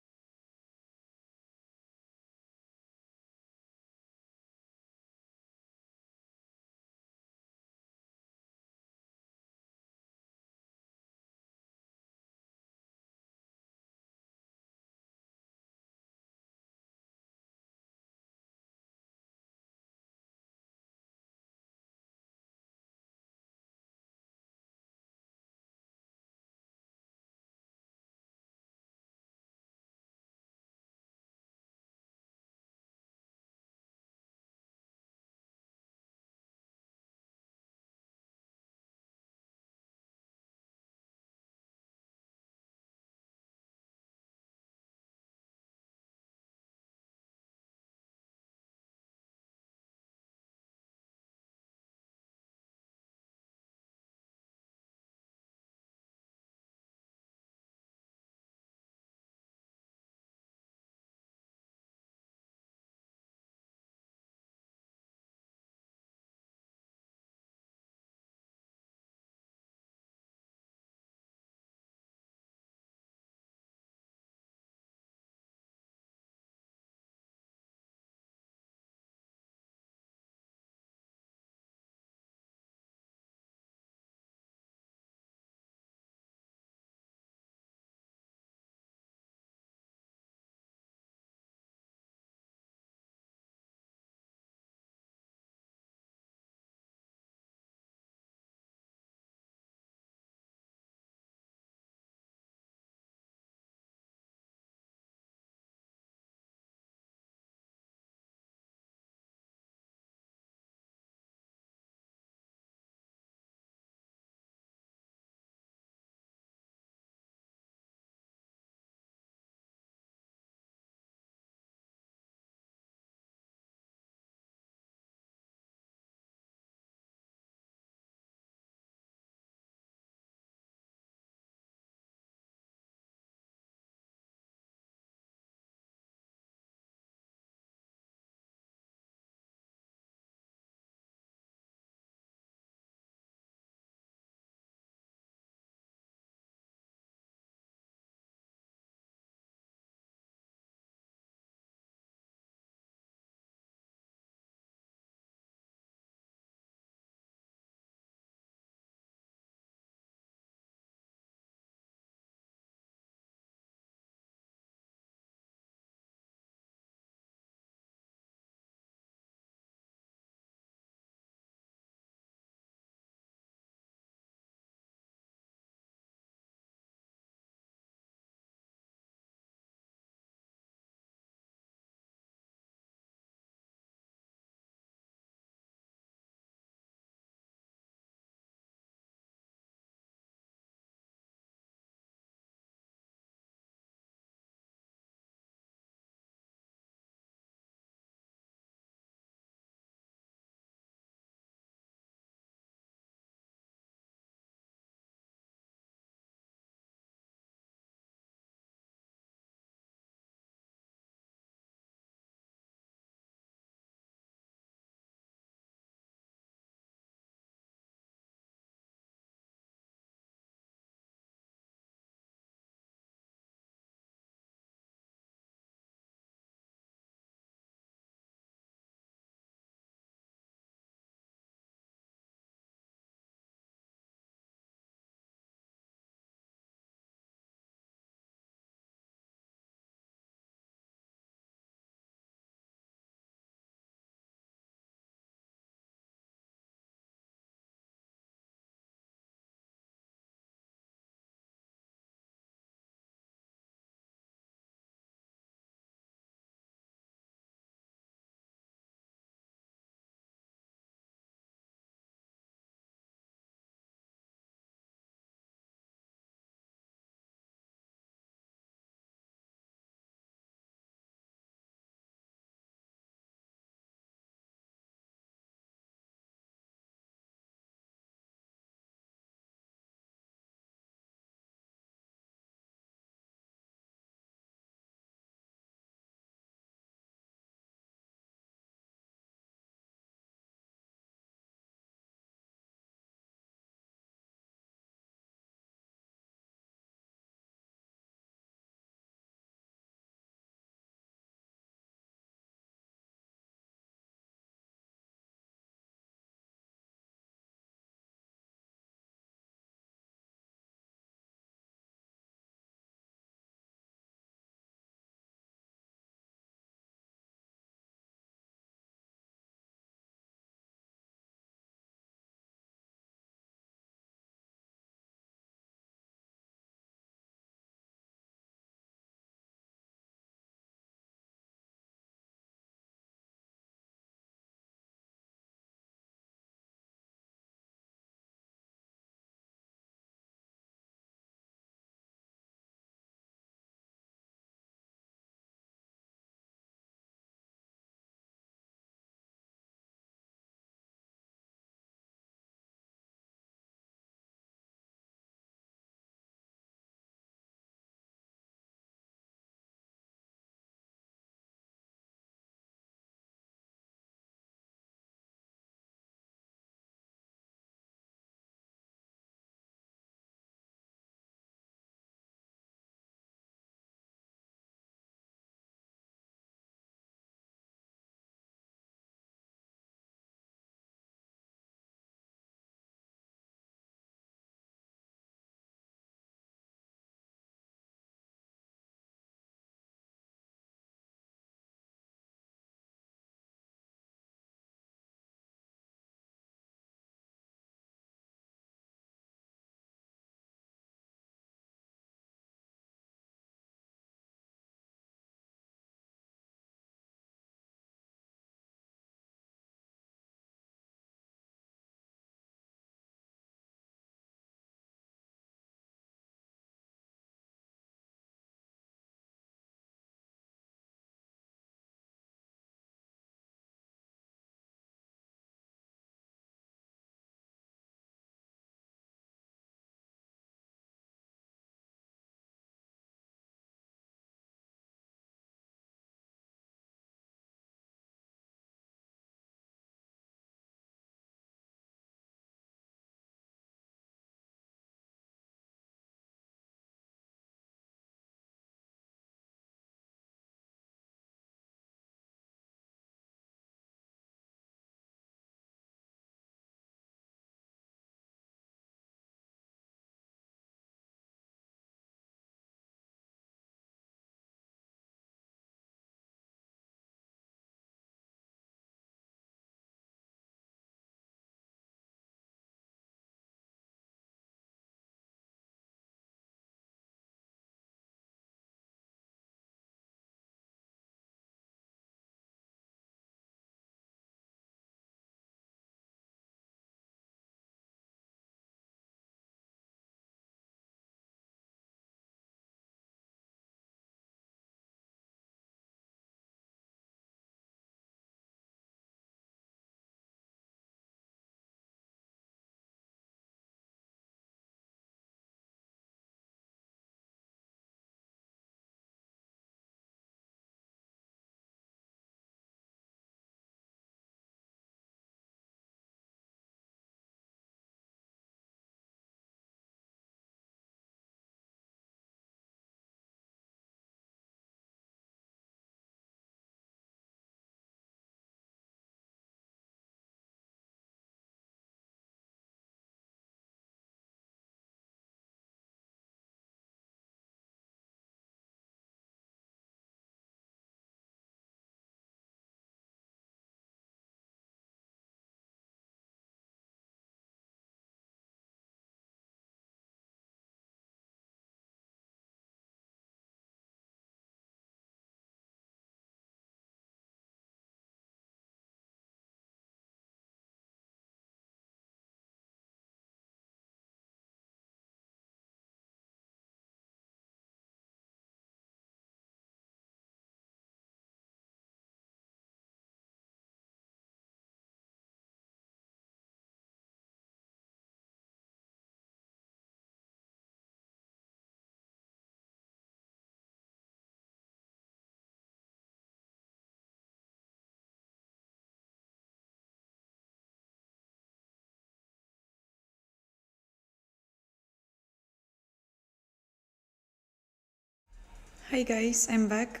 Hi guys, I'm back.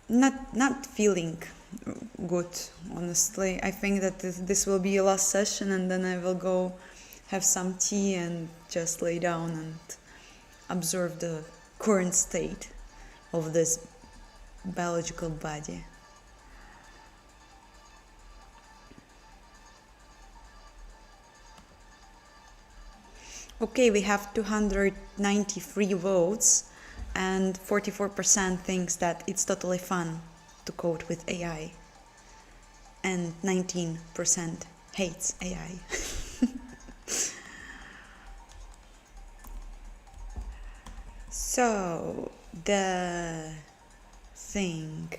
Not feeling good, honestly. I think that this will be a last session, and then I will go have some tea and just lay down and observe the current state of this biological body. Okay, we have 293 votes, and 44% thinks that it's totally fun to code with AI, and 19% hates AI. So, the thing.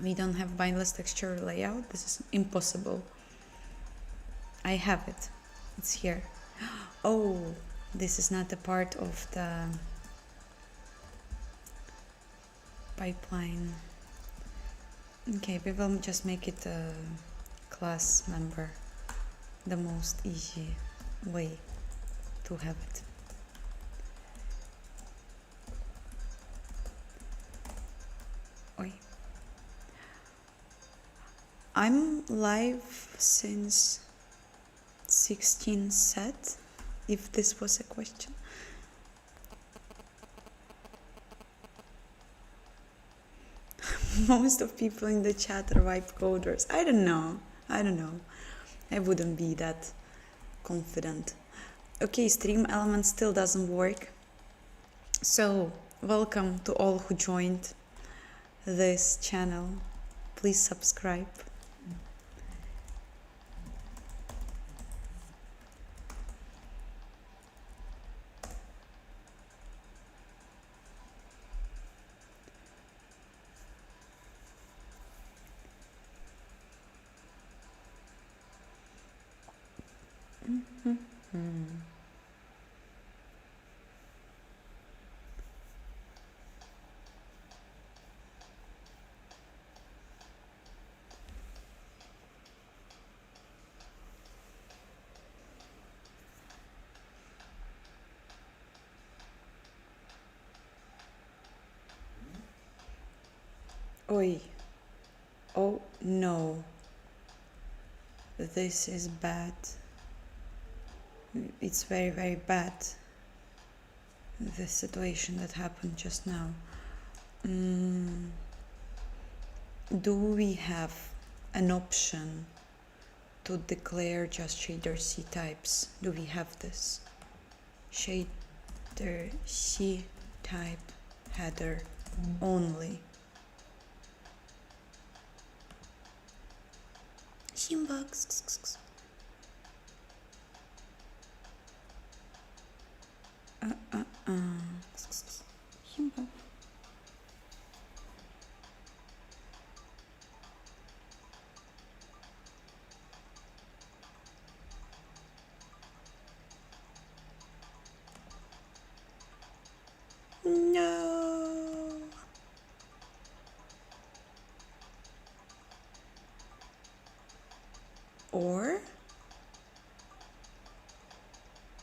We don't have bindless texture layout. This is impossible. I have it. It's here. Oh, this is not a part of the pipeline. Okay, we will just make it a class member. The most easy way to have it. Oi. I'm live since 16 set, if this was a question. Most of people in the chat are vibe coders. I don't know. I wouldn't be that confident. Okay, stream element still doesn't work. So, welcome to all who joined this channel. Please subscribe. Oi. Oh no. This is bad. It's very, very bad. The situation that happened just now. Do we have an option to declare just shader C types? Do we have this? Shader C type header only. Simba. Simba. No.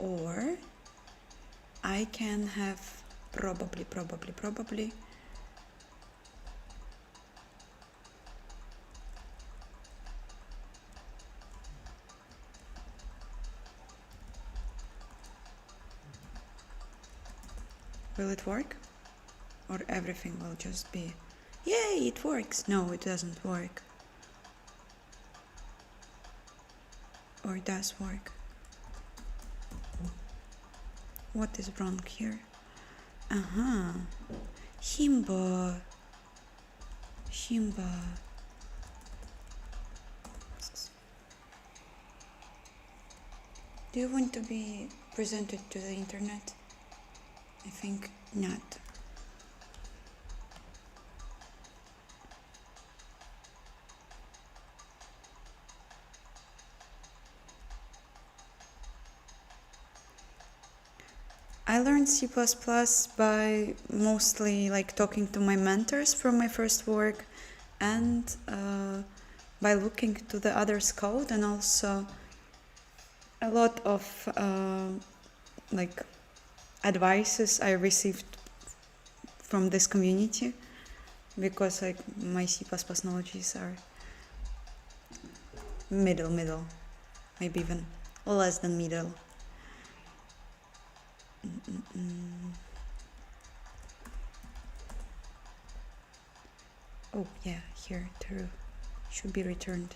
Or I can have probably. Will it work? Or everything will just be, yay, it works. No, it doesn't work. Or it does work. What is wrong here? Simba. Do you want to be presented to the internet? I think not. I learned C++ by mostly like talking to my mentors from my first work, and by looking to the others' code, and also a lot of like advices I received from this community, because like my C++ knowledges are middle, maybe even less than middle. Oh yeah, here true should be returned.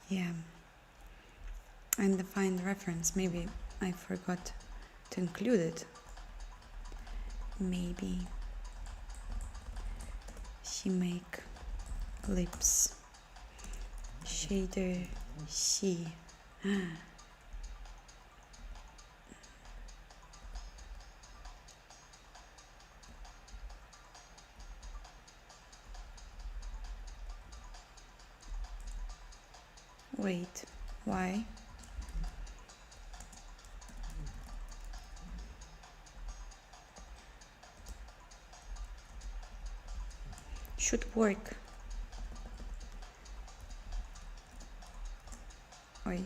Yeah, and the find reference, maybe I forgot to include it. Maybe she make lips shader she. Wait, why? Should work. Oi.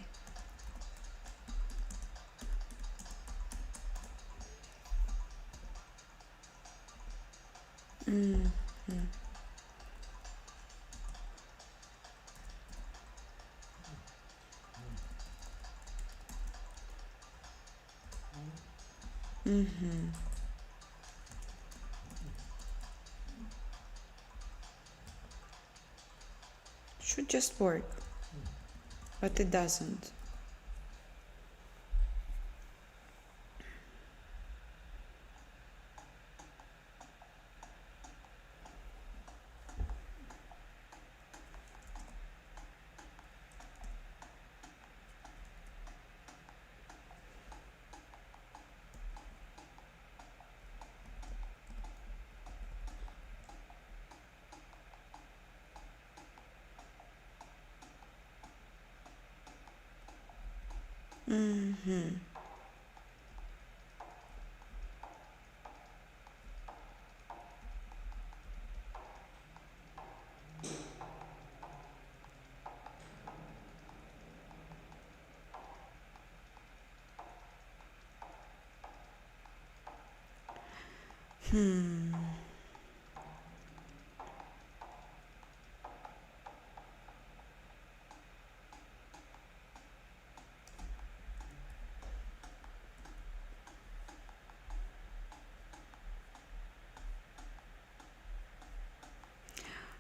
Should just work, but it doesn't.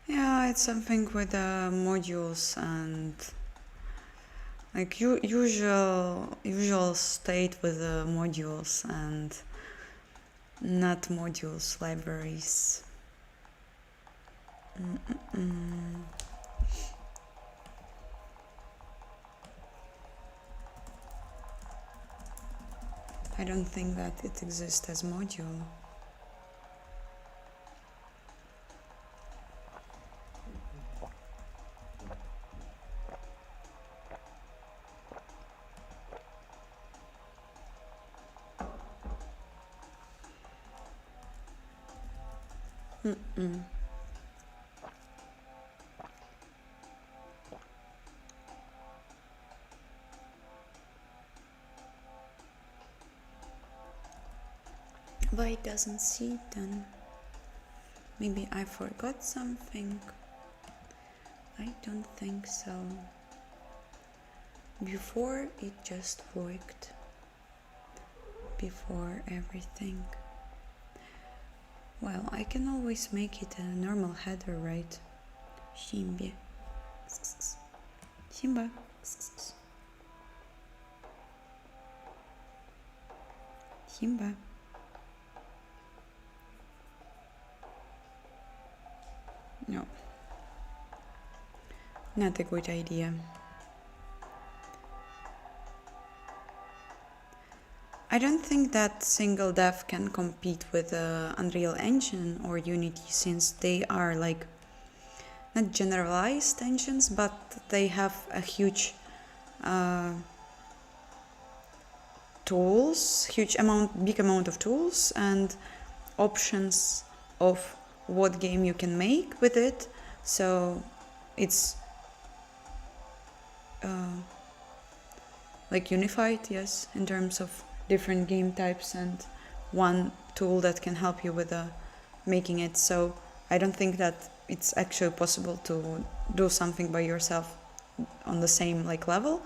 Yeah, it's something with the modules and like usual state with the modules and not modules libraries. I don't think that it exists as module. Why it doesn't see it then? Maybe I forgot something. I don't think so. Before it just worked. Before everything. Well, I can always make it a normal header, right? Simba. Simba. Simba. No, not a good idea. I don't think that single dev can compete with Unreal Engine or Unity, since they are like not generalized engines, but they have a huge big amount of tools and options of what game you can make with it. So it's like unified, yes, in terms of different game types and one tool that can help you with making it. So I don't think that it's actually possible to do something by yourself on the same like level,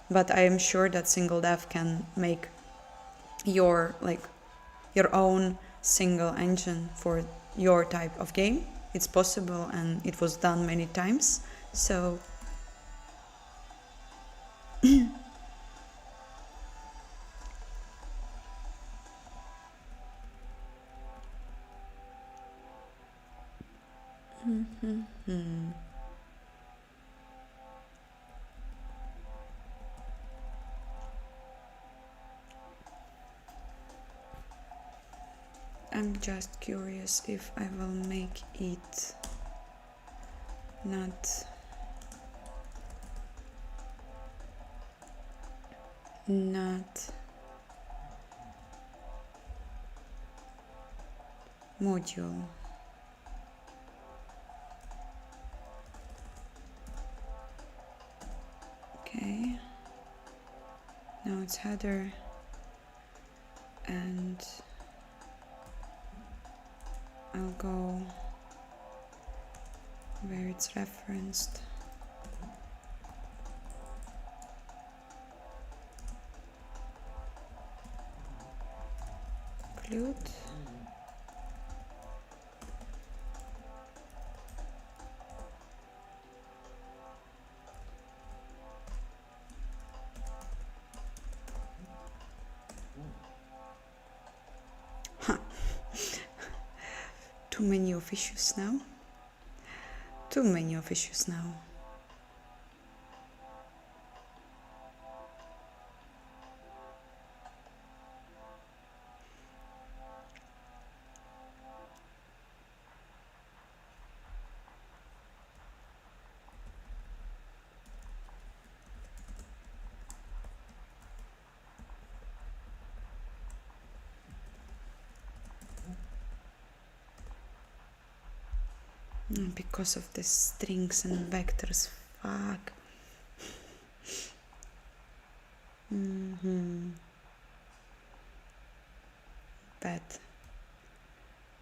but I am sure that single dev can make your own single engine for your type of game. It's possible, and it was done many times. So I'm just curious if I will make it not module. Okay, now it's header and I'll go where it's referenced. Include. Too many of issues now. Too many of issues now. Because of the strings and vectors, fuck.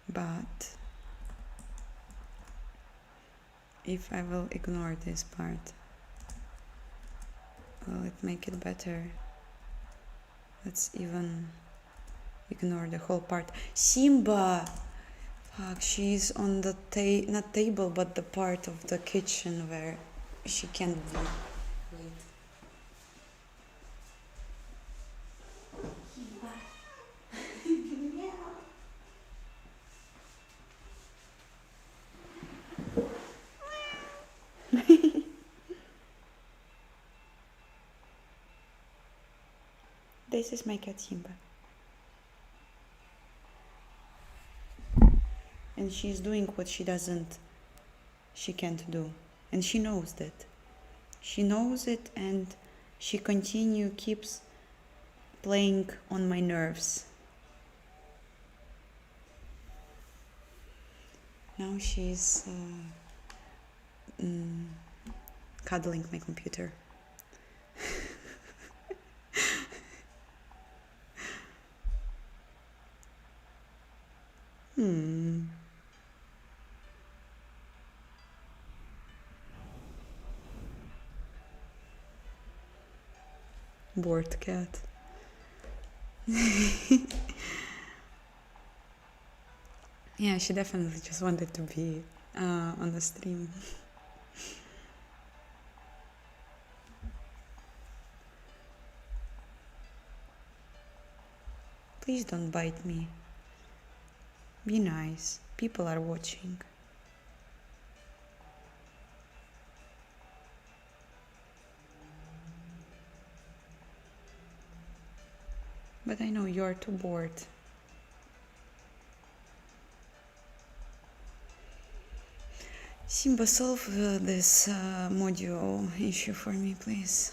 But if I will ignore this part, will it make it better? Let's even ignore the whole part. Simba! Fuck, she's on the not table, but the part of the kitchen where she can't be. Wait. This is my cat Simba. And she's doing what she can't do. And she knows that. She knows it, and she keeps playing on my nerves. Now she's cuddling my computer. Bored cat. Yeah, she definitely just wanted to be on the stream. Please don't bite me. Be nice. People are watching. But I know you're too bored. Simba, solve this module issue for me, please.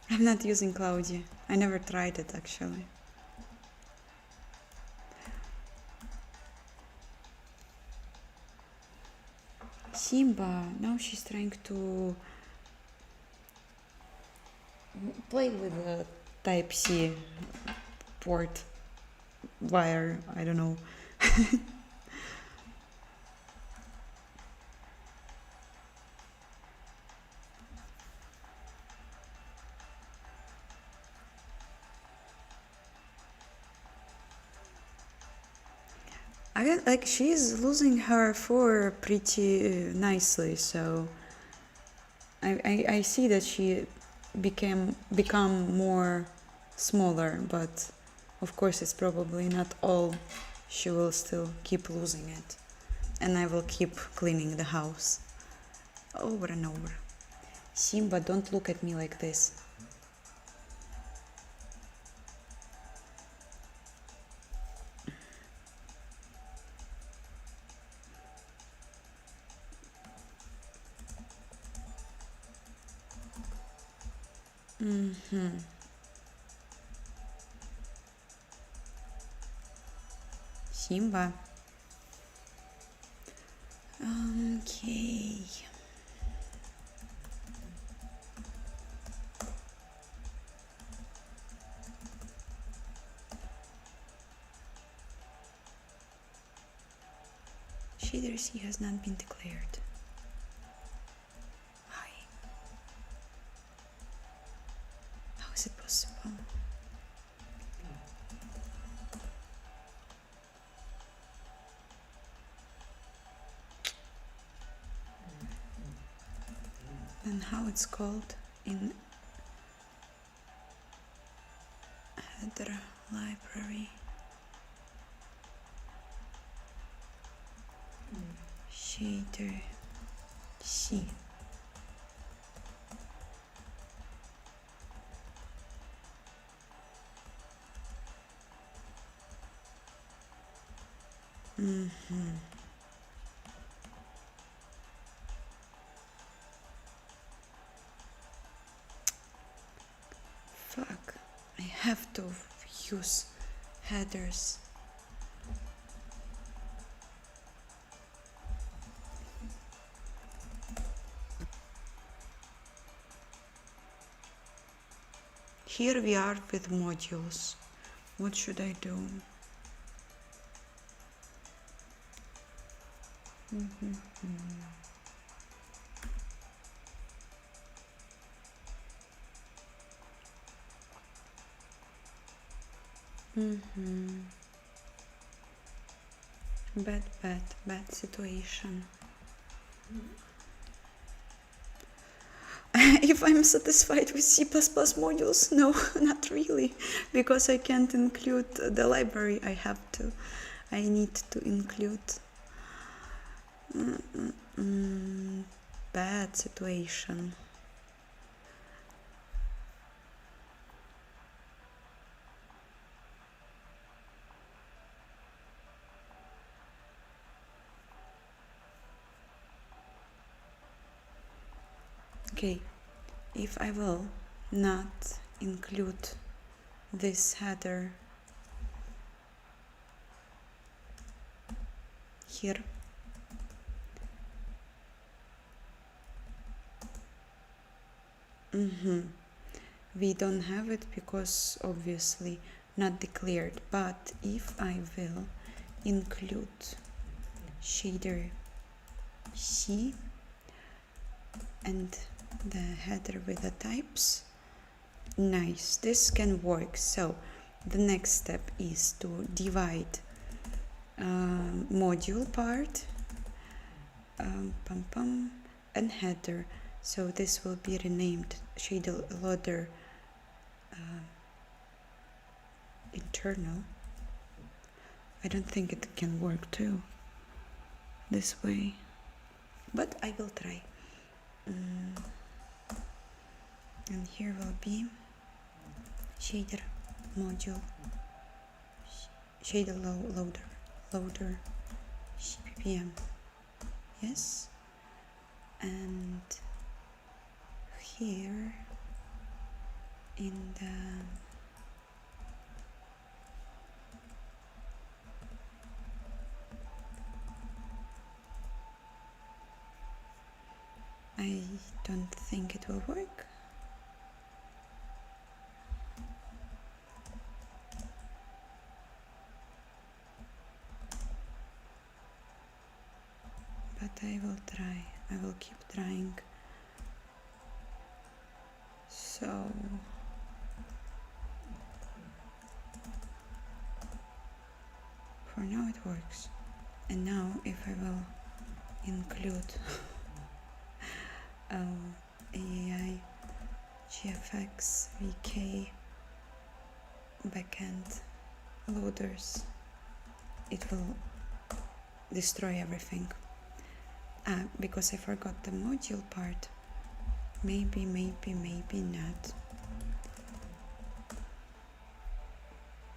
I'm not using Cloudy. I never tried it actually. Simba, now she's trying to play with the Type-C port wire, I don't know. Like she's losing her for pretty nicely, so I see that she become more smaller, but of course it's probably not all. She will still keep losing it, and I will keep cleaning the house over and over. Simba, don't look at me like this. Simba. Okay. Shader C has not been declared. Why? How is it possible? Then how it's called in header library? Shader C. Fuck, I have to use headers. Here we are with modules. What should I do? Bad situation. If I'm satisfied with C++ modules, no, not really, because I can't include the library. I need to include. Bad situation. Okay, if I will not include this header here, we don't have it because obviously not declared, but if I will include shader C and the header with the types, nice, this can work. So the next step is to divide module part and header. So this will be renamed shader loader internal. I don't think it can work too. this way, but I will try. And here will be shader module, shader loader CPPM, yes, and here in the I don't think it will work. But I will try. I will keep trying. So for now it works. And now if I will include AI GFX VK backend loaders, it will destroy everything. Because I forgot the module part. Maybe not.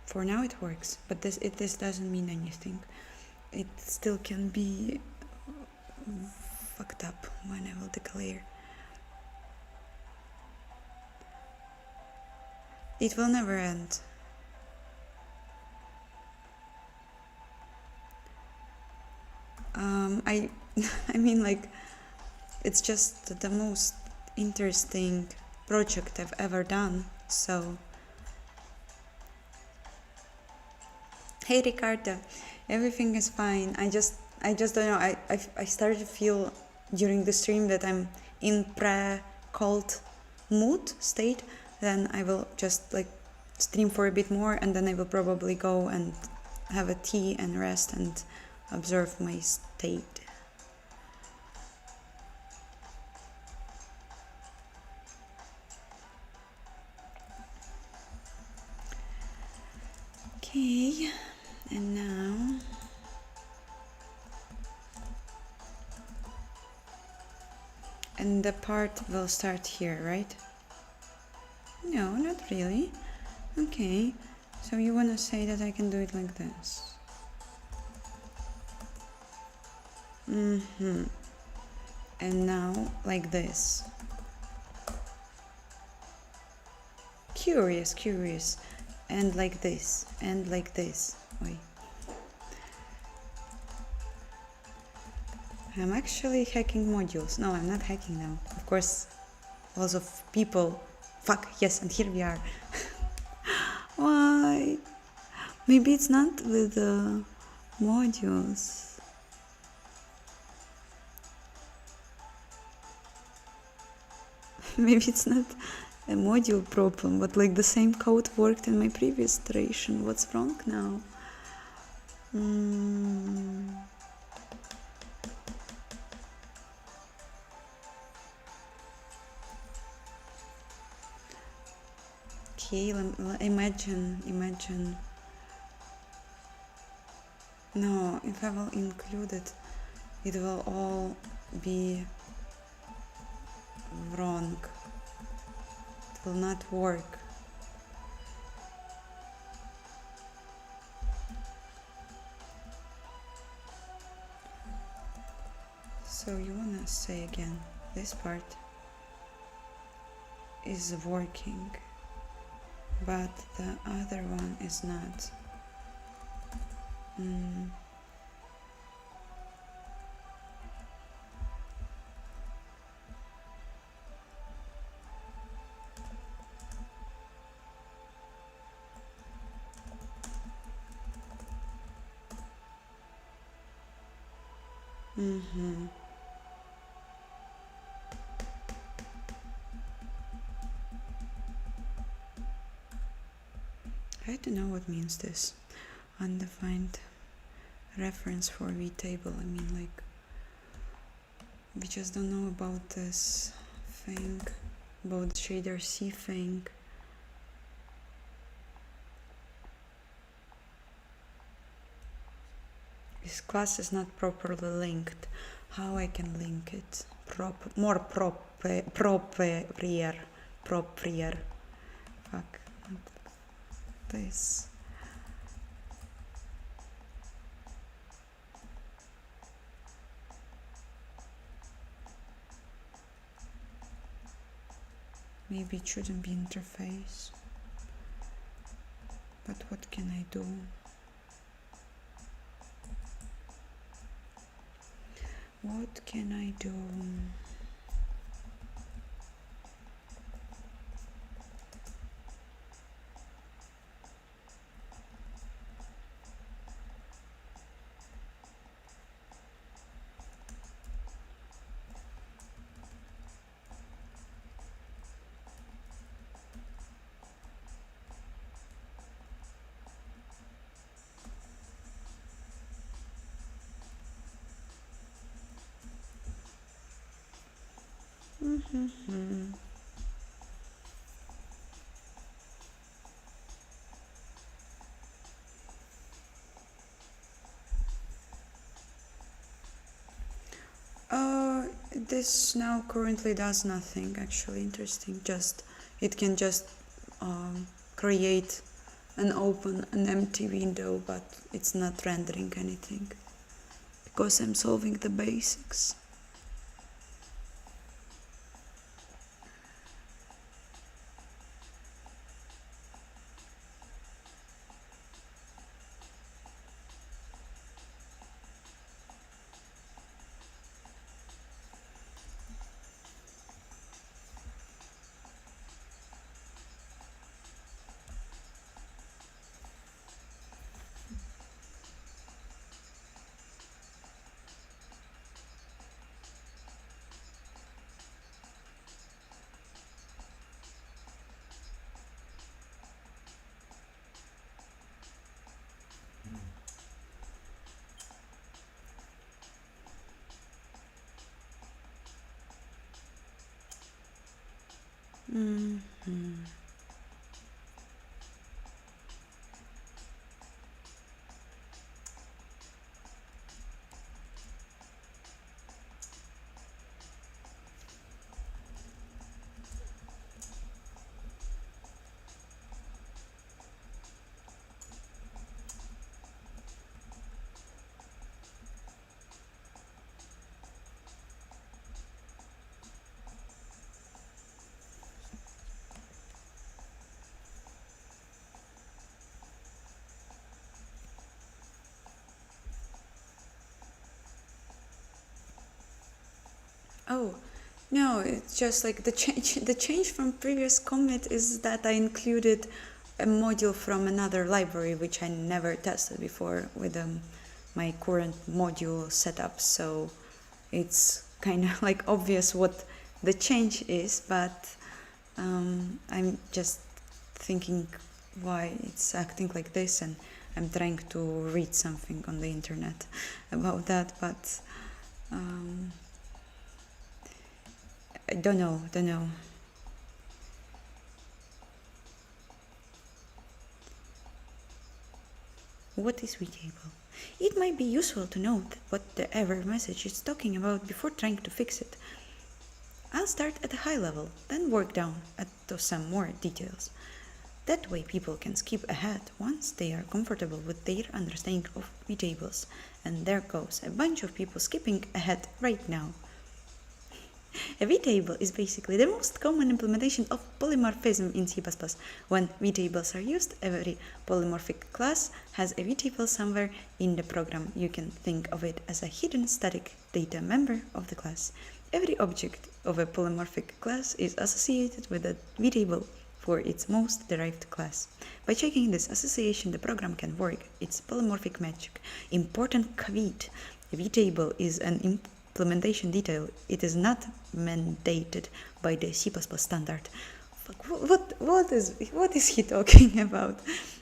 For now it works, but this doesn't mean anything. It still can be fucked up when I will declare. It will never end. I mean, like, it's just the most interesting project I've ever done, so. Hey Ricardo, everything is fine. I just don't know. I started to feel during the stream that I'm in pre-cold mood state. Then I will just like stream for a bit more, and then I will probably go and have a tea and rest and observe my state. Okay, and now and the part will start here, right? No, not really. Okay, so you want to say that I can do it like this? And now like this. Curious. And like this, and like this. Wait. I'm actually hacking modules. No, I'm not hacking them. Of course, lots of people. Fuck, yes, and here we are. Why? Maybe it's not with the modules. Maybe it's not a module problem, but like the same code worked in my previous iteration. What's wrong now? Okay, imagine. No, if I will include it, it will all be wrong. It will not work. So you wanna say again, this part is working, but the other one is not. I don't know what means this undefined reference for vtable. I mean, like, we just don't know about this thing, about the shader C thing. Is this class is not properly linked. How I can link it? More proper. Fuck. This. Maybe it shouldn't be interface. But what can I do? What can I do? This now currently does nothing actually interesting. It can just create and open an empty window, but it's not rendering anything because I'm solving the basics. Oh, no, it's just like the change. The change from previous commit is that I included a module from another library which I never tested before with my current module setup. So it's kind of like obvious what the change is, but I'm just thinking why it's acting like this, and I'm trying to read something on the internet about that, but I don't know. What is readable? It might be useful to note what the error message is talking about before trying to fix it. I'll start at a high level, then work down to some more details. That way people can skip ahead once they are comfortable with their understanding of readables. And there goes a bunch of people skipping ahead right now. A vtable is basically the most common implementation of polymorphism in C++. When vtables are used, every polymorphic class has a vtable somewhere in the program. You can think of it as a hidden static data member of the class. Every object of a polymorphic class is associated with a vtable for its most derived class. By checking this association, the program can work its polymorphic magic. Important caveat: a vtable is an implementation detail. It is not mandated by the C++ standard. What is he talking about?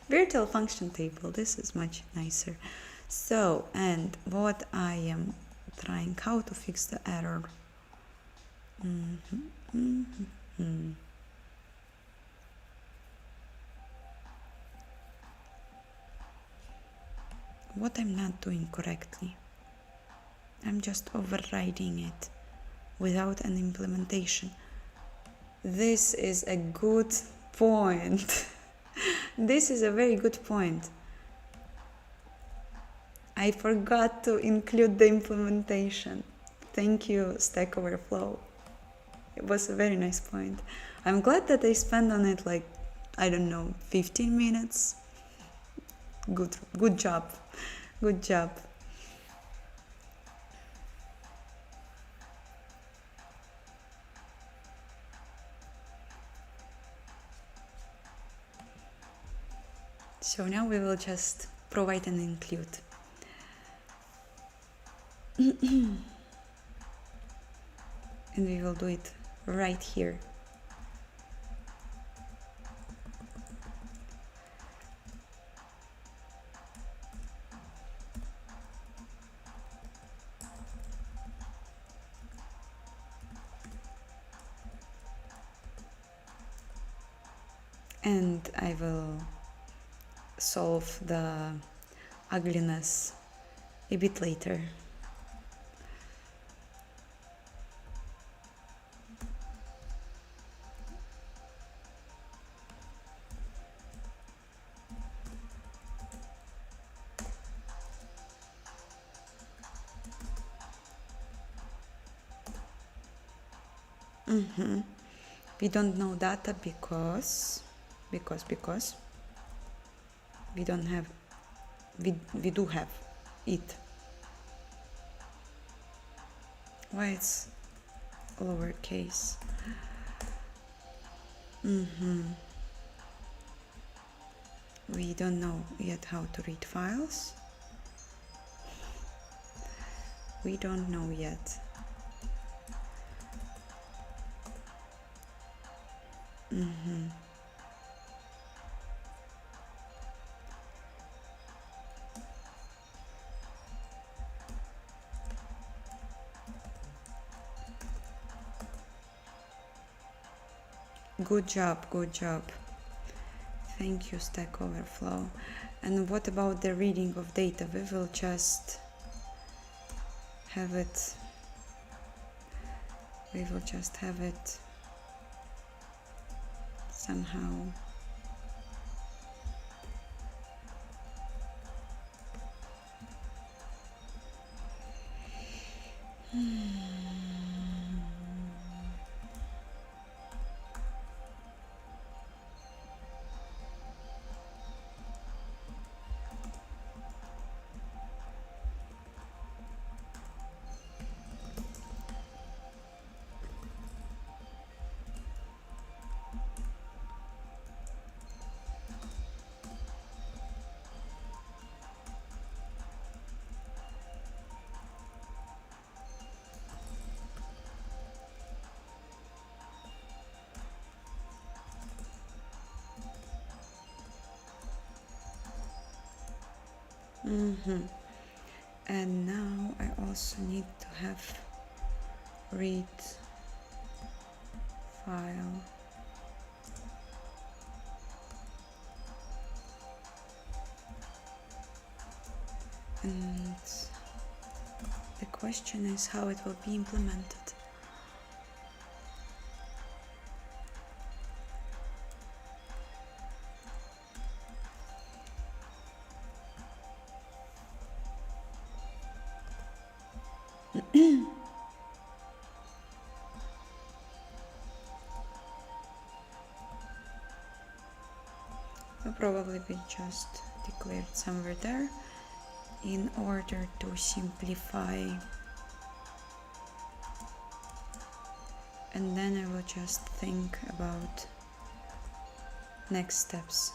Virtual function table. This is much nicer. So, and what I am trying, how to fix the error. what I'm not doing correctly. I'm just overriding it without an implementation. This is a good point. This is a very good point. I forgot to include the implementation. Thank you, Stack Overflow. It was a very nice point. I'm glad that I spent on it like, I don't know, 15 minutes. Good job. Good job. So now we will just provide and include. And we will do it right here. And I will solve the ugliness a bit later. We don't know data because we don't have, we do have it. Why it's lowercase? We don't know yet how to read files. We don't know yet. Good job, good job. Thank you, Stack Overflow. And what about the reading of data? We will just have it. We will just have it somehow. And now I also need to have read file. And the question is how it will be implemented. Probably we just declared somewhere there in order to simplify, and then I will just think about next steps.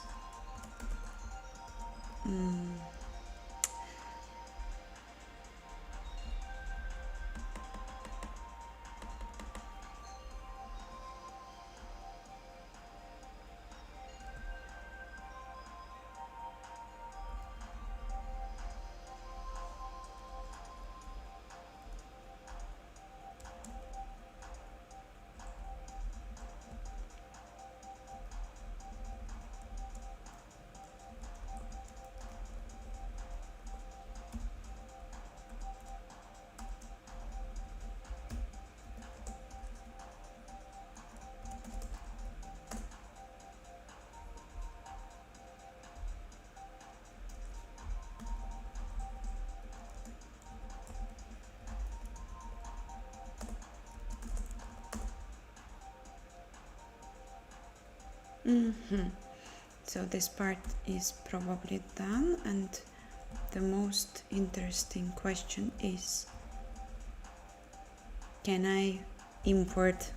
So this part is probably done, and the most interesting question is, can I import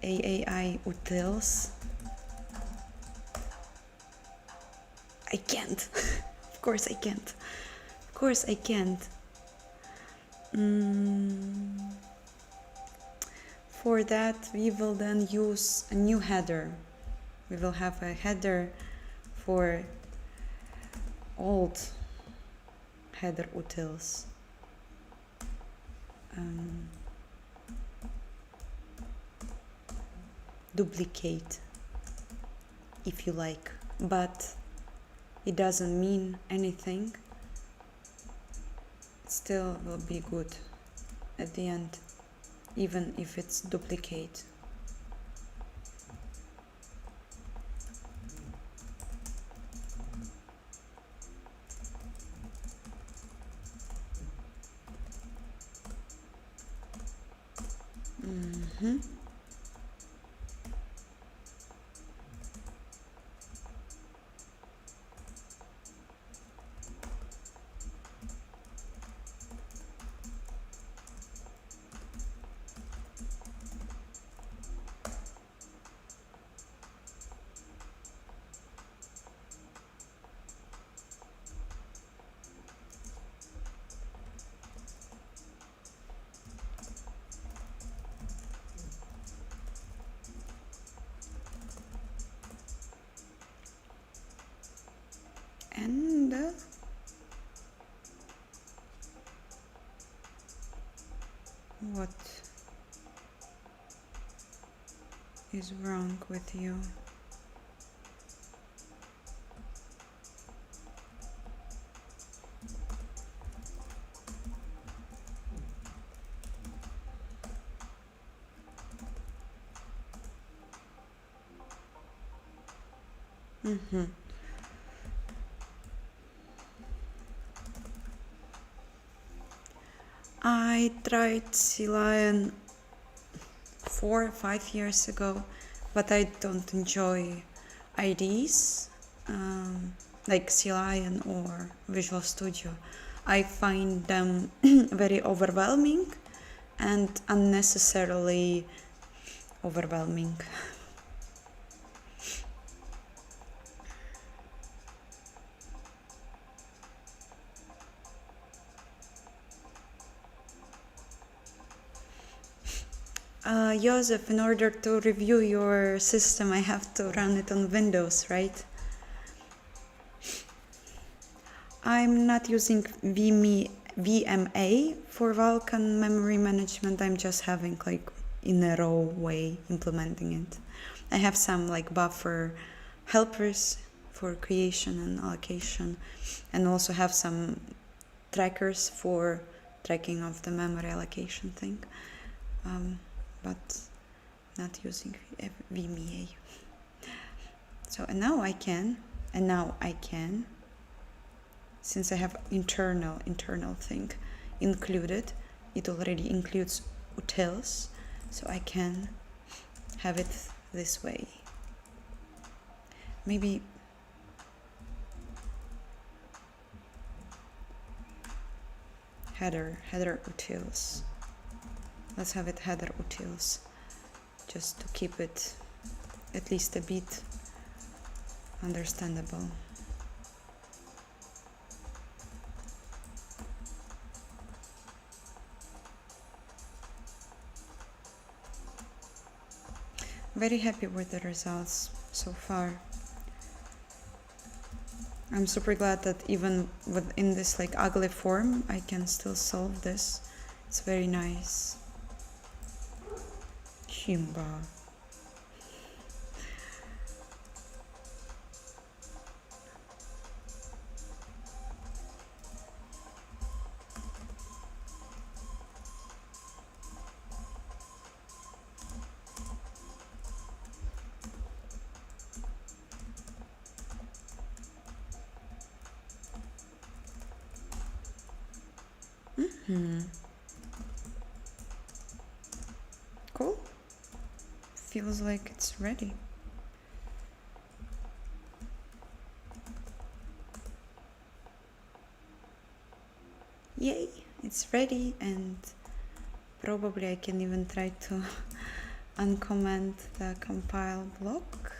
AAI utils? I can't. Of course I can't. Of course I can't. For that, we will then use a new header. We will have a header for old header utils. Duplicate, if you like, but it doesn't mean anything. It still will be good at the end, even if it's duplicate. And what is wrong with you? I tried Sea Lion 4 or 5 years ago, but I don't enjoy IDs like Sea Lion or Visual Studio. I find them very overwhelming and unnecessarily overwhelming. Joseph, in order to review your system, I have to run it on Windows, right? I'm not using VMA for Vulkan memory management. I'm just having like in a raw way implementing it. I have some like buffer helpers for creation and allocation, and also have some trackers for tracking of the memory allocation thing. But not using VMA. So and now I can, since I have internal thing included, it already includes utils, so I can have it this way. Maybe header utils. Let's have it header utils, just to keep it at least a bit understandable. Very happy with the results so far. I'm super glad that even within this like ugly form, I can still solve this. It's very nice. Simba. Cool. Feels like it's ready. yay, it's ready, and probably I can even try to uncomment the compile block.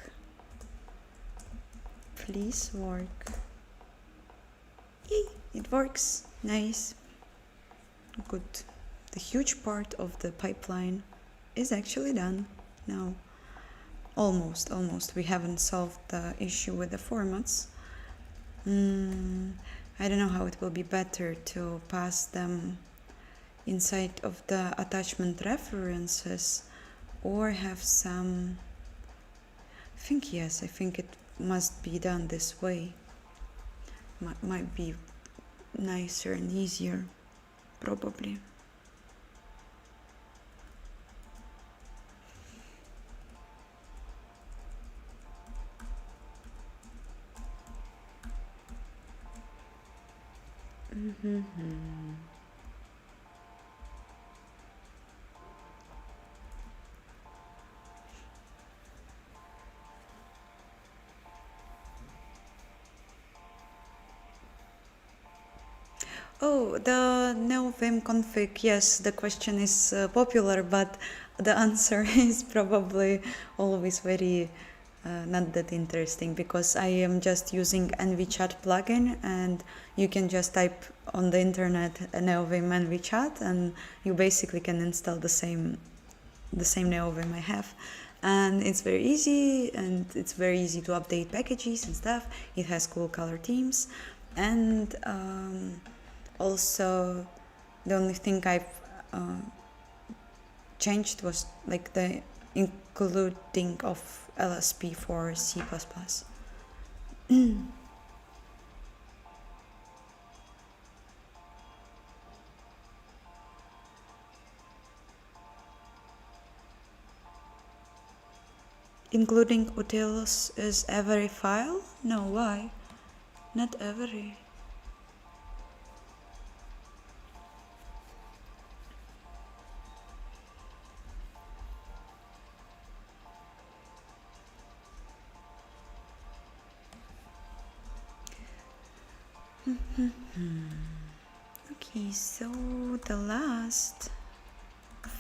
Please work. Yay, it works. Nice. Good. The huge part of the pipeline is actually done now. Almost. We haven't solved the issue with the formats. I don't know how it will be better to pass them inside of the attachment references or have some. I think yes, I think it must be done this way. Might be nicer and easier, probably. Oh, the no vim config. Yes, the question is popular, but the answer is probably always very not that interesting, because I am just using NVChat plugin, and you can just type on the internet NeoVim NVChat, and you basically can install the same NeoVim I have. And it's very easy, and it's very easy to update packages and stuff. It has cool color themes, and also the only thing I've changed was like the including of LSP for C++. Including utils is every file? No, why? Not every. Okay, so the last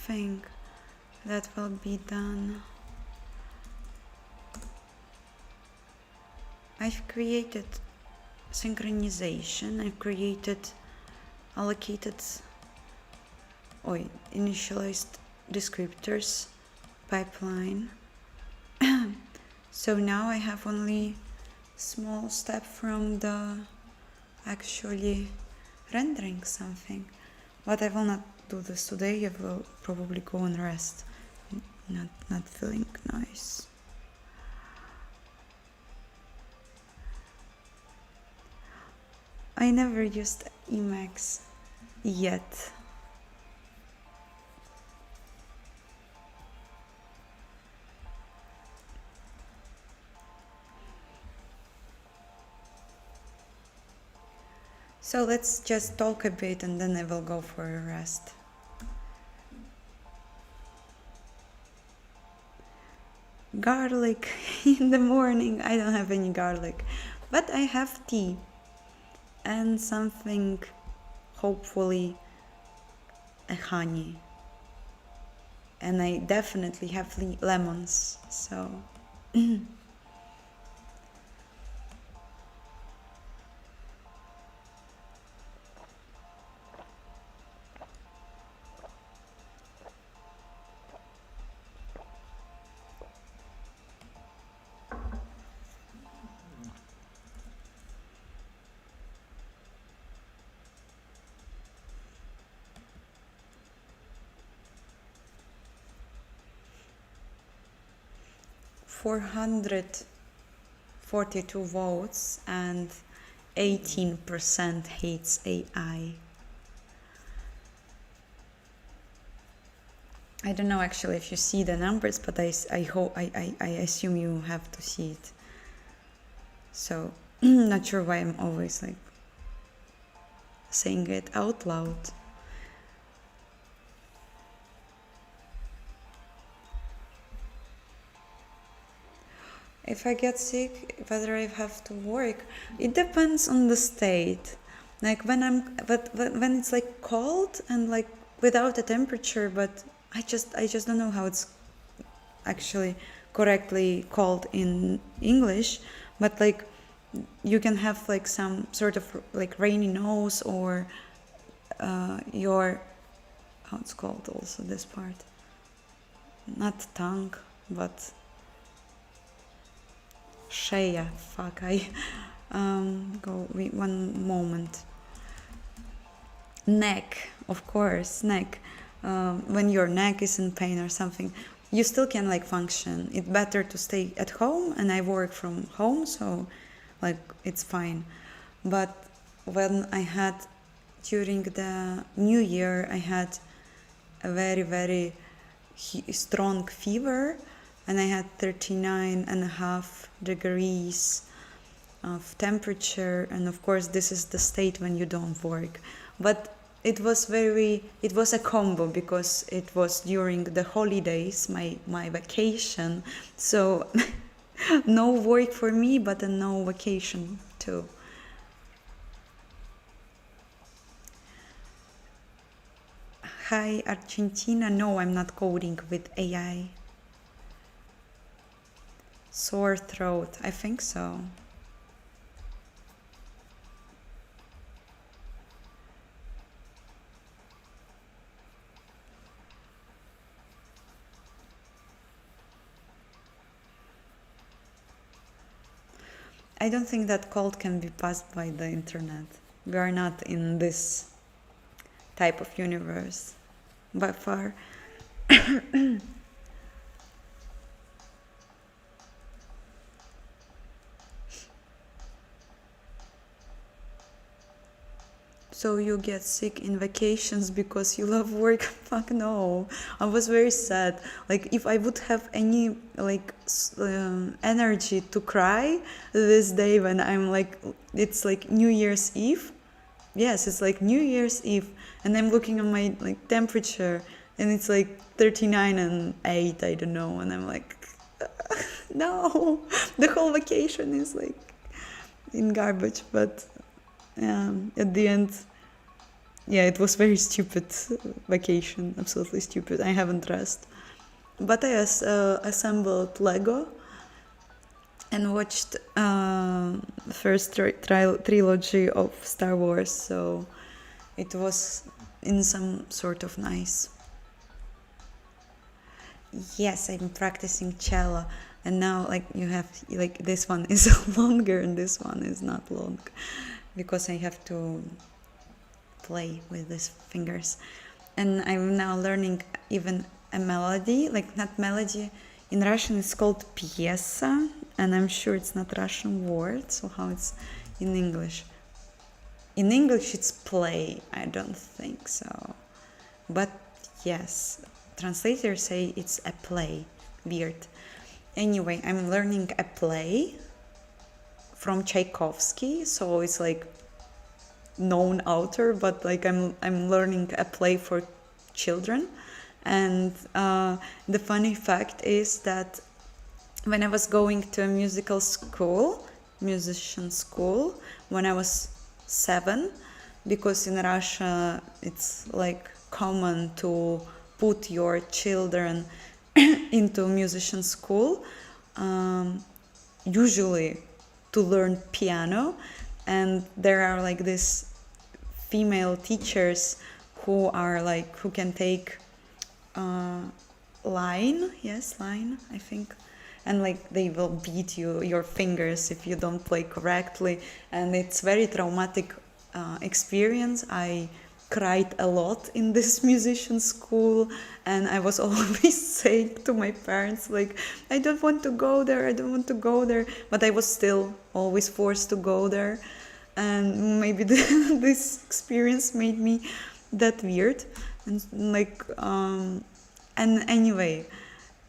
thing that will be done, I've created synchronization, I've created allocated or initialized descriptors pipeline. So now I have only small step from the actually rendering something, but I will not do this today. I will probably go and rest. Not feeling nice. I never used Emacs yet. So let's just talk a bit and then I will go for a rest. Garlic in the morning. I don't have any garlic, but I have tea and something, hopefully a honey. And I definitely have lemons, so 442 votes and 18% hates AI. I don't know actually if you see the numbers, but I assume you have to see it. So not sure why I'm always like saying it out loud. If I get sick, whether I have to work, it depends on the state. Like when it's like cold and like without a temperature, but I just don't know how it's actually correctly called in English, but like you can have like some sort of like rainy nose or your, how it's called also this part, not tongue but Shea, fuck, I go one moment. Neck, of course, neck. When your neck is in pain or something, you still can like function. It's better to stay at home, and I work from home, so like it's fine. But when I had during the New Year, I had a very very strong fever, and I had 39.5 degrees of temperature, and of course this is the state when you don't work. But it was a combo because it was during the holidays, my vacation, so no work for me, but a no vacation too. Hi Argentina, no, I'm not coding with AI. Sore throat, I think so. I don't think that cold can be passed by the internet. We are not in this type of universe by far. So you get sick in vacations because you love work? Fuck no. I was very sad. Like if I would have any like energy to cry this day when I'm like, it's like New Year's Eve. Yes, it's like New Year's Eve, and I'm looking at my like temperature, and it's like 39.8. I don't know, and I'm like, no, the whole vacation is like in garbage. But at the end, yeah, it was very stupid vacation, absolutely stupid. I haven't rest, but I assembled Lego and watched first trilogy of Star Wars, so it was in some sort of nice. Yes, I'm practicing cello, and now like you have like this one is longer and this one is not long because I have to play with these fingers, and I'm now learning even a melody, like not melody. In Russian it's called piyesa, and I'm sure it's not Russian word, so how it's in English? In English it's play, I don't think so. But yes, translators say it's a play. Weird. Anyway, I'm learning a play from Tchaikovsky, so it's like known author, but like I'm learning a play for children. And the funny fact is that when I was going to a musician school, when I was 7, because in Russia it's like common to put your children into musician school, usually to learn piano, and there are like these female teachers who can take line, I think, and like they will beat your fingers if you don't play correctly, and it's very traumatic experience. I cried a lot in this musician school, and I was always saying to my parents like, I don't want to go there, but I was still always forced to go there, and maybe this experience made me that weird, and like and anyway,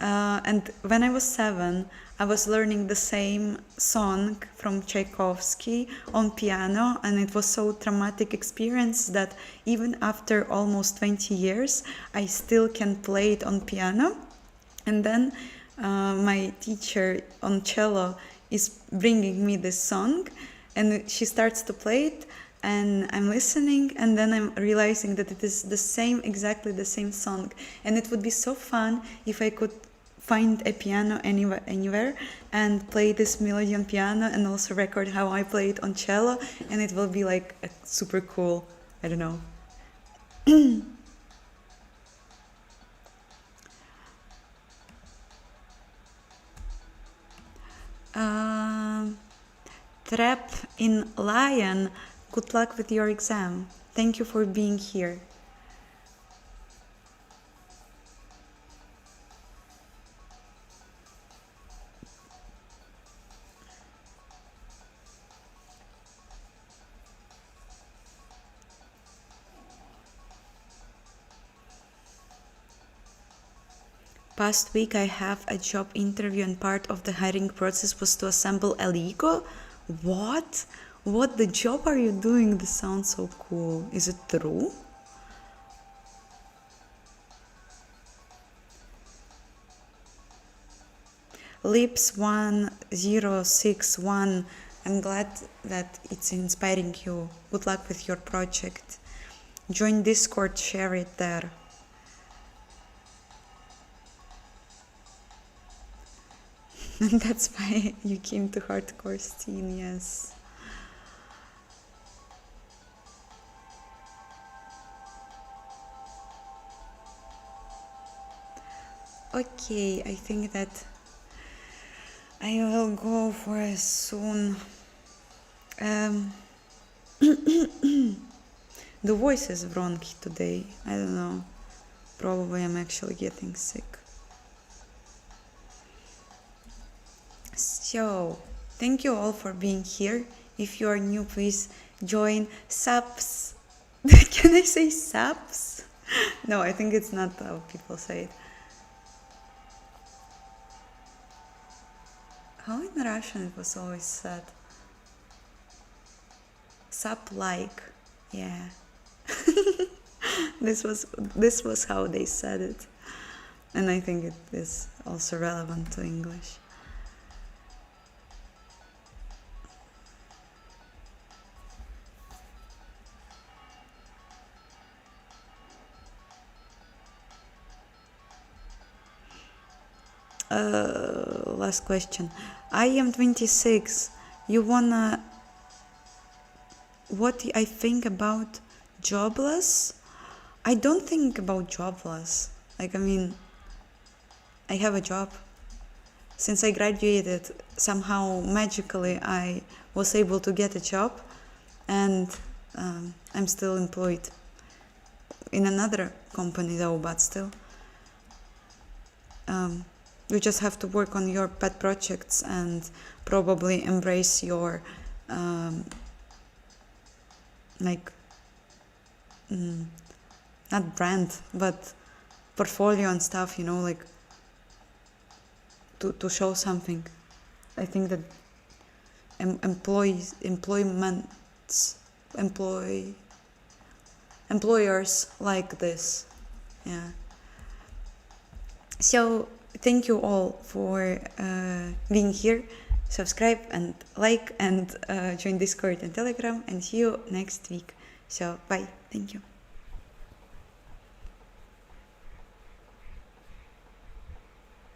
and when I was 7, I was learning the same song from Tchaikovsky on piano, and it was so traumatic experience that even after almost 20 years, I still can play it on piano. And then my teacher on cello is bringing me this song, and she starts to play it, and I'm listening, and then I'm realizing that it is the same, exactly the same song. And it would be so fun if I could find a piano anywhere and play this melody on piano and also record how I play it on cello, and it will be like a super cool, I don't know. Trap in Lion, good luck with your exam. Thank you for being here. Past week I have a job interview and part of the hiring process was to assemble a Lego. What? What the job are you doing? This sounds so cool. Is it true? Lips 1061. I'm glad that it's inspiring you. Good luck with your project. Join Discord, share it there. And that's why you came to hardcore scene, yes. Okay, I think that I will go for a soon. The voice is wrong today. I don't know. Probably I'm actually getting sick. So, thank you all for being here. If you are new, please join subs. Can I say subs? No, I think it's not how people say it. How in Russian it was always said? Sub-like, yeah. This was how they said it, and I think it is also relevant to English. Last question. I am 26. You wanna... What I think about jobless? I don't think about jobless. Like, I mean, I have a job. Since I graduated, somehow magically I was able to get a job, and I'm still employed in another company though, but still. You just have to work on your pet projects and probably embrace your not brand, but portfolio and stuff, you know, like to show something. I think that employers like this, yeah. So thank you all for being here. Subscribe and like and join Discord and Telegram, and see you next week. So bye. Thank you.